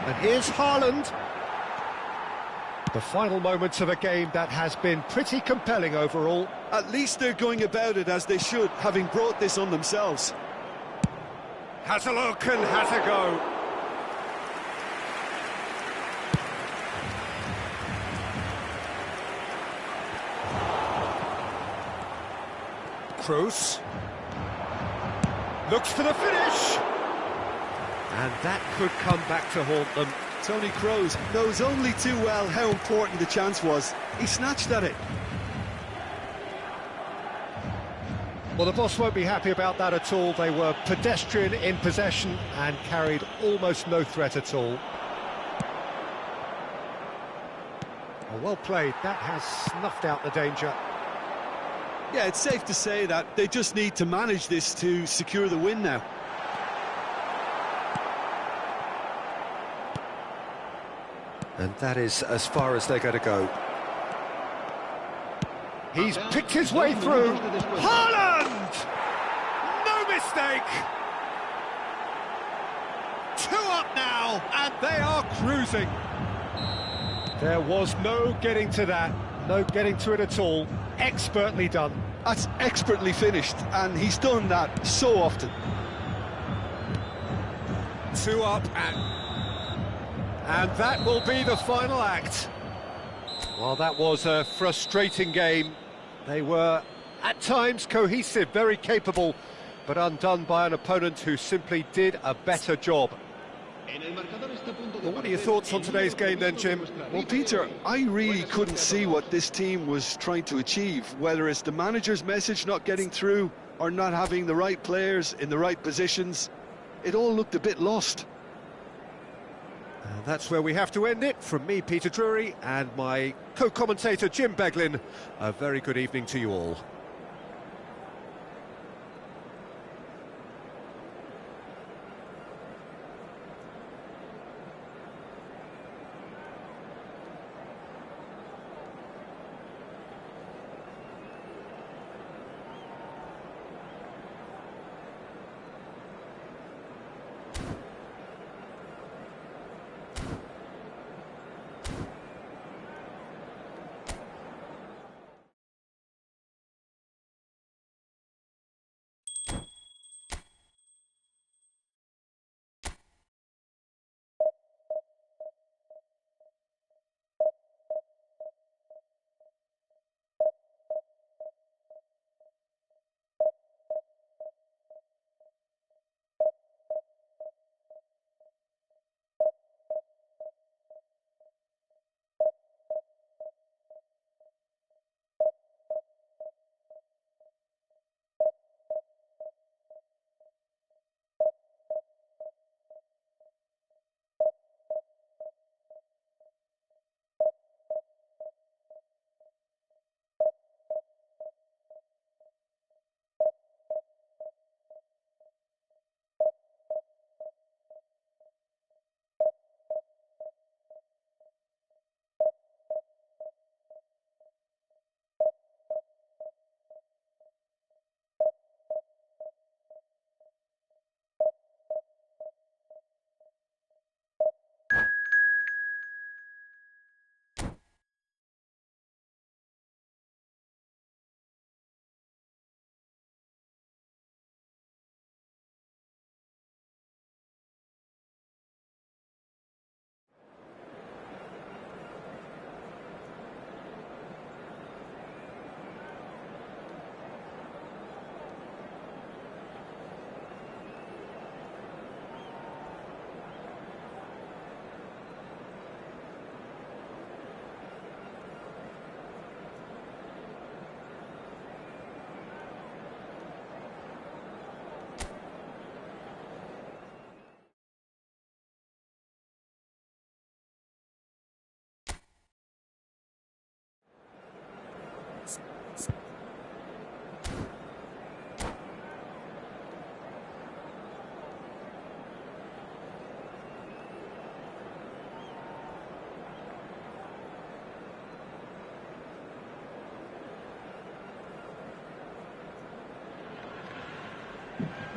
And here's Haaland. The final moments of a game that has been pretty compelling overall. At least they're going about it as they should, having brought this on themselves. Has a look and has a go. Kroos. Looks for the finish. And that could come back to haunt them. Tony Kroos knows only too well how important the chance was. He snatched at it. Well, the boss won't be happy about that at all. They were pedestrian in possession and carried almost no threat at all. Well played. That has snuffed out the danger. Yeah, it's safe to say that they just need to manage this to secure the win now. And that is as far as they're going to go. He's picked his way through. Haaland! No mistake! 2 up now, and they are cruising. There was no getting to that, no getting to it at all. Expertly done. That's expertly finished, and he's done that so often. 2 up, and that will be the final act. Well, that was a frustrating game. They were, at times, cohesive, very capable, but undone by an opponent who simply did a better job. Well, what are your thoughts on today's game then, Jim? Well, Peter, I really couldn't see what this team was trying to achieve, whether it's the manager's message not getting through or not having the right players in the right positions. It all looked a bit lost. And that's where we have to end it. From me, Peter Drury, and my co-commentator, Jim Beglin, a very good evening to you all.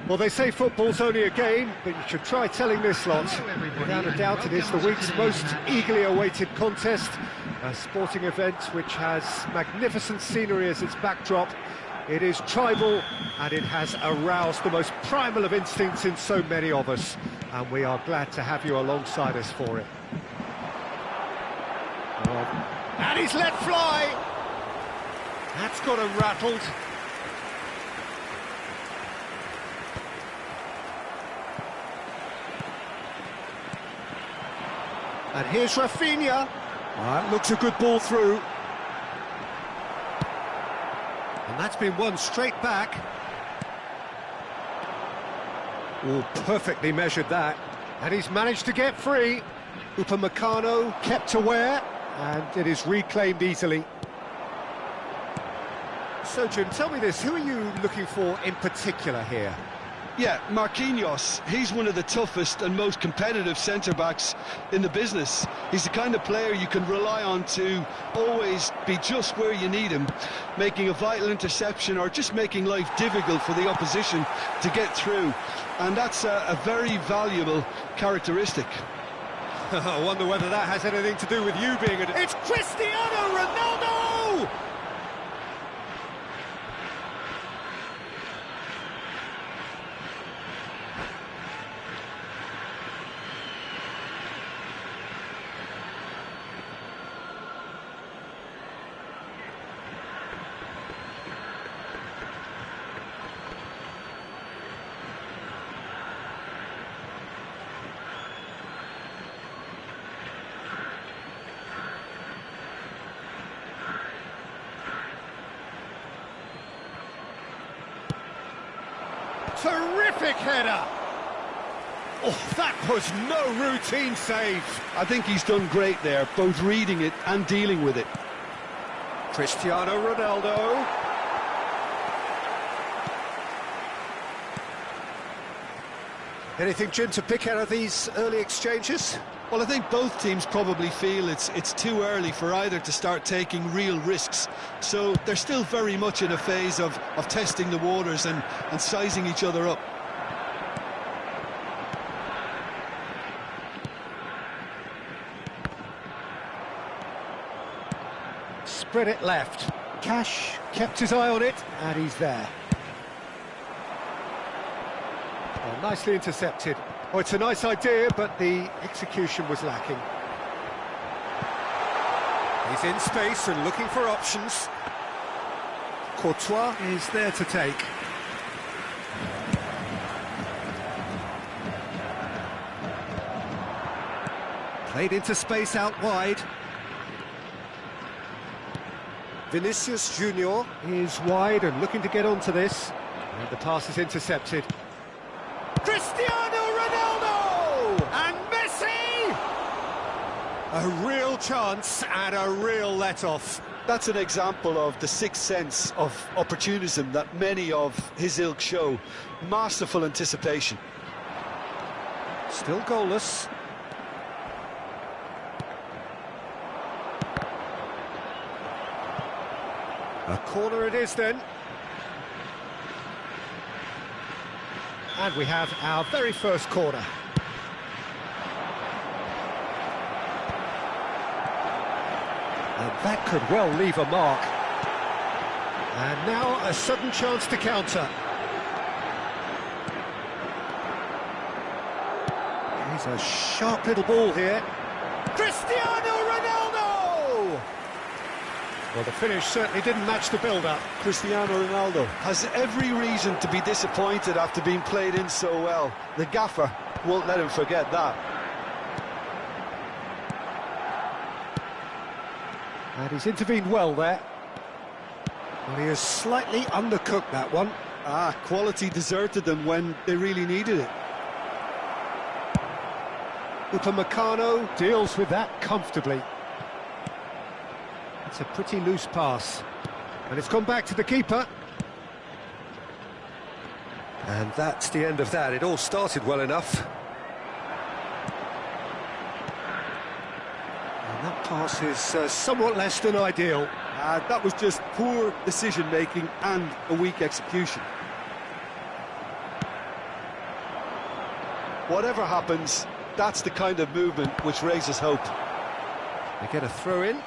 Well, they say football's only a game, but you should try telling this lot. Hello, everybody, Without a and doubt, it is the welcome week's to most today's match. eagerly awaited contest. A sporting event which has magnificent scenery as its backdrop. It is tribal, and it has aroused the most primal of instincts in so many of us. And we are glad to have you alongside us for it. And he's let fly! That's got him rattled. And here's Rafinha. That looks a good ball through. And that's been won straight back. Oh, perfectly measured that. And he's managed to get free. Upamecano kept aware, and it is reclaimed easily. So, Jim, tell me this, who are you looking for in particular here? Yeah, Marquinhos, he's one of the toughest and most competitive centre-backs in the business. He's the kind of player you can rely on to always be just where you need him, making a vital interception or just making life difficult for the opposition to get through. And that's a very valuable characteristic. I wonder whether that has anything to do with you being a... It's Cristiano Ronaldo! Terrific header! Oh, that was no routine save. I think he's done great there, both reading it and dealing with it. Cristiano Ronaldo. Anything, Jim, to pick out of these early exchanges? Well, I think both teams probably feel it's too early for either to start taking real risks. So they're still very much in a phase of testing the waters and sizing each other up. Spread it left. Cash kept his eye on it, and he's there. Oh, nicely intercepted. Oh, it's a nice idea, but the execution was lacking. He's in space and looking for options. Courtois is there to take. Played into space out wide. Vinicius Junior is wide and looking to get onto this. And the pass is intercepted. Cristiano Ronaldo! And Messi! A real chance and a real let-off. That's an example of the sixth sense of opportunism that many of his ilk show. Masterful anticipation. Still goalless. A corner it is then. And we have our very first corner. And that could well leave a mark. And now a sudden chance to counter. He's a sharp little ball here. Cristiano Ronaldo! Well, the finish certainly didn't match the build-up. Cristiano Ronaldo has every reason to be disappointed after being played in so well. The gaffer won't let him forget that. And he's intervened well there. Well, he has slightly undercooked that one. Quality deserted them when they really needed it. Upamecano deals with that comfortably. It's a pretty loose pass. And it's gone back to the keeper. And that's the end of that. It all started well enough. And that pass is somewhat less than ideal. That was just poor decision-making and a weak execution. Whatever happens, that's the kind of movement which raises hope. They get a throw in.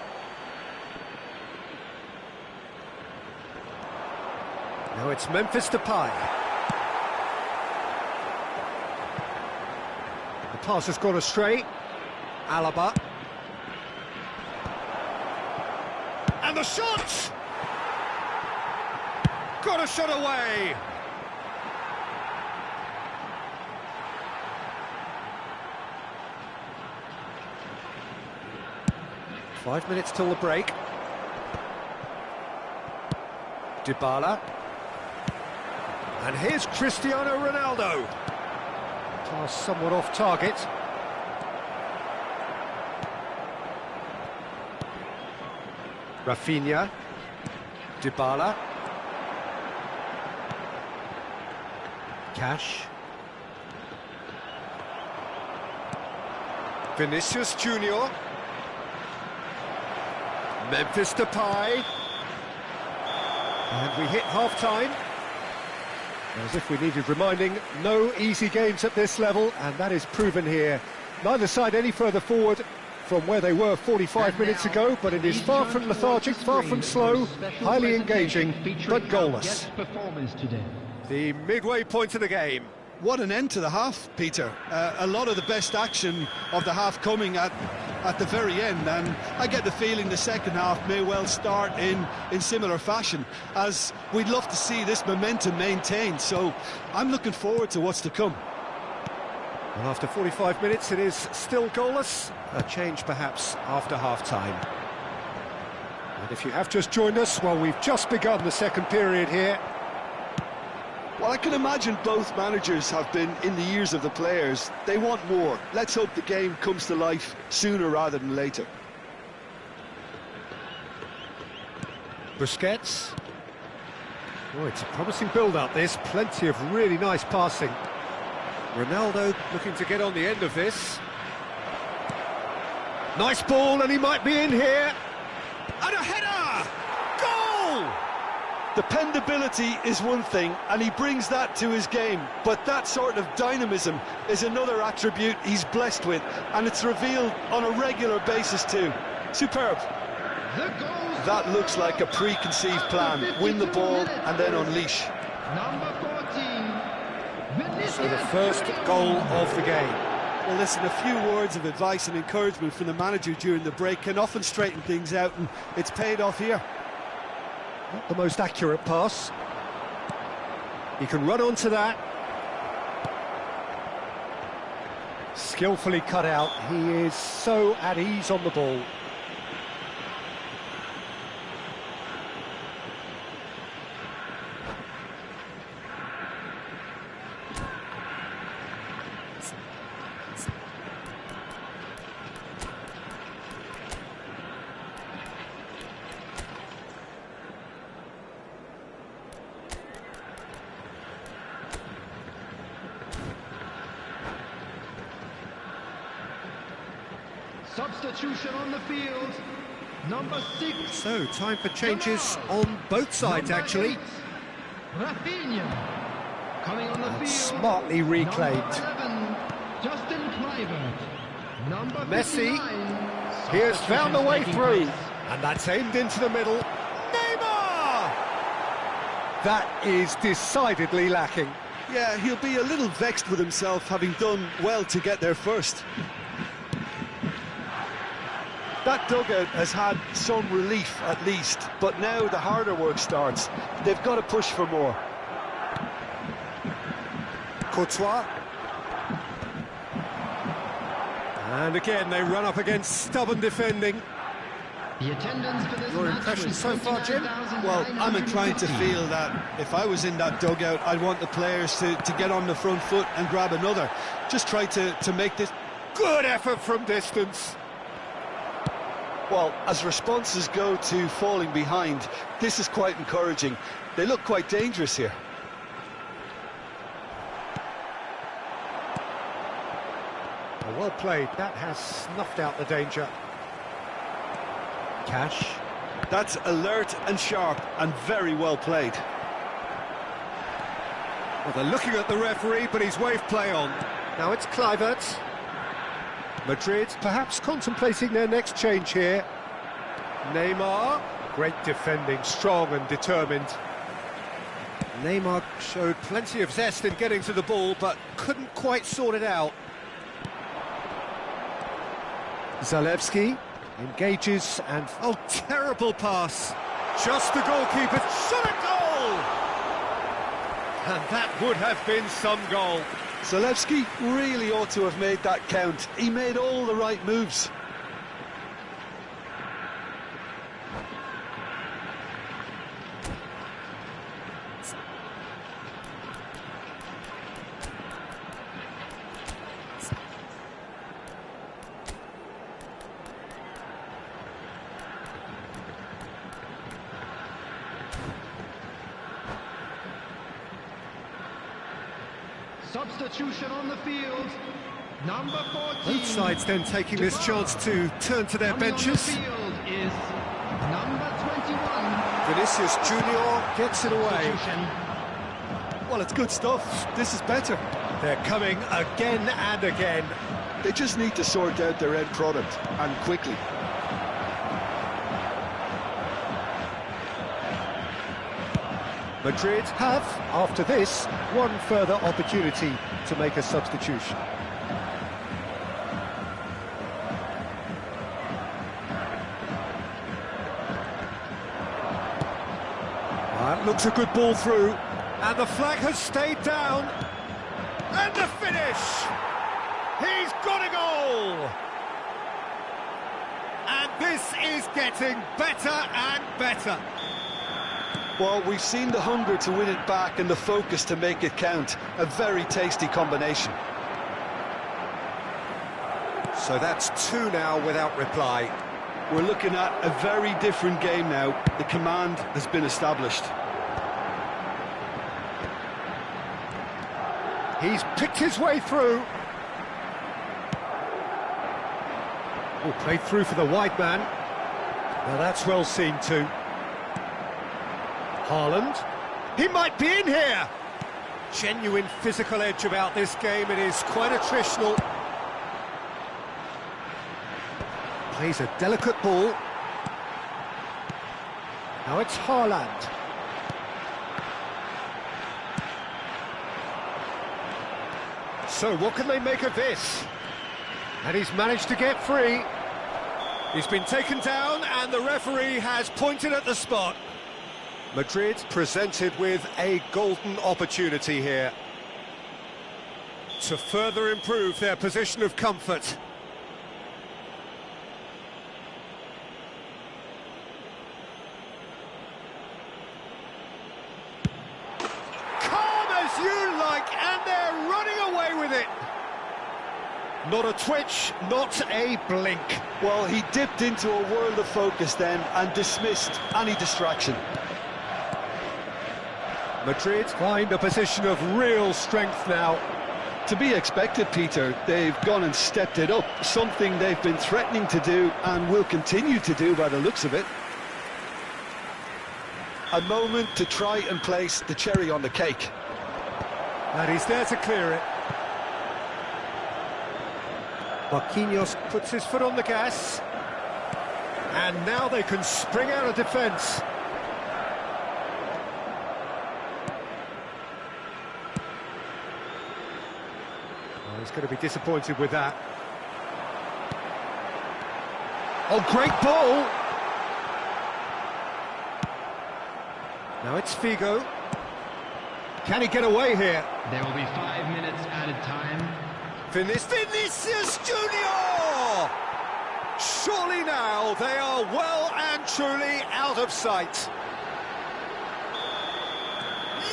Now it's Memphis Depay. The pass has gone astray. Alaba. And the shot! Got a shot away! Five minutes till the break. Dybala. And here's Cristiano Ronaldo. Pass somewhat off target. Rafinha. Dybala. Cash. Vinicius Junior. Memphis Depay. And we hit half-time. As if we needed reminding, no easy games at this level, and that is proven here. Neither side any further forward from where they were 45 minutes ago, but it is far from lethargic, far from slow, highly engaging, but goalless. The midway point of the game. What an end to the half, Peter. A lot of the best action of the half coming at the very end, and I get the feeling the second half may well start in similar fashion, as we'd love to see this momentum maintained, so I'm looking forward to what's to come. Well, after 45 minutes it is still goalless, a change perhaps after half-time. And if you have just joined us, well, we've just begun the second period here. Well, I can imagine both managers have been in the ears of the players. They want more. Let's hope the game comes to life sooner rather than later. Busquets. Oh, it's a promising build-up, this. Plenty of really nice passing. Ronaldo looking to get on the end of this. Nice ball, and he might be in here. And a header! Goal! Dependability is one thing, and he brings that to his game, but that sort of dynamism is another attribute he's blessed with, and it's revealed on a regular basis too. Superb. That looks like a preconceived plan. Win the ball and then unleash. Number 14. So the first goal of the game. Well, listen, a few words of advice and encouragement from the manager during the break can often straighten things out, and it's paid off here. Not the most accurate pass. He can run onto that. Skillfully cut out. He is so at ease on the ball. Substitution on the field. Number 6. So, time for changes on both sides, actually. 8, Rafinha. Coming on the field. Smartly reclaimed. Number 11, Justin Kluivert. Number Messi. 59, He has found the way taking through. place. And that's aimed into the middle. Neymar! That is decidedly lacking. Yeah, he'll be a little vexed with himself, having done well to get there first. That dugout has had some relief at least, but now the harder work starts. They've got to push for more. Courtois. And again, they run up against stubborn defending. The attendance for this Your match impression was so far, Jim? Well, I'm inclined to feel that if I was in that dugout, I'd want the players to get on the front foot and grab another. Just try to make this... Good effort from distance. Well, as responses go to falling behind, this is quite encouraging. They look quite dangerous here. Well played. That has snuffed out the danger. Cash. That's alert and sharp and very well played. Well, they're looking at the referee, but he's waved play on. Now it's Kluivert. Madrid perhaps contemplating their next change here. Neymar, great defending, strong and determined. Neymar showed plenty of zest in getting to the ball, but couldn't quite sort it out. Zalewski engages and... oh, terrible pass. Just the goalkeeper shot a goal! And that would have been some goal. Zalewski really ought to have made that count. He made all the right moves. Substitution on the field, number 14. Both sides then taking this chance to turn to their benches. On the field is number 21. Vinicius Junior gets it away. Well, it's good stuff. This is better. They're coming again and again. They just need to sort out their end product, and quickly. Madrid have, after this, one further opportunity to make a substitution. That looks a good ball through, and the flag has stayed down. And the finish! He's got a goal! And this is getting better and better. Well, we've seen the hunger to win it back and the focus to make it count. A very tasty combination. So that's two now without reply. We're looking at a very different game now. The command has been established. He's picked his way through. Oh, played through for the wide man. Now that's well seen too. Haaland. He might be in here. Genuine physical edge about this game. It is quite attritional. Plays a delicate ball. Now it's Haaland. So what can they make of this? And he's managed to get free. He's been taken down and the referee has pointed at the spot. Madrid presented with a golden opportunity here to further improve their position of comfort. Calm as you like, and they're running away with it. Not a twitch, not a blink. Well, he dipped into a world of focus then and dismissed any distraction. Madrid find a position of real strength now. To be expected, Peter. They've gone and stepped it up, something they've been threatening to do and will continue to do by the looks of it. A moment to try and place the cherry on the cake. And he's there to clear it. Marquinhos puts his foot on the gas. And now they can spring out of defence. He's going to be disappointed with that. Oh, great ball! Now it's Figo. Can he get away here? There will be 5 minutes added time. Vinicius Junior! Surely now they are well and truly out of sight.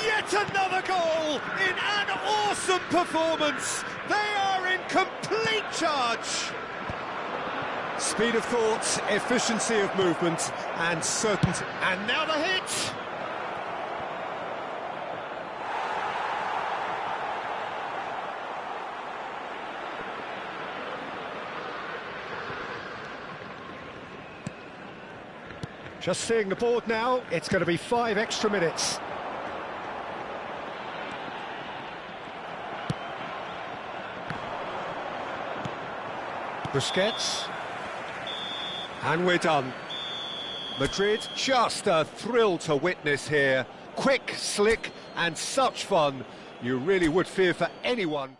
Yet another goal in an awesome performance. They are in complete charge. Speed of thought, efficiency of movement, and certainty. And now the hit. Just seeing the board now, it's going to be 5 extra minutes. Busquets. And we're done. Madrid, just a thrill to witness here. Quick, slick, and such fun. You really would fear for anyone.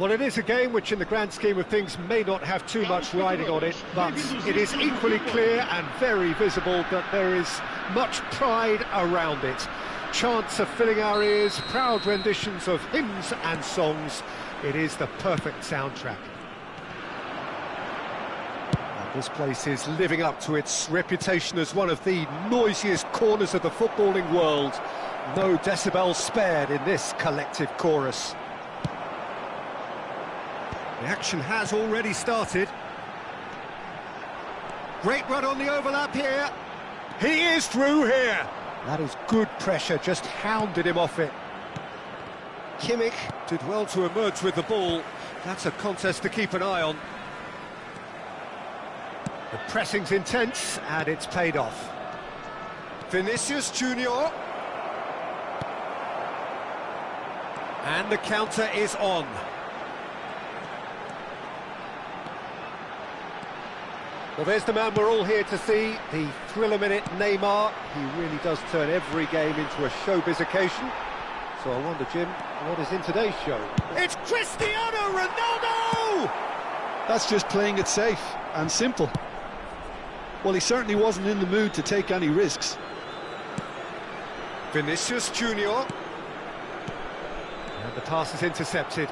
Well, it is a game which in the grand scheme of things may not have too much riding on it, but it is equally clear and very visible that there is much pride around it. Chants are filling our ears, proud renditions of hymns and songs. It is the perfect soundtrack. And this place is living up to its reputation as one of the noisiest corners of the footballing world. No decibels spared in this collective chorus. The action has already started. Great run on the overlap here. He is through here. That is good pressure, just hounded him off it. Kimmich did well to emerge with the ball. That's a contest to keep an eye on. The pressing's intense, and it's paid off. Vinicius Junior. And the counter is on. Well, there's the man we're all here to see, the thriller-minute Neymar. He really does turn every game into a showbiz occasion. So I wonder, Jim, what is in today's show? It's Cristiano Ronaldo! That's just playing it safe and simple. Well, he certainly wasn't in the mood to take any risks. Vinicius Junior. And the pass is intercepted.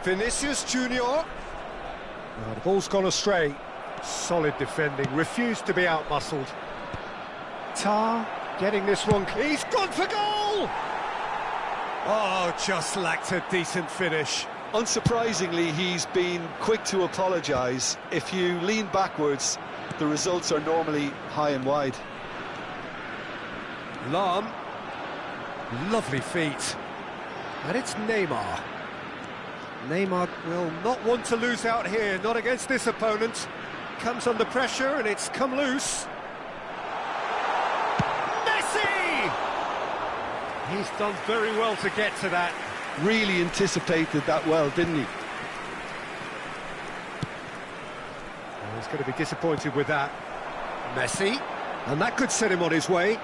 Vinicius Junior. The ball's gone astray. Solid defending, refused to be out-muscled. Tar getting this one. He's gone for goal! Oh, just lacked a decent finish. Unsurprisingly, he's been quick to apologise. If you lean backwards, the results are normally high and wide. Lahm. Lovely feet. And it's Neymar. Neymar will not want to lose out here, not against this opponent. Comes under pressure and it's come loose. Messi! He's done very well to get to that. Really anticipated that well, didn't he? Well, he's going to be disappointed with that. Messi. And that could set him on his way.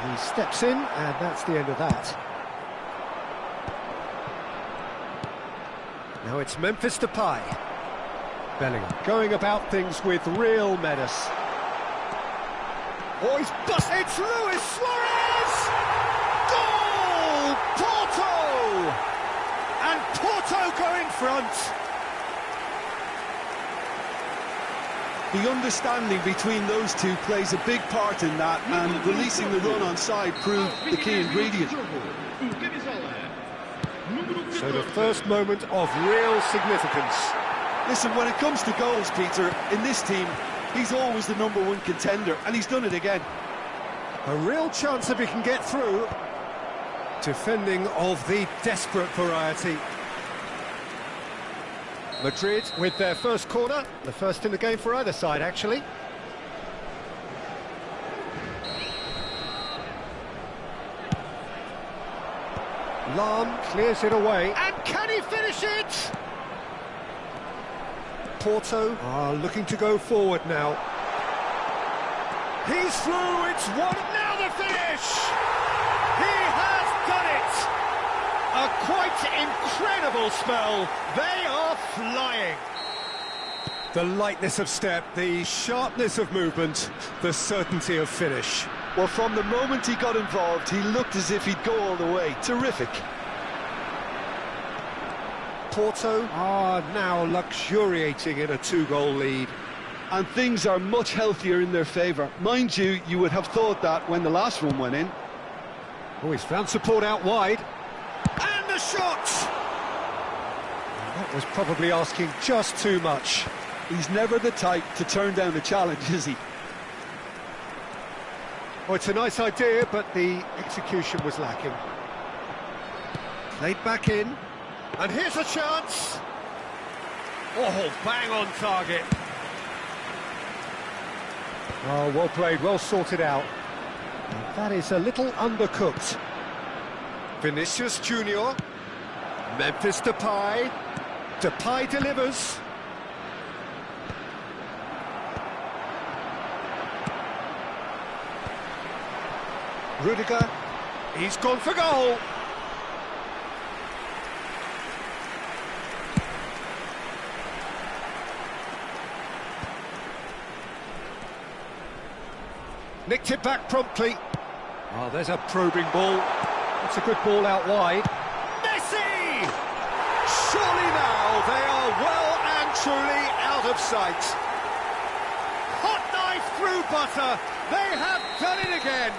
He steps in, and that's the end of that. Now it's Memphis Depay. Bellingham going about things with real menace. Oh, he's busted! It's Luis Suarez! Goal! Porto! And Porto go in front. The understanding between those two plays a big part in that, and releasing the run on side proved the key ingredient. So the first moment of real significance. Listen, when it comes to goals, Peter, in this team, he's always the #1 contender, and he's done it again. A real chance if he can get through. Defending of the desperate variety. Madrid with their first corner, the first in the game for either side, actually. Lahm clears it away, and can he finish it? Porto are looking to go forward now. He's through, it's one, now the finish! He has done it! A quite incredible spell. They are flying. The lightness of step, the sharpness of movement, the certainty of finish. Well, from the moment he got involved, he looked as if he'd go all the way. Terrific. Porto are now luxuriating in a 2-goal lead. And things are much healthier in their favour. Mind you, you would have thought that when the last one went in. Oh, he's found support out wide. And the shot! That was probably asking just too much. He's never the type to turn down a challenge, is he? Oh, it's a nice idea, but the execution was lacking. Played back in. And here's a chance. Oh, bang on target. Oh, well played, well sorted out. And that is a little undercooked. Vinicius Junior. Memphis Depay. Depay delivers. Rudiger, he's gone for goal. Nicked it back promptly. Oh, there's a probing ball. That's a good ball out wide. Messi! Surely now they are well and truly out of sight. Hot knife through butter. They have done it again.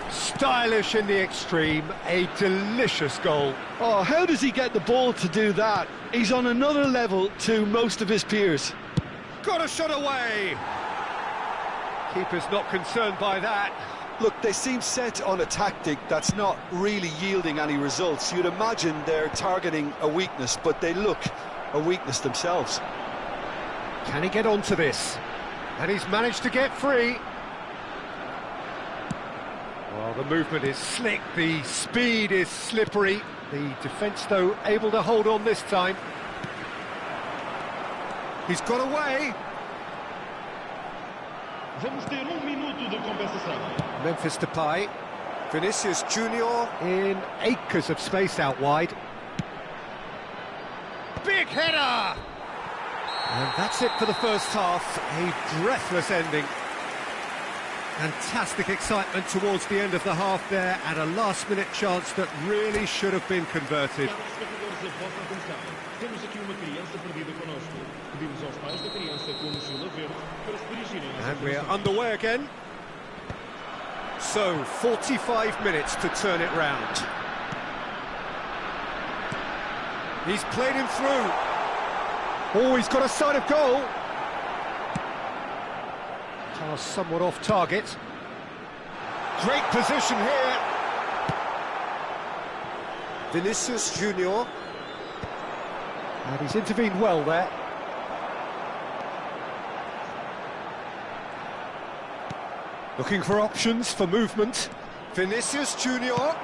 Stylish in the extreme, a delicious goal. Oh, how does he get the ball to do that? He's on another level to most of his peers. Got a shot away. Keeper's not concerned by that. Look, they seem set on a tactic that's not really yielding any results. You'd imagine they're targeting a weakness, but they look a weakness themselves. Can he get onto this? And he's managed to get free. Well, the movement is slick, the speed is slippery. The defence, though, able to hold on this time. He's got away. Vamos ter minuto de compensação. Memphis Depay. Vinicius Junior in acres of space out wide. Big header! And that's it for the first half. A breathless ending. Fantastic excitement towards the end of the half there, and a last-minute chance that really should have been converted. And we're underway again. So, 45 minutes to turn it round. He's played him through. Oh, he's got a sight of goal. Pass somewhat off target. Great position here. Vinicius Junior. And he's intervened well there. Looking for options for movement. Vinicius Junior.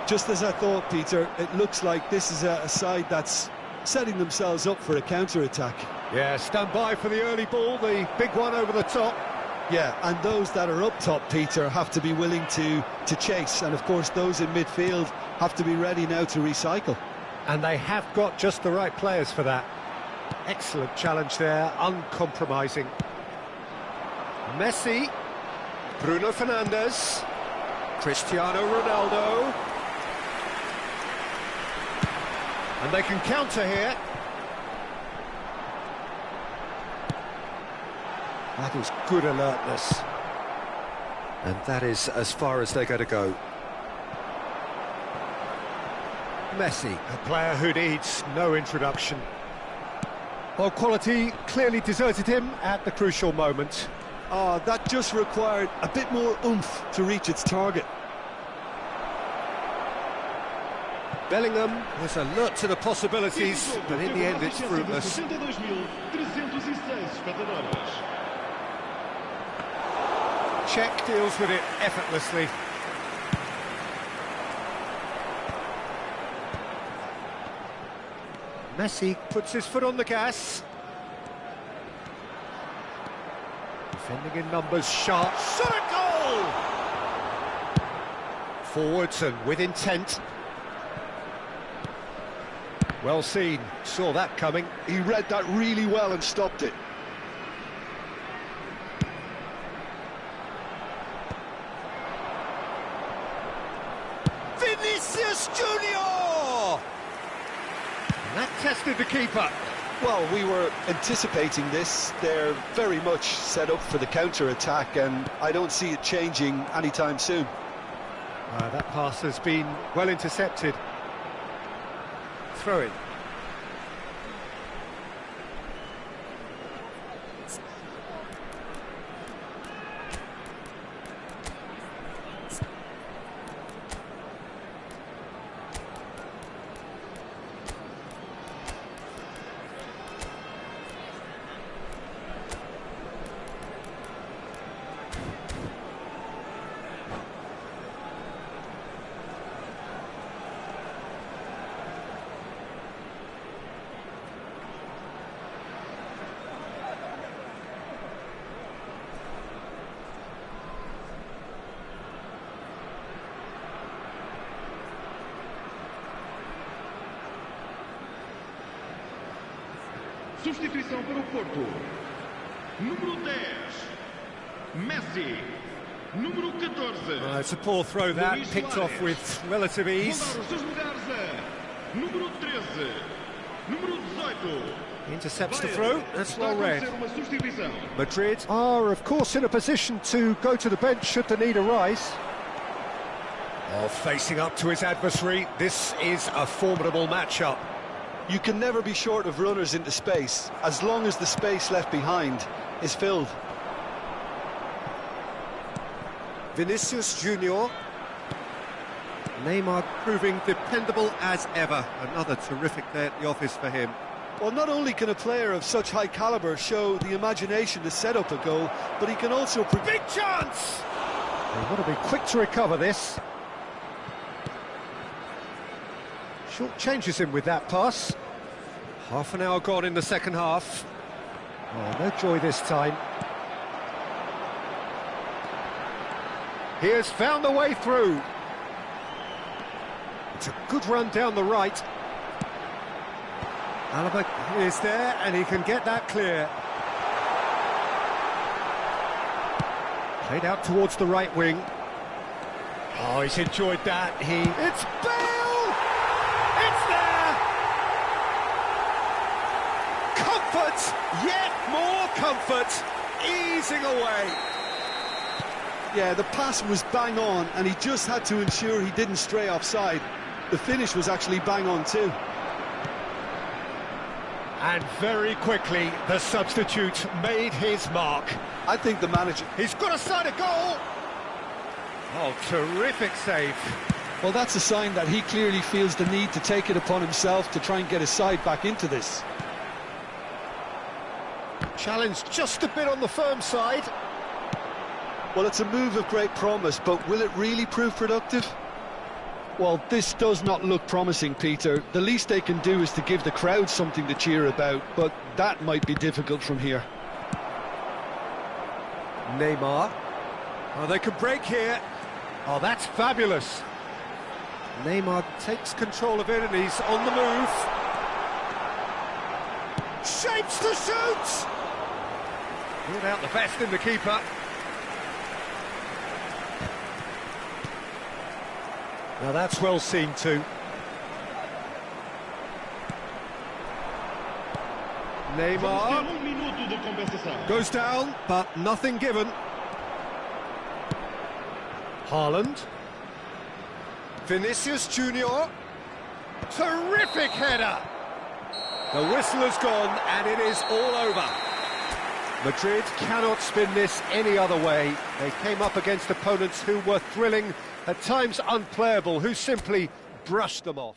Just as I thought, Peter, it looks like this is a side that's setting themselves up for a counter-attack. Yeah, stand by for the early ball, the big one over the top. Yeah, and those that are up top, Peter, have to be willing to chase. And, of course, those in midfield have to be ready now to recycle. And they have got just the right players for that. Excellent challenge there, uncompromising. Messi, Bruno Fernandes, Cristiano Ronaldo. And they can counter here. That is good alertness. And that is as far as they're going to go. Messi, a player who needs no introduction. Well, quality clearly deserted him at the crucial moment. Oh, that just required a bit more oomph to reach its target. Bellingham was alert to the possibilities, but in the end it's fruitless. Czech deals with it effortlessly. Messi puts his foot on the gas. Defending in numbers, sharp, shot at goal! Forwards and with intent. Well seen, saw that coming. He read that really well and stopped it. Vinicius Junior! And that tested the keeper. Well, we were anticipating this. They're very much set up for the counter-attack, and I don't see it changing anytime soon. That pass has been well intercepted. Throw it. Substituição para o Porto. Número 10, Messi. Número 14. It's a poor throw that, picked off with relative ease. Vão dar os seus lugares a número 13, número 18. Intercepts the throw, that's well read. Uma substituição. Madrid are, of course, in a position to go to the bench should the need arise. Oh, facing up to his adversary, this is a formidable matchup. You can never be short of runners into space, as long as the space left behind is filled. Vinicius Junior. Neymar proving dependable as ever. Another terrific day at the office for him. Well, not only can a player of such high calibre show the imagination to set up a goal, but he can also... Big chance! They've got to be quick to recover this. Short changes him with that pass. Half an hour gone in the second half. Oh, no joy this time. He has found the way through. It's a good run down the right. Alaba is there, and he can get that clear. Played out towards the right wing. Oh, he's enjoyed that. It's Bale! It's there! Comfort! Yet more comfort! Easing away. Yeah, the pass was bang on, and he just had to ensure he didn't stray offside. The finish was actually bang on too. And very quickly, the substitute made his mark. I think the manager... He's got a side of goal! Oh, terrific save. Well, that's a sign that he clearly feels the need to take it upon himself to try and get his side back into this. Challenge just a bit on the firm side. Well, it's a move of great promise, but will it really prove productive? Well, this does not look promising, Peter. The least they can do is to give the crowd something to cheer about, but that might be difficult from here. Neymar. Oh, they could break here. Oh, that's fabulous. Neymar takes control of it and he's on the move. Shapes to shoot! Pulled out the best in the keeper. Now that's well seen too. Neymar goes down, but nothing given. Haaland. Vinicius Junior. Terrific header. The whistle has gone and it is all over. Madrid cannot spin this any other way. They came up against opponents who were thrilling, at times unplayable, who simply brushed them off.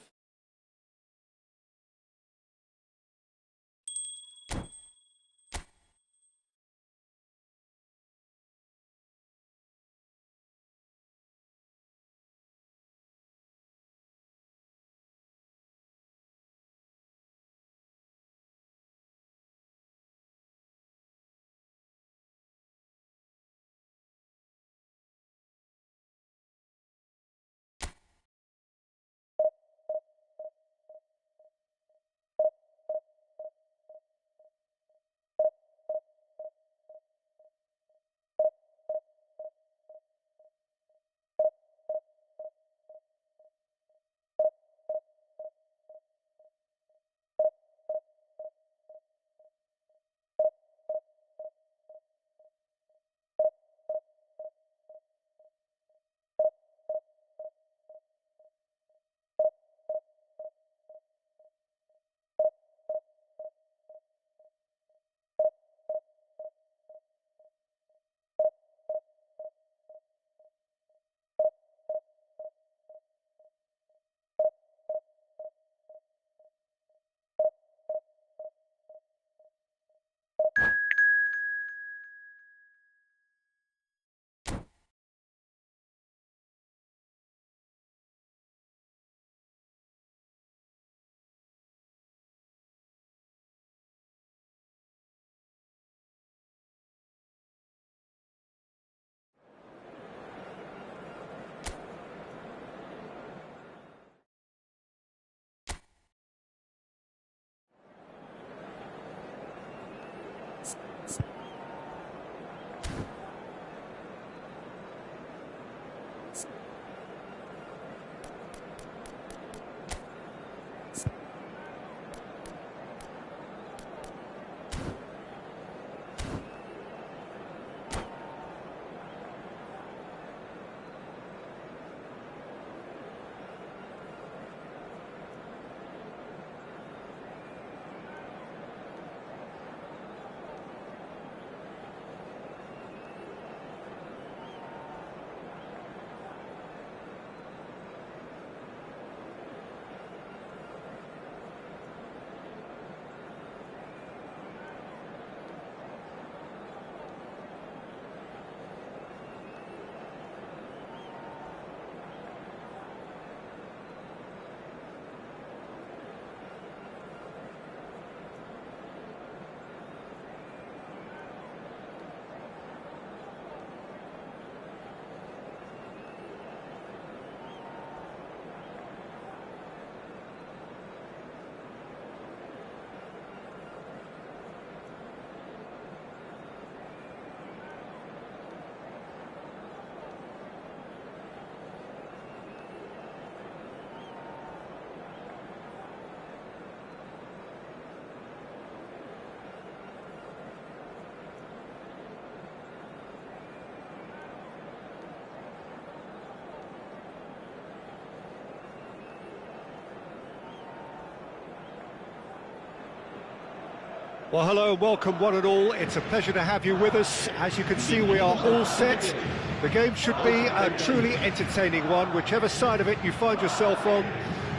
Well, hello and welcome one and all. It's a pleasure to have you with us. As you can see, we are all set. The game should be a truly entertaining one, whichever side of it you find yourself on.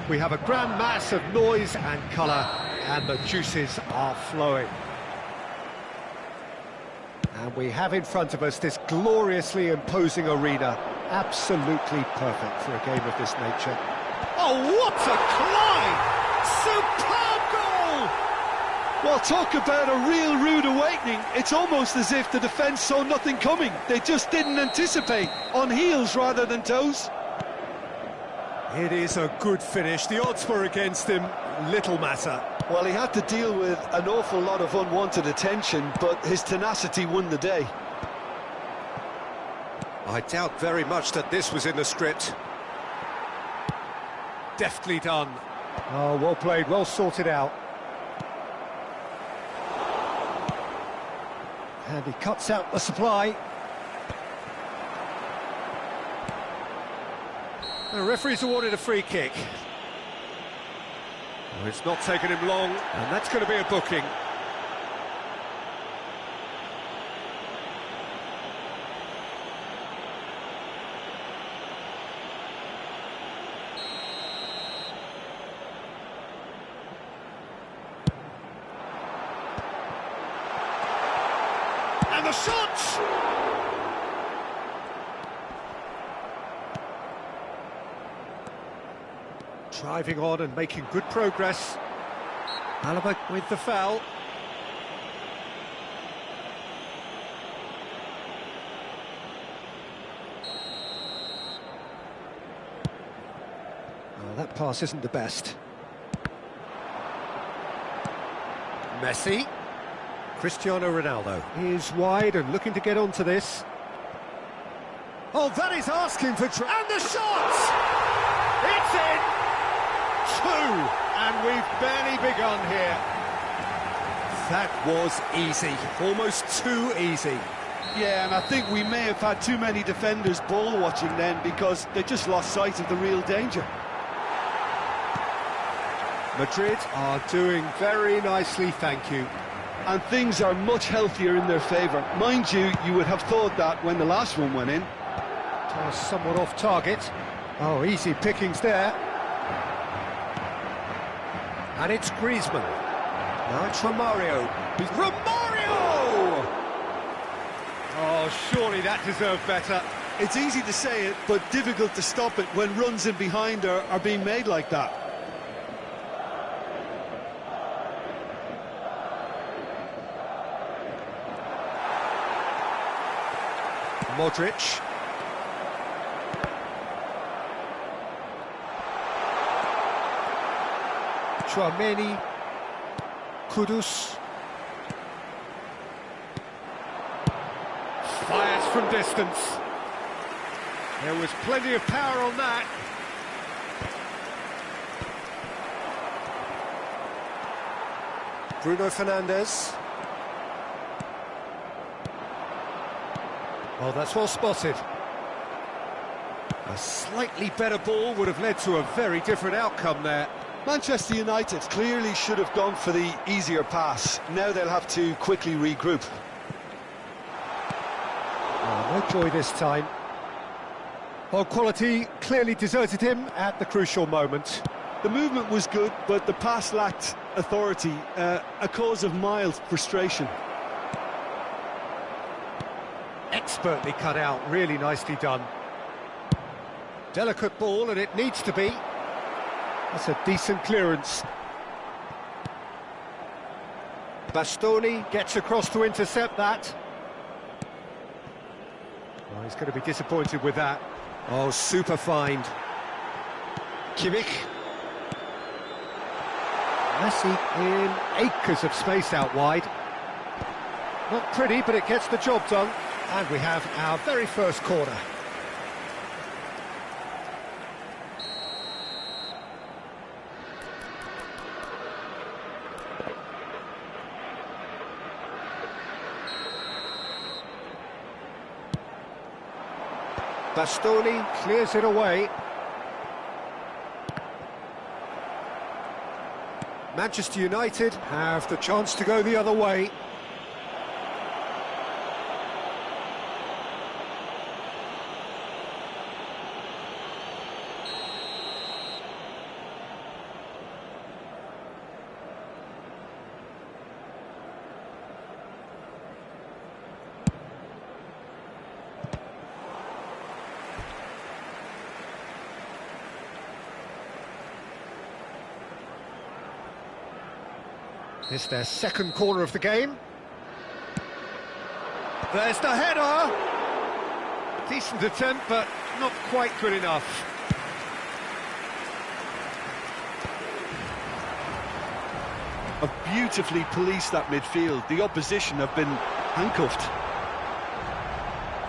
We have a grand mass of noise and colour, and the juices are flowing. And we have in front of us this gloriously imposing arena. Absolutely perfect for a game of this nature. Oh, what a climb! Superb goal! Well, talk about a real rude awakening. It's almost as if the defence saw nothing coming. They just didn't anticipate, on heels rather than toes. It is a good finish. The odds were against him, little matter. Well, he had to deal with an awful lot of unwanted attention, but his tenacity won the day. I doubt very much that this was in the script. Deftly done. Oh, well played, well sorted out. And he cuts out the supply. The referee's awarded a free kick. Oh, it's not taken him long, and that's going to be a booking. And the shot! Driving on and making good progress. Alaba with the foul. Oh, that pass isn't the best. Messi. Cristiano Ronaldo is wide and looking to get onto this. Oh, that is asking for... And the shot! It's in! Two! And we've barely begun here. That was easy. Almost too easy. Yeah, and I think we may have had too many defenders ball watching then because they just lost sight of the real danger. Madrid are doing very nicely, thank you. And things are much healthier in their favour. Mind you, you would have thought that when the last one went in. Somewhat off target. Oh, easy pickings there. And it's Griezmann. Now it's Romario. Romario! Oh, surely that deserved better. It's easy to say it, but difficult to stop it when runs in behind are being made like that. Modric. Chouameni. Kudus. Fires from distance. There was plenty of power on that. Bruno Fernandes. Well, that's well spotted. A slightly better ball would have led to a very different outcome there. Manchester United clearly should have gone for the easier pass. Now they'll have to quickly regroup. Oh, no joy this time. Well, quality clearly deserted him at the crucial moment. The movement was good, but the pass lacked authority, a cause of mild frustration. Expertly cut out, really nicely done. Delicate ball, and it needs to be. That's a decent clearance. Bastoni gets across to intercept that. Oh, he's going to be disappointed with that. Oh, super find. Kimmich. Messi in acres of space out wide. Not pretty, but it gets the job done. And we have our very first corner. Bastoni clears it away. Manchester United have the chance to go the other way. It's their second corner of the game. There's the header! Decent attempt, but not quite good enough. Have beautifully policed that midfield. The opposition have been handcuffed.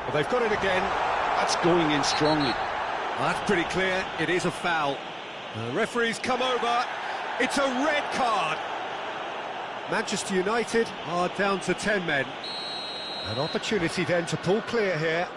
Well, they've got it again. That's going in strongly. Well, that's pretty clear. It is a foul. The referee's come over. It's a red card. Manchester United are down to 10 men. An opportunity then to pull clear here.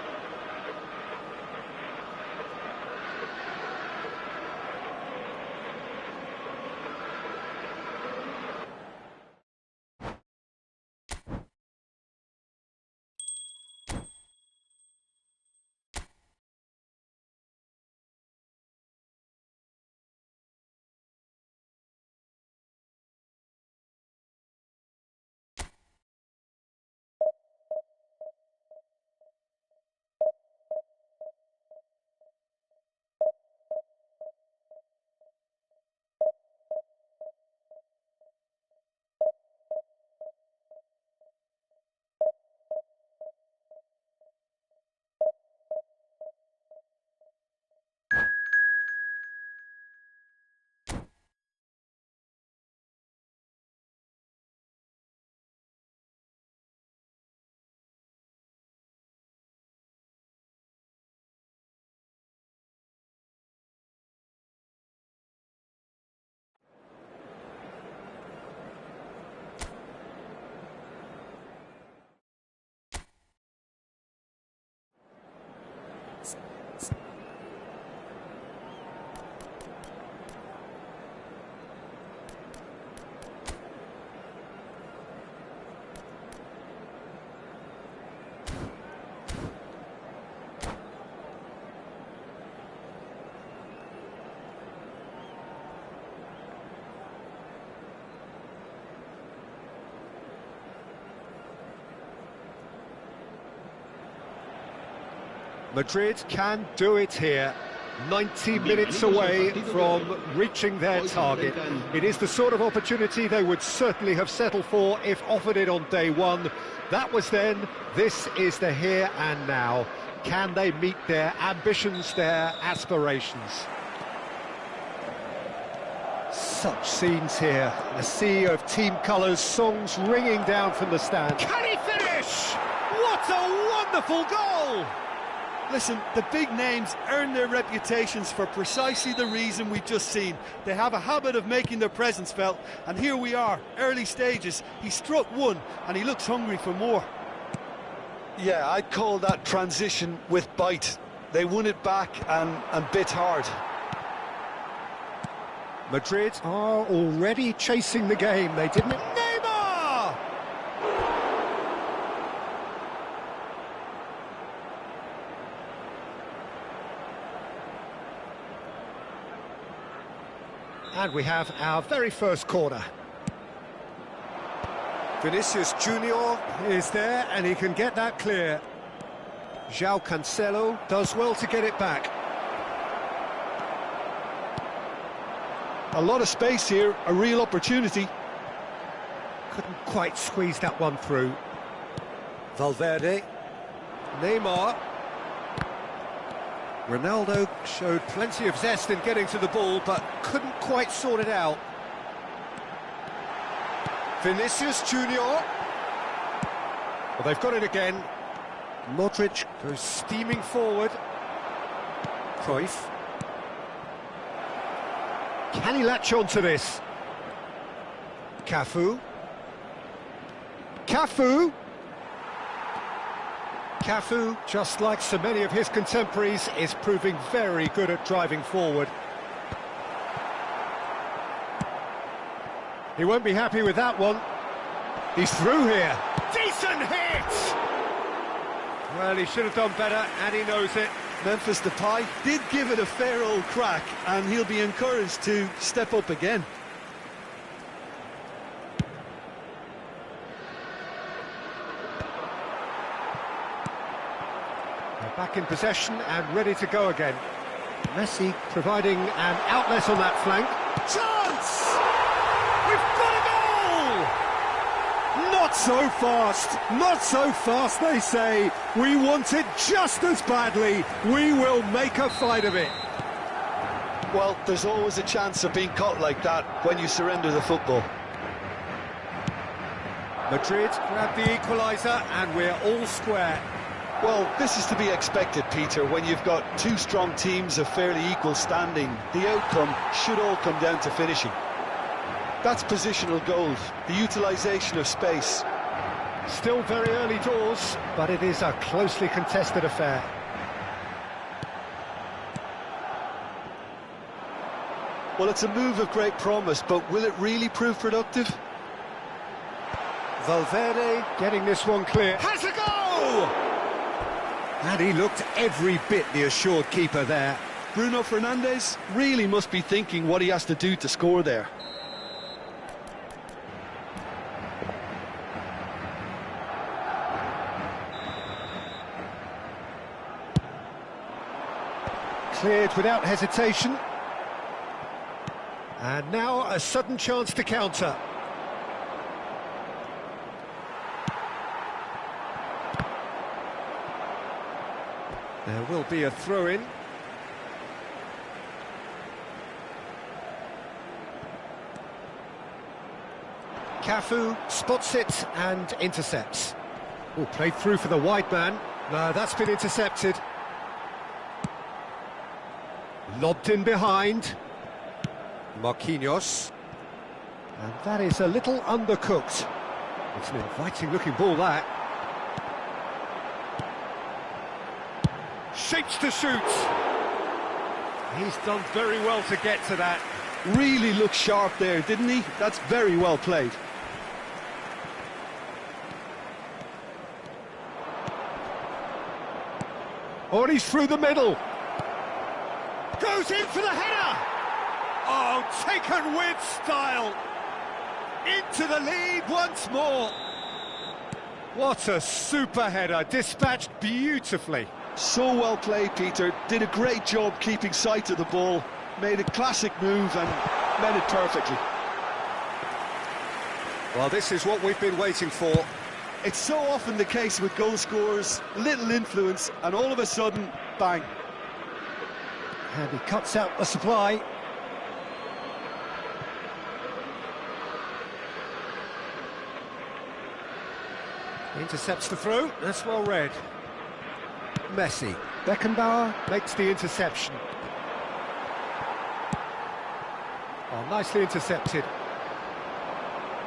Madrid can do it here. 90 minutes away from reaching their target. It is the sort of opportunity they would certainly have settled for if offered it on day one. That was then, this is the here and now. Can they meet their ambitions, their aspirations? Such scenes here. A sea of team colours, songs ringing down from the stand. Can he finish? What a wonderful goal! Listen, the big names earn their reputations for precisely the reason we've just seen. They have a habit of making their presence felt, and here we are, early stages. He struck one, and he looks hungry for more. Yeah, I'd call that transition with bite. They won it back and bit hard. Madrid are already chasing the game. They didn't... Neymar! And we have our very first corner. Vinicius Junior is there, and he can get that clear. João Cancelo does well to get it back. A lot of space here, a real opportunity. Couldn't quite squeeze that one through. Valverde. Neymar. Ronaldo showed plenty of zest in getting to the ball, but couldn't quite sort it out. Vinicius Junior. Well, they've got it again. Modric goes steaming forward. Cruyff. Can he latch on to this? Cafu. Cafu, just like so many of his contemporaries, is proving very good at driving forward. He won't be happy with that one. He's through here. Decent hit! Well, he should have done better, and he knows it. Memphis Depay did give it a fair old crack, and he'll be encouraged to step up again. They're back in possession and ready to go again. Messi providing an outlet on that flank. Chance! We've got a goal! Not so fast, not so fast, they say. We want it just as badly. We will make a fight of it. Well, there's always a chance of being caught like that when you surrender the football. Madrid grab the equaliser, and we're all square. Well, this is to be expected, Peter. When you've got two strong teams of fairly equal standing, the outcome should all come down to finishing. That's positional goals, the utilisation of space. Still very early doors, but it is a closely contested affair. Well, it's a move of great promise, but will it really prove productive? Valverde getting this one clear. Has a goal! And he looked every bit the assured keeper there. Bruno Fernandes really must be thinking what he has to do to score there. Cleared without hesitation. And now a sudden chance to counter. There will be a throw-in. Cafu spots it and intercepts. Oh, played through for the wide man. No, that's been intercepted. Lobbed in behind. Marquinhos. And that is a little undercooked. It's an inviting-looking ball, that. Shapes to shoot. He's done very well to get to that. Really looked sharp there, didn't he? That's very well played. Oh, and he's through the middle. Goes in for the header. Oh, taken with style. Into the lead once more. What a super header, dispatched beautifully. So well played, Peter. Did a great job keeping sight of the ball. Made a classic move and met it perfectly. Well, this is what we've been waiting for. It's so often the case with goal scorers, little influence, and all of a sudden, bang. And he cuts out the supply. Intercepts the throw, that's well read. Messi. Beckenbauer makes the interception. Oh, nicely intercepted.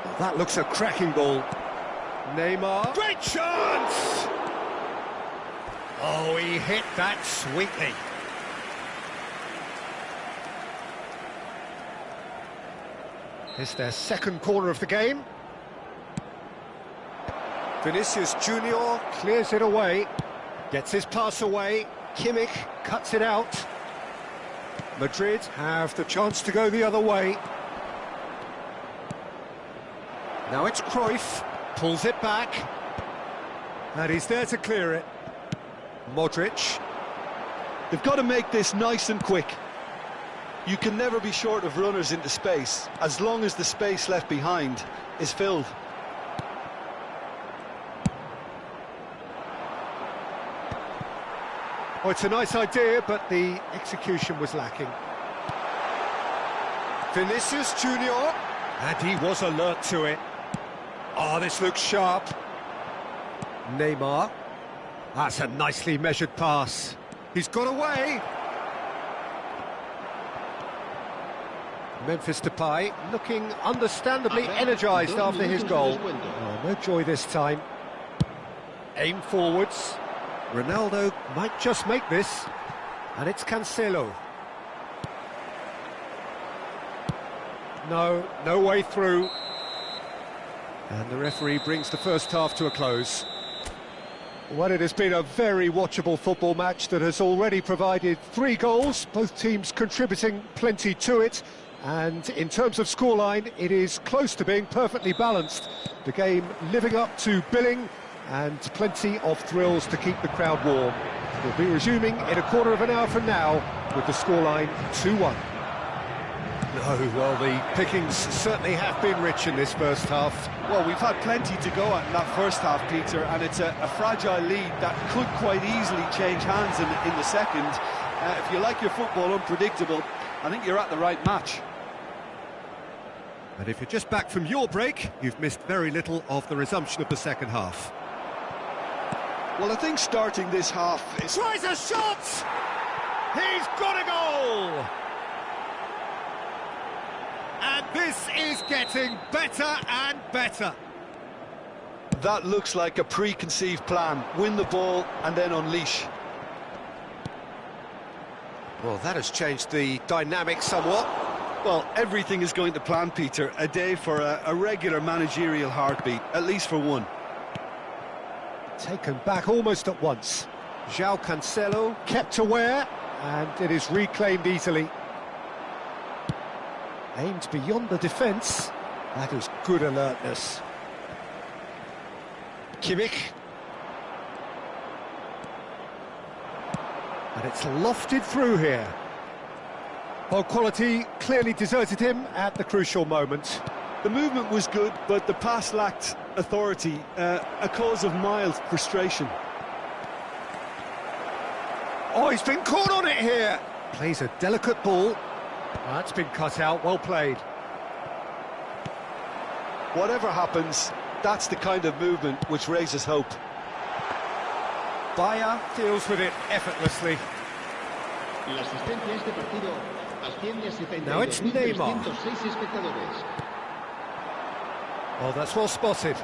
Oh, that looks a cracking ball. Neymar. Great chance! Oh, he hit that sweetly. It's their second corner of the game. Vinicius Junior clears it away, gets his pass away. Kimmich cuts it out. Madrid have the chance to go the other way. Now it's Cruyff, pulls it back, and he's there to clear it. Modric. They've got to make this nice and quick. You can never be short of runners into space, as long as the space left behind is filled. Oh, it's a nice idea, but the execution was lacking. Vinicius Junior, and he was alert to it. Oh, this looks sharp. Neymar. That's a nicely measured pass. He's got away. Memphis Depay looking understandably energised after his goal. Oh, no joy this time. Aim forwards. Ronaldo might just make this, and it's Cancelo. No way through. And the referee brings the first half to a close. Well, it has been a very watchable football match that has already provided 3 goals, both teams contributing plenty to it. And in terms of scoreline, it is close to being perfectly balanced. The game living up to billing, and plenty of thrills to keep the crowd warm. We'll be resuming in a quarter of an hour from now with the scoreline 2-1. Oh, well, the pickings certainly have been rich in this first half. Well, we've had plenty to go at in that first half, Peter, and it's a fragile lead that could quite easily change hands in the second. If you like your football unpredictable, I think you're at the right match. And if you're just back from your break, you've missed very little of the resumption of the second half. Well, I think starting this half is... Tries a shot! He's got a goal! And this is getting better and better. That looks like a preconceived plan. Win the ball and then unleash. Well, that has changed the dynamic somewhat. Well, everything is going to plan, Peter. A day for a regular managerial heartbeat, at least for one. Taken back almost at once. João Cancelo kept aware, and it is reclaimed easily. Aimed beyond the defence. That is good alertness. Kimmich. And it's lofted through here. Well, quality clearly deserted him at the crucial moment. The movement was good, but the pass lacked authority, a cause of mild frustration. Oh, he's been caught on it here. Plays a delicate ball. That's been cut out, well played. Whatever happens, that's the kind of movement which raises hope. Bayer deals with it effortlessly. Now it's Neymar. Oh, that's well spotted.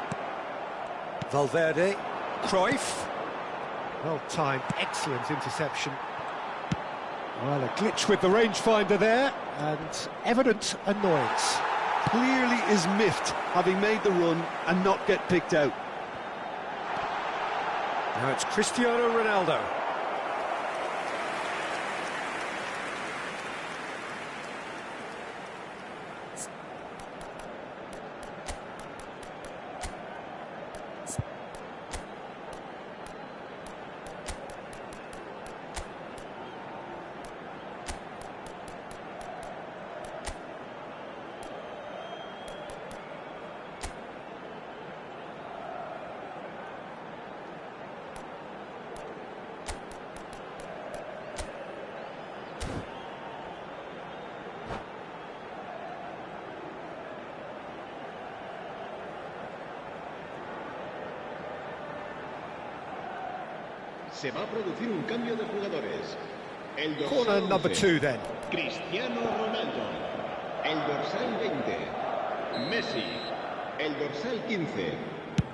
Valverde, Cruyff. Well timed, excellent interception. Well, a glitch with the rangefinder there, and evident annoyance. Clearly is miffed, having made the run and not get picked out. Now it's Cristiano Ronaldo. Se va a producir un cambio de jugadores. El Corner dorsal number 11, 2 then. Cristiano Ronaldo. El dorsal 20, Messi. El dorsal 15,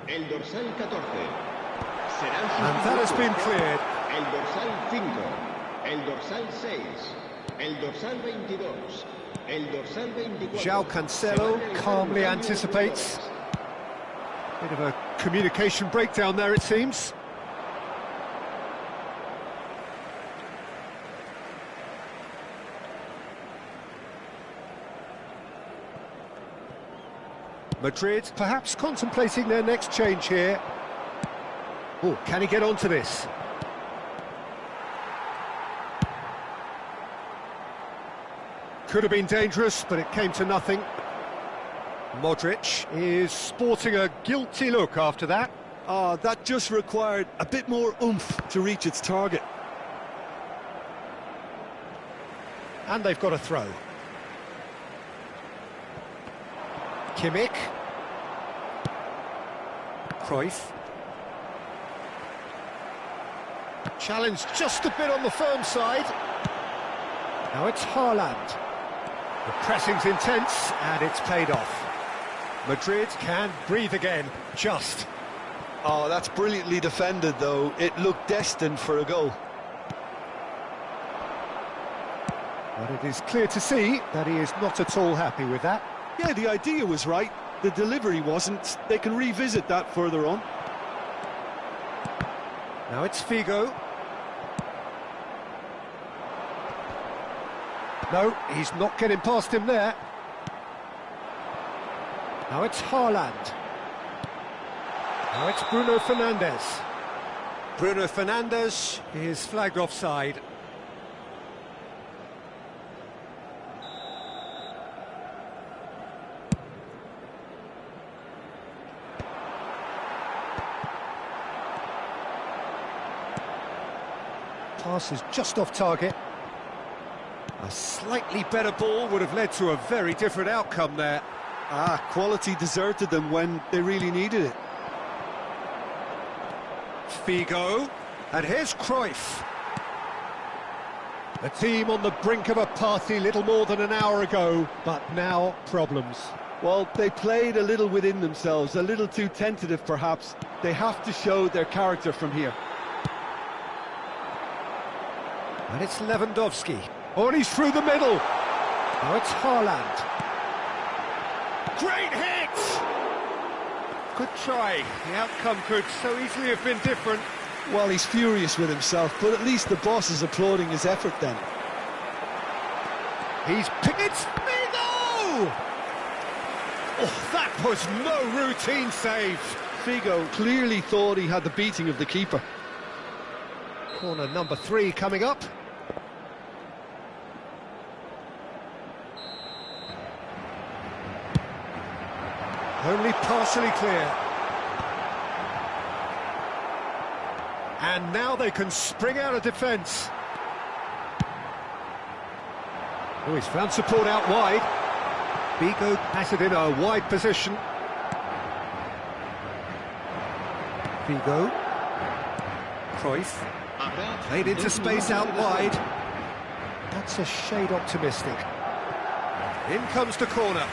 el dorsal 14. Serán And that has been sustituidos por cleared. el dorsal 5, el dorsal 6, el dorsal 22, el dorsal 24. João Cancelo calmly anticipates. Bit of a communication breakdown there, it seems. Madrid perhaps contemplating their next change here. Oh, can he get onto this? Could have been dangerous, but it came to nothing. Modric is sporting a guilty look after that. Oh, that just required a bit more oomph to reach its target. And they've got a throw. Kimmich. Cruyff. Challenged just a bit on the firm side. Now it's Haaland. The pressing's intense and it's paid off. Madrid can breathe again, just. Oh, that's brilliantly defended, though. It looked destined for a goal. But it is clear to see that he is not at all happy with that. Yeah, the idea was right. The delivery wasn't. They can revisit that further on. Now it's Figo. No, he's not getting past him there. Now it's Haaland. Now it's Bruno Fernandes. Bruno Fernandes is flagged offside. Pass is just off target. A slightly better ball would have led to a very different outcome there. Ah, quality deserted them when they really needed it. Figo, and here's Cruyff. The team on the brink of a party little more than an hour ago, but now problems. Well, they played a little within themselves, a little too tentative perhaps. They have to show their character from here. And it's Lewandowski. Oh, and he's through the middle. Now it's Haaland. Great hit! Good try. The outcome could so easily have been different. Well, he's furious with himself, but at least the boss is applauding his effort then. He's picked it. Figo! Oh, that was no routine save. Figo clearly thought he had the beating of the keeper. Corner number 3 coming up. Only partially clear. And now they can spring out of defence. Oh, he's found support out wide. Figo has it in a wide position. Figo. Cruyff. Played into space out wide. That's a shade optimistic. In comes the corner.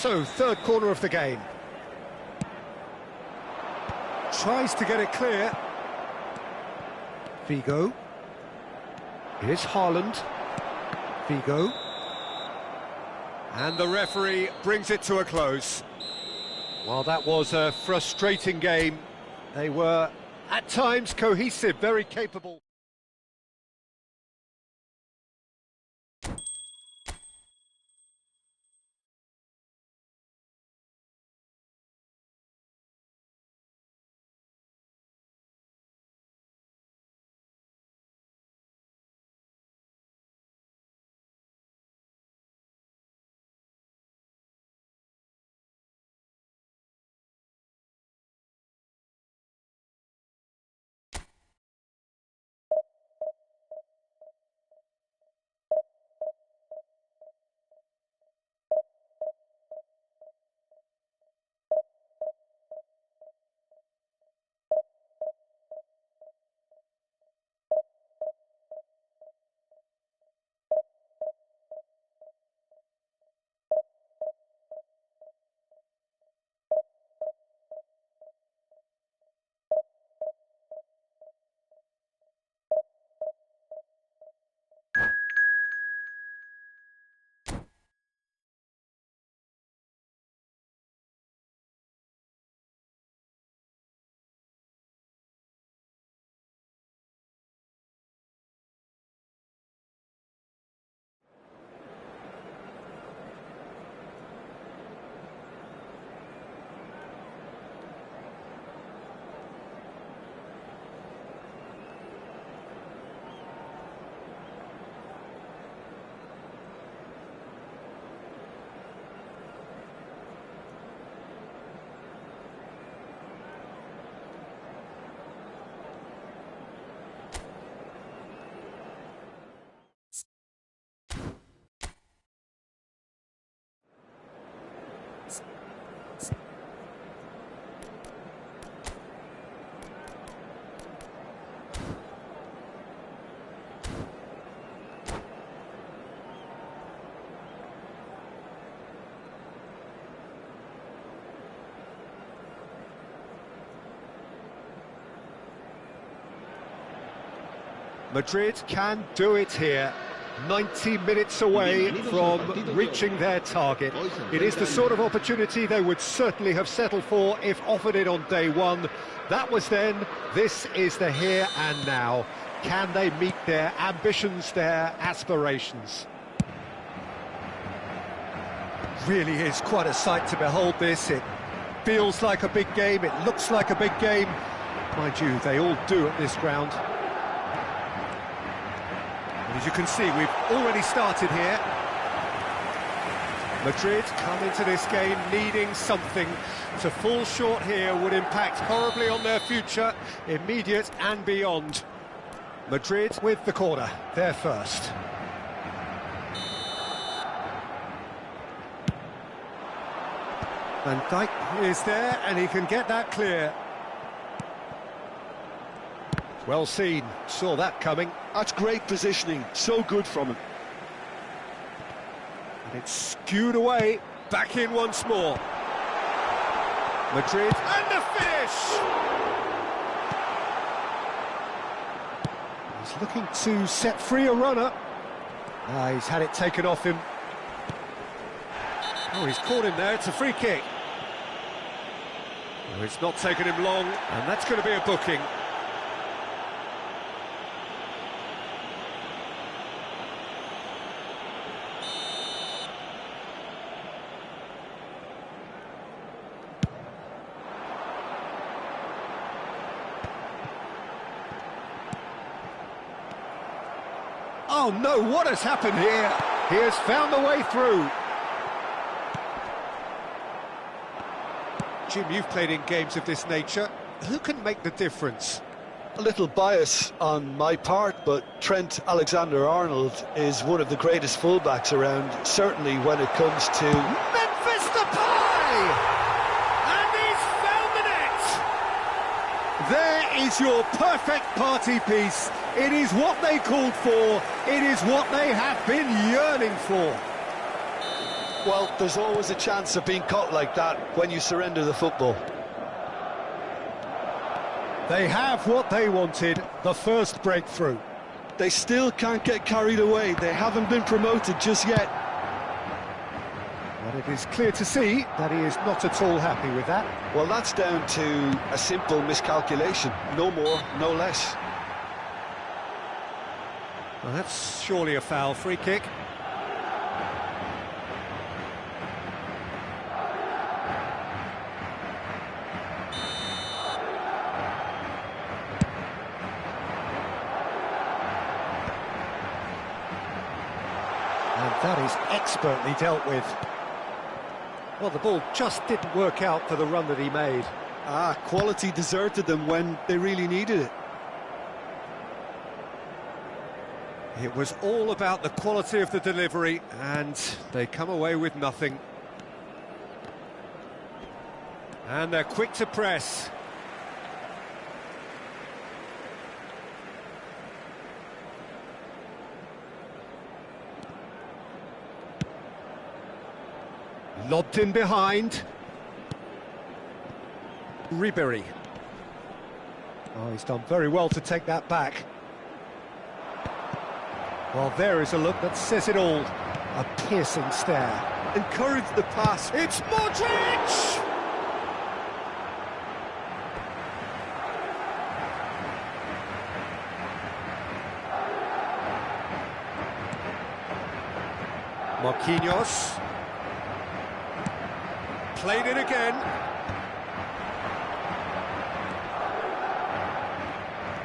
So, third corner of the game. Tries to get it clear. Figo. Here's Haaland. Figo. And the referee brings it to a close. Well, that was a frustrating game. They were, at times, cohesive, very capable. Madrid can do it here. 90 minutes away from reaching their target. It is the sort of opportunity they would certainly have settled for if offered it on day one. That was then, this is the here and now. Can they meet their ambitions, their aspirations? Really is quite a sight to behold this. It feels like a big game, it looks like a big game. Mind you, they all do at this ground. And as you can see, we've already started here. Madrid come into this game needing something. To fall short here would impact horribly on their future, immediate and beyond. Madrid with the corner, they're first. Van Dijk is there and he can get that clear. Well seen, saw that coming. That's great positioning, so good from him. And it's skewed away, back in once more. Madrid, and the finish! He's looking to set free a runner. He's had it taken off him. Oh, he's caught him there, it's a free kick. Oh, it's not taken him long, and that's going to be a booking. Oh no, what has happened here? He has found the way through. Jim, you've played in games of this nature. Who can make the difference? A little bias on my part, but Trent Alexander-Arnold is one of the greatest fullbacks around, certainly when it comes to... Memphis Depay! And he's found the net! There is your perfect party piece. It is what they called for. It is what they have been yearning for. Well, there's always a chance of being caught like that when you surrender the football. They have what they wanted, the first breakthrough. They still can't get carried away. They haven't been promoted just yet. But it is clear to see that he is not at all happy with that. Well, that's down to a simple miscalculation. No more, no less. Well, that's surely a foul. Free kick. And that is expertly dealt with. Well, the ball just didn't work out for the run that he made. Quality deserted them when they really needed it. It was all about the quality of the delivery, and they come away with nothing. And they're quick to press. Lobbed in behind. Ribery. Oh, he's done very well to take that back. Well, there is a look that says it all. A piercing stare. Encourage the pass. It's Modric! Marquinhos. Played it again.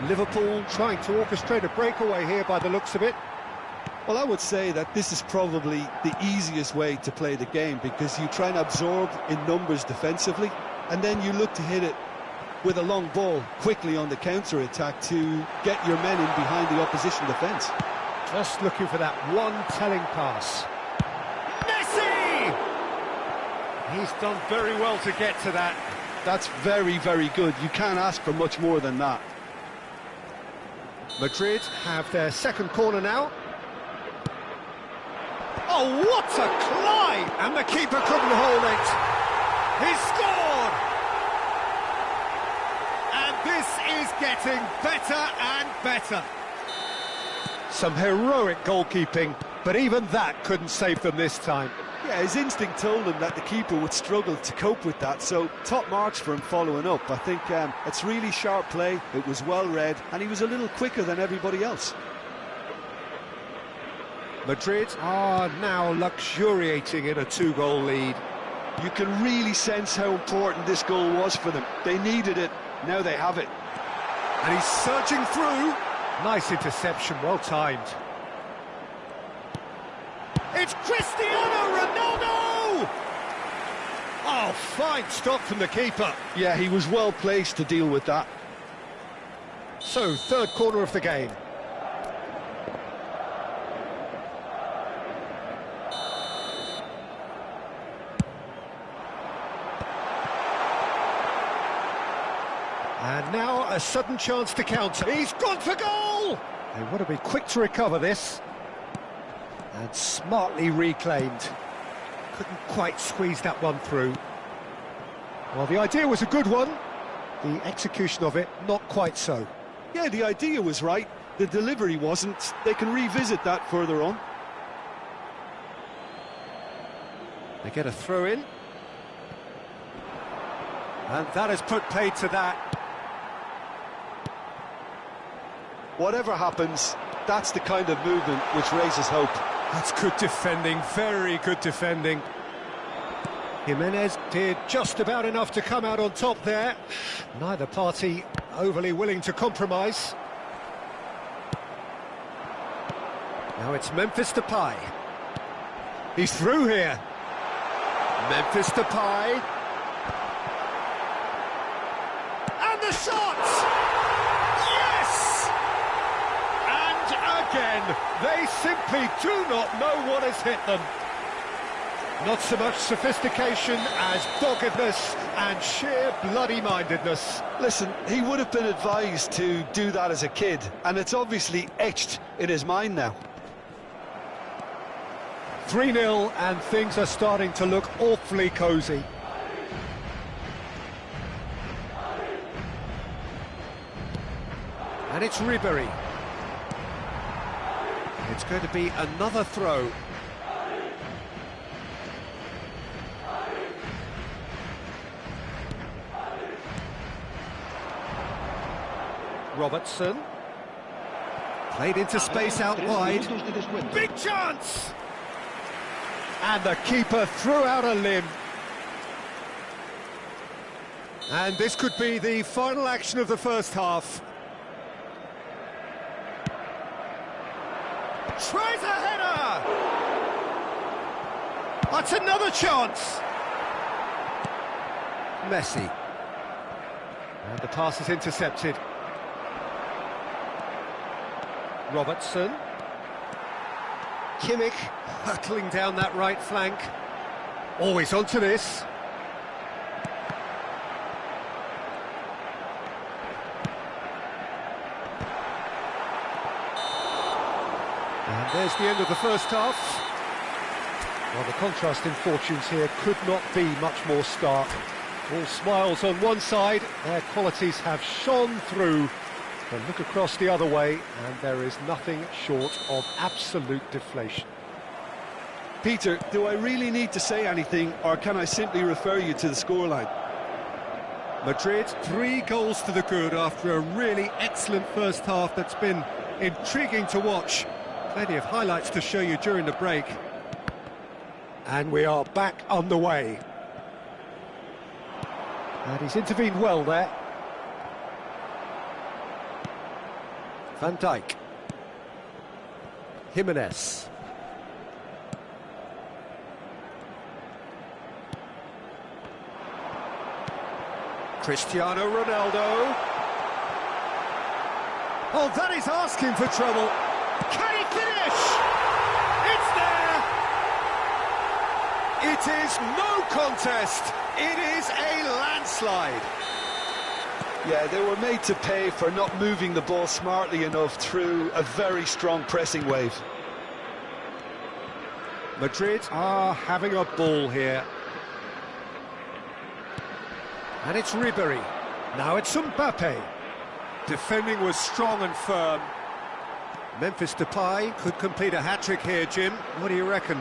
Liverpool trying to orchestrate a breakaway here by the looks of it. Well, I would say that this is probably the easiest way to play the game, because you try and absorb in numbers defensively, and then you look to hit it with a long ball quickly on the counter-attack to get your men in behind the opposition defence. Just looking for that one telling pass. Messi! He's done very well to get to that. That's very, very good. You can't ask for much more than that. Madrid have their second corner now. Oh, what a climb! And the keeper couldn't hold it. He scored! And this is getting better and better. Some heroic goalkeeping, but even that couldn't save them this time. Yeah, his instinct told him that the keeper would struggle to cope with that, so top marks for him following up. I think it's really sharp play, it was well read, and he was a little quicker than everybody else. Madrid are now luxuriating in a 2-goal lead. You can really sense how important this goal was for them. They needed it, now they have it. And he's surging through. Nice interception, well timed. It's Cristiano Ronaldo! Oh, fine stop from the keeper. Yeah, he was well placed to deal with that. So, third corner of the game. And now a sudden chance to counter. He's gone for goal! They want to be quick to recover this. And smartly reclaimed. Couldn't quite squeeze that one through. Well, the idea was a good one. The execution of it, not quite so. Yeah, the idea was right. The delivery wasn't. They can revisit that further on. They get a throw in. And that has put paid to that. Whatever happens, that's the kind of movement which raises hope. That's good defending, very good defending. Jimenez did just about enough to come out on top there. Neither party overly willing to compromise. Now it's Memphis Depay. He's through here. Memphis Depay. And the shot! Yes! And again, they simply do not know what has hit them. Not so much sophistication as doggedness and sheer bloody-mindedness. Listen, he would have been advised to do that as a kid, and it's obviously etched in his mind now. 3-0, and things are starting to look awfully cosy. And it's Ribery. It's going to be another throw. Robertson. Played into space out wide. Big chance! And the keeper threw out a limb. And this could be the final action of the first half. Tries a header! That's another chance! Messi. And the pass is intercepted. Robertson. Kimmich hurtling down that right flank. Always onto this. And there's the end of the first half. Well, the contrast in fortunes here could not be much more stark. All smiles on one side, their qualities have shone through. But look across the other way, and there is nothing short of absolute deflation. Peter, do I really need to say anything, or can I simply refer you to the scoreline? Madrid, 3 goals to the good after a really excellent first half that's been intriguing to watch. Plenty of highlights to show you during the break. And we are back on the way. And he's intervened well there. Van Dijk. Jimenez. Cristiano Ronaldo. Oh, that is asking for trouble. Can he finish? It's there! It is no contest. It is a landslide. Yeah, they were made to pay for not moving the ball smartly enough through a very strong pressing wave. Madrid are having a ball here. And it's Ribery. Now it's Mbappe. Defending was strong and firm. Memphis Depay could complete a hat-trick here, Jim. What do you reckon?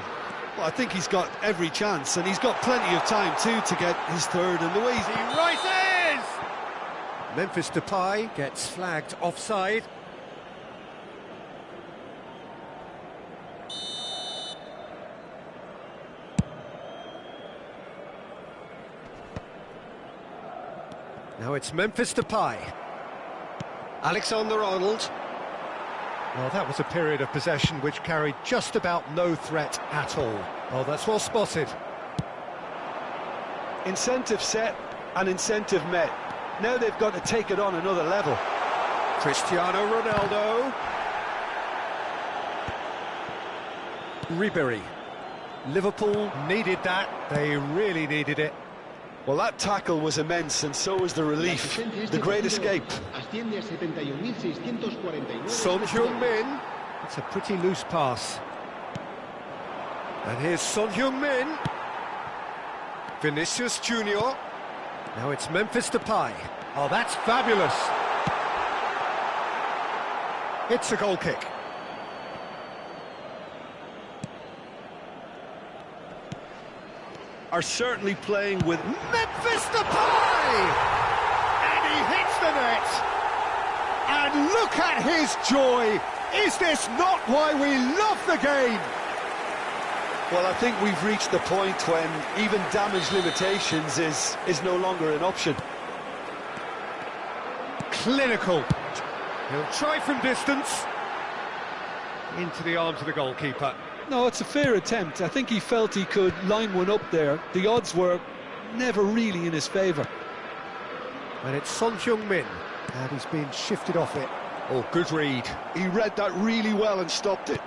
Well, I think he's got every chance, and he's got plenty of time too to get his third, and the way He rises! Memphis Depay gets flagged offside. Now it's Memphis Depay. Alexander-Arnold. Well, that was a period of possession which carried just about no threat at all. Oh, that's well spotted. Incentive set and incentive met. Now they've got to take it on another level. Cristiano Ronaldo. Ribery. Liverpool needed that. They really needed it. Well, that tackle was immense, and so was the relief. The great escape. Son Heung-min. It's a pretty loose pass. And here's Son Heung-min. Vinicius Junior. Now it's Memphis Depay. Oh, that's fabulous. It's a goal kick. Are certainly playing with Memphis Depay! And he hits the net! And look at his joy! Is this not why we love the game? Well, I think we've reached the point when even damage limitations is no longer an option. Clinical. He'll try from distance. Into the arms of the goalkeeper. No, it's a fair attempt. I think he felt he could line one up there. The odds were never really in his favour. And it's Son Heung-min. And he's been shifted off it. Oh, good read. He read that really well and stopped it.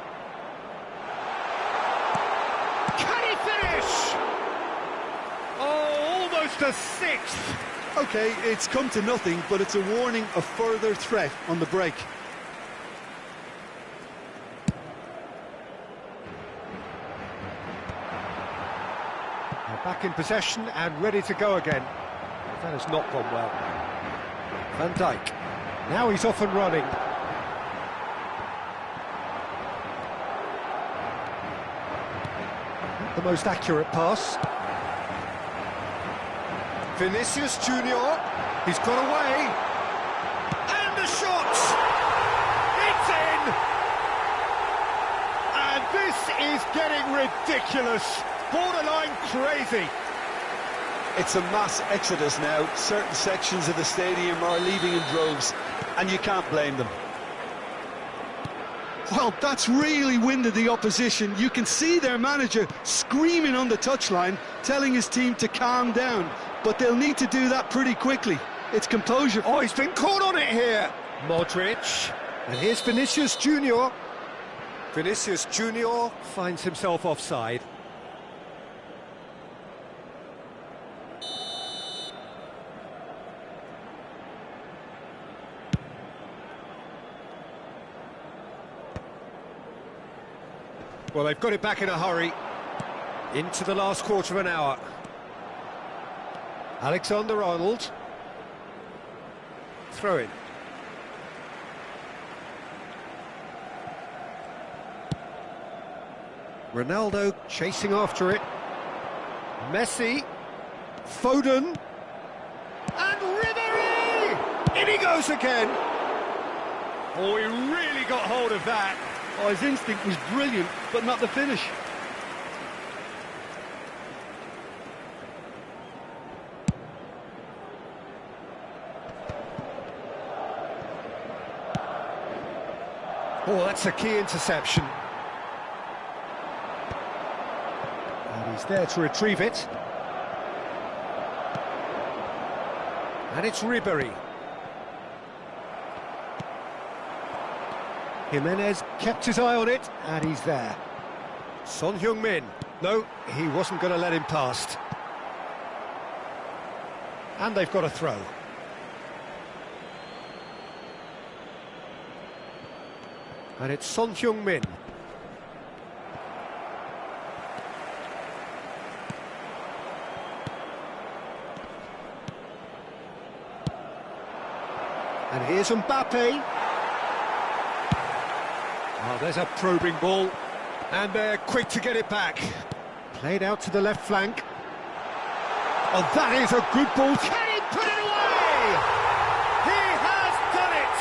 Can he finish? Oh, almost a sixth. OK, it's come to nothing, but it's a warning of further threat on the break. Back in possession and ready to go again. That has not gone well. Van Dijk. Now he's off and running. Not the most accurate pass. Vinicius Junior. He's got away. And the shot! It's in! And this is getting ridiculous. Borderline crazy. It's a mass exodus now. Certain sections of the stadium are leaving in droves, and you can't blame them. Well, that's really winded the opposition. You can see their manager screaming on the touchline, telling his team to calm down, but they'll need to do that pretty quickly. It's composure. Oh, he's been caught on it here. Modric. And here's Vinicius Junior. Vinicius Junior finds himself offside. Well, they've got it back in a hurry. Into the last quarter of an hour. Alexander-Arnold. Throw in. Ronaldo chasing after it. Messi. Foden. And Ribery! In he goes again. Oh, he really got hold of that. Oh, his instinct was brilliant, but not the finish. Oh, that's a key interception. And he's there to retrieve it. And it's Ribery. Jimenez kept his eye on it, and he's there. Son Heung-min. No, he wasn't going to let him past. And they've got a throw. And it's Son Heung-min. And here's Mbappe. Oh, there's a probing ball, and they're quick to get it back. Played out to the left flank. Oh, that is a good ball. Can he put it away? He has done it!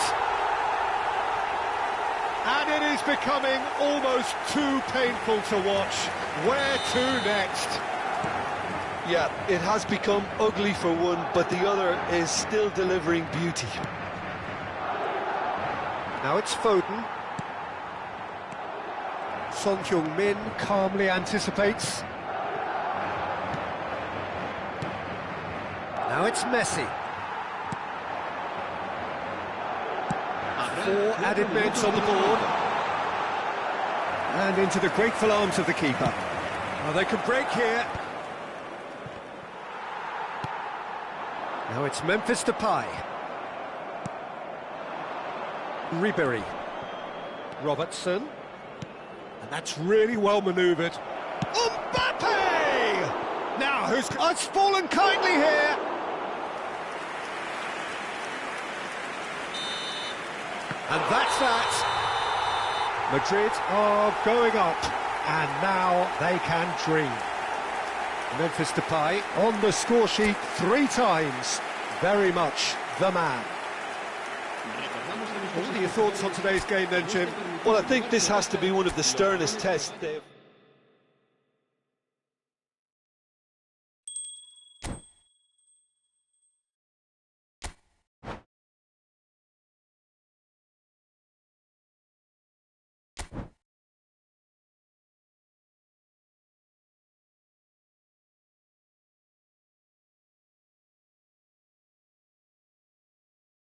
And it is becoming almost too painful to watch. Where to next? Yeah, it has become ugly for one, but the other is still delivering beauty. Now it's Foden. Son Heung-min calmly anticipates. Now it's Messi. 4 added minutes on the board. And into the grateful arms of the keeper. Oh, they can break here. Now it's Memphis Depay. Ribery. Robertson. And that's really well manoeuvred. Mbappe! Now, it's fallen kindly here. And that's that. Madrid are going up, and now they can dream. Memphis Depay on the score sheet 3 times. Very much the man. What are your thoughts on today's game then, Jim? Well, I think this has to be one of the sternest tests they've...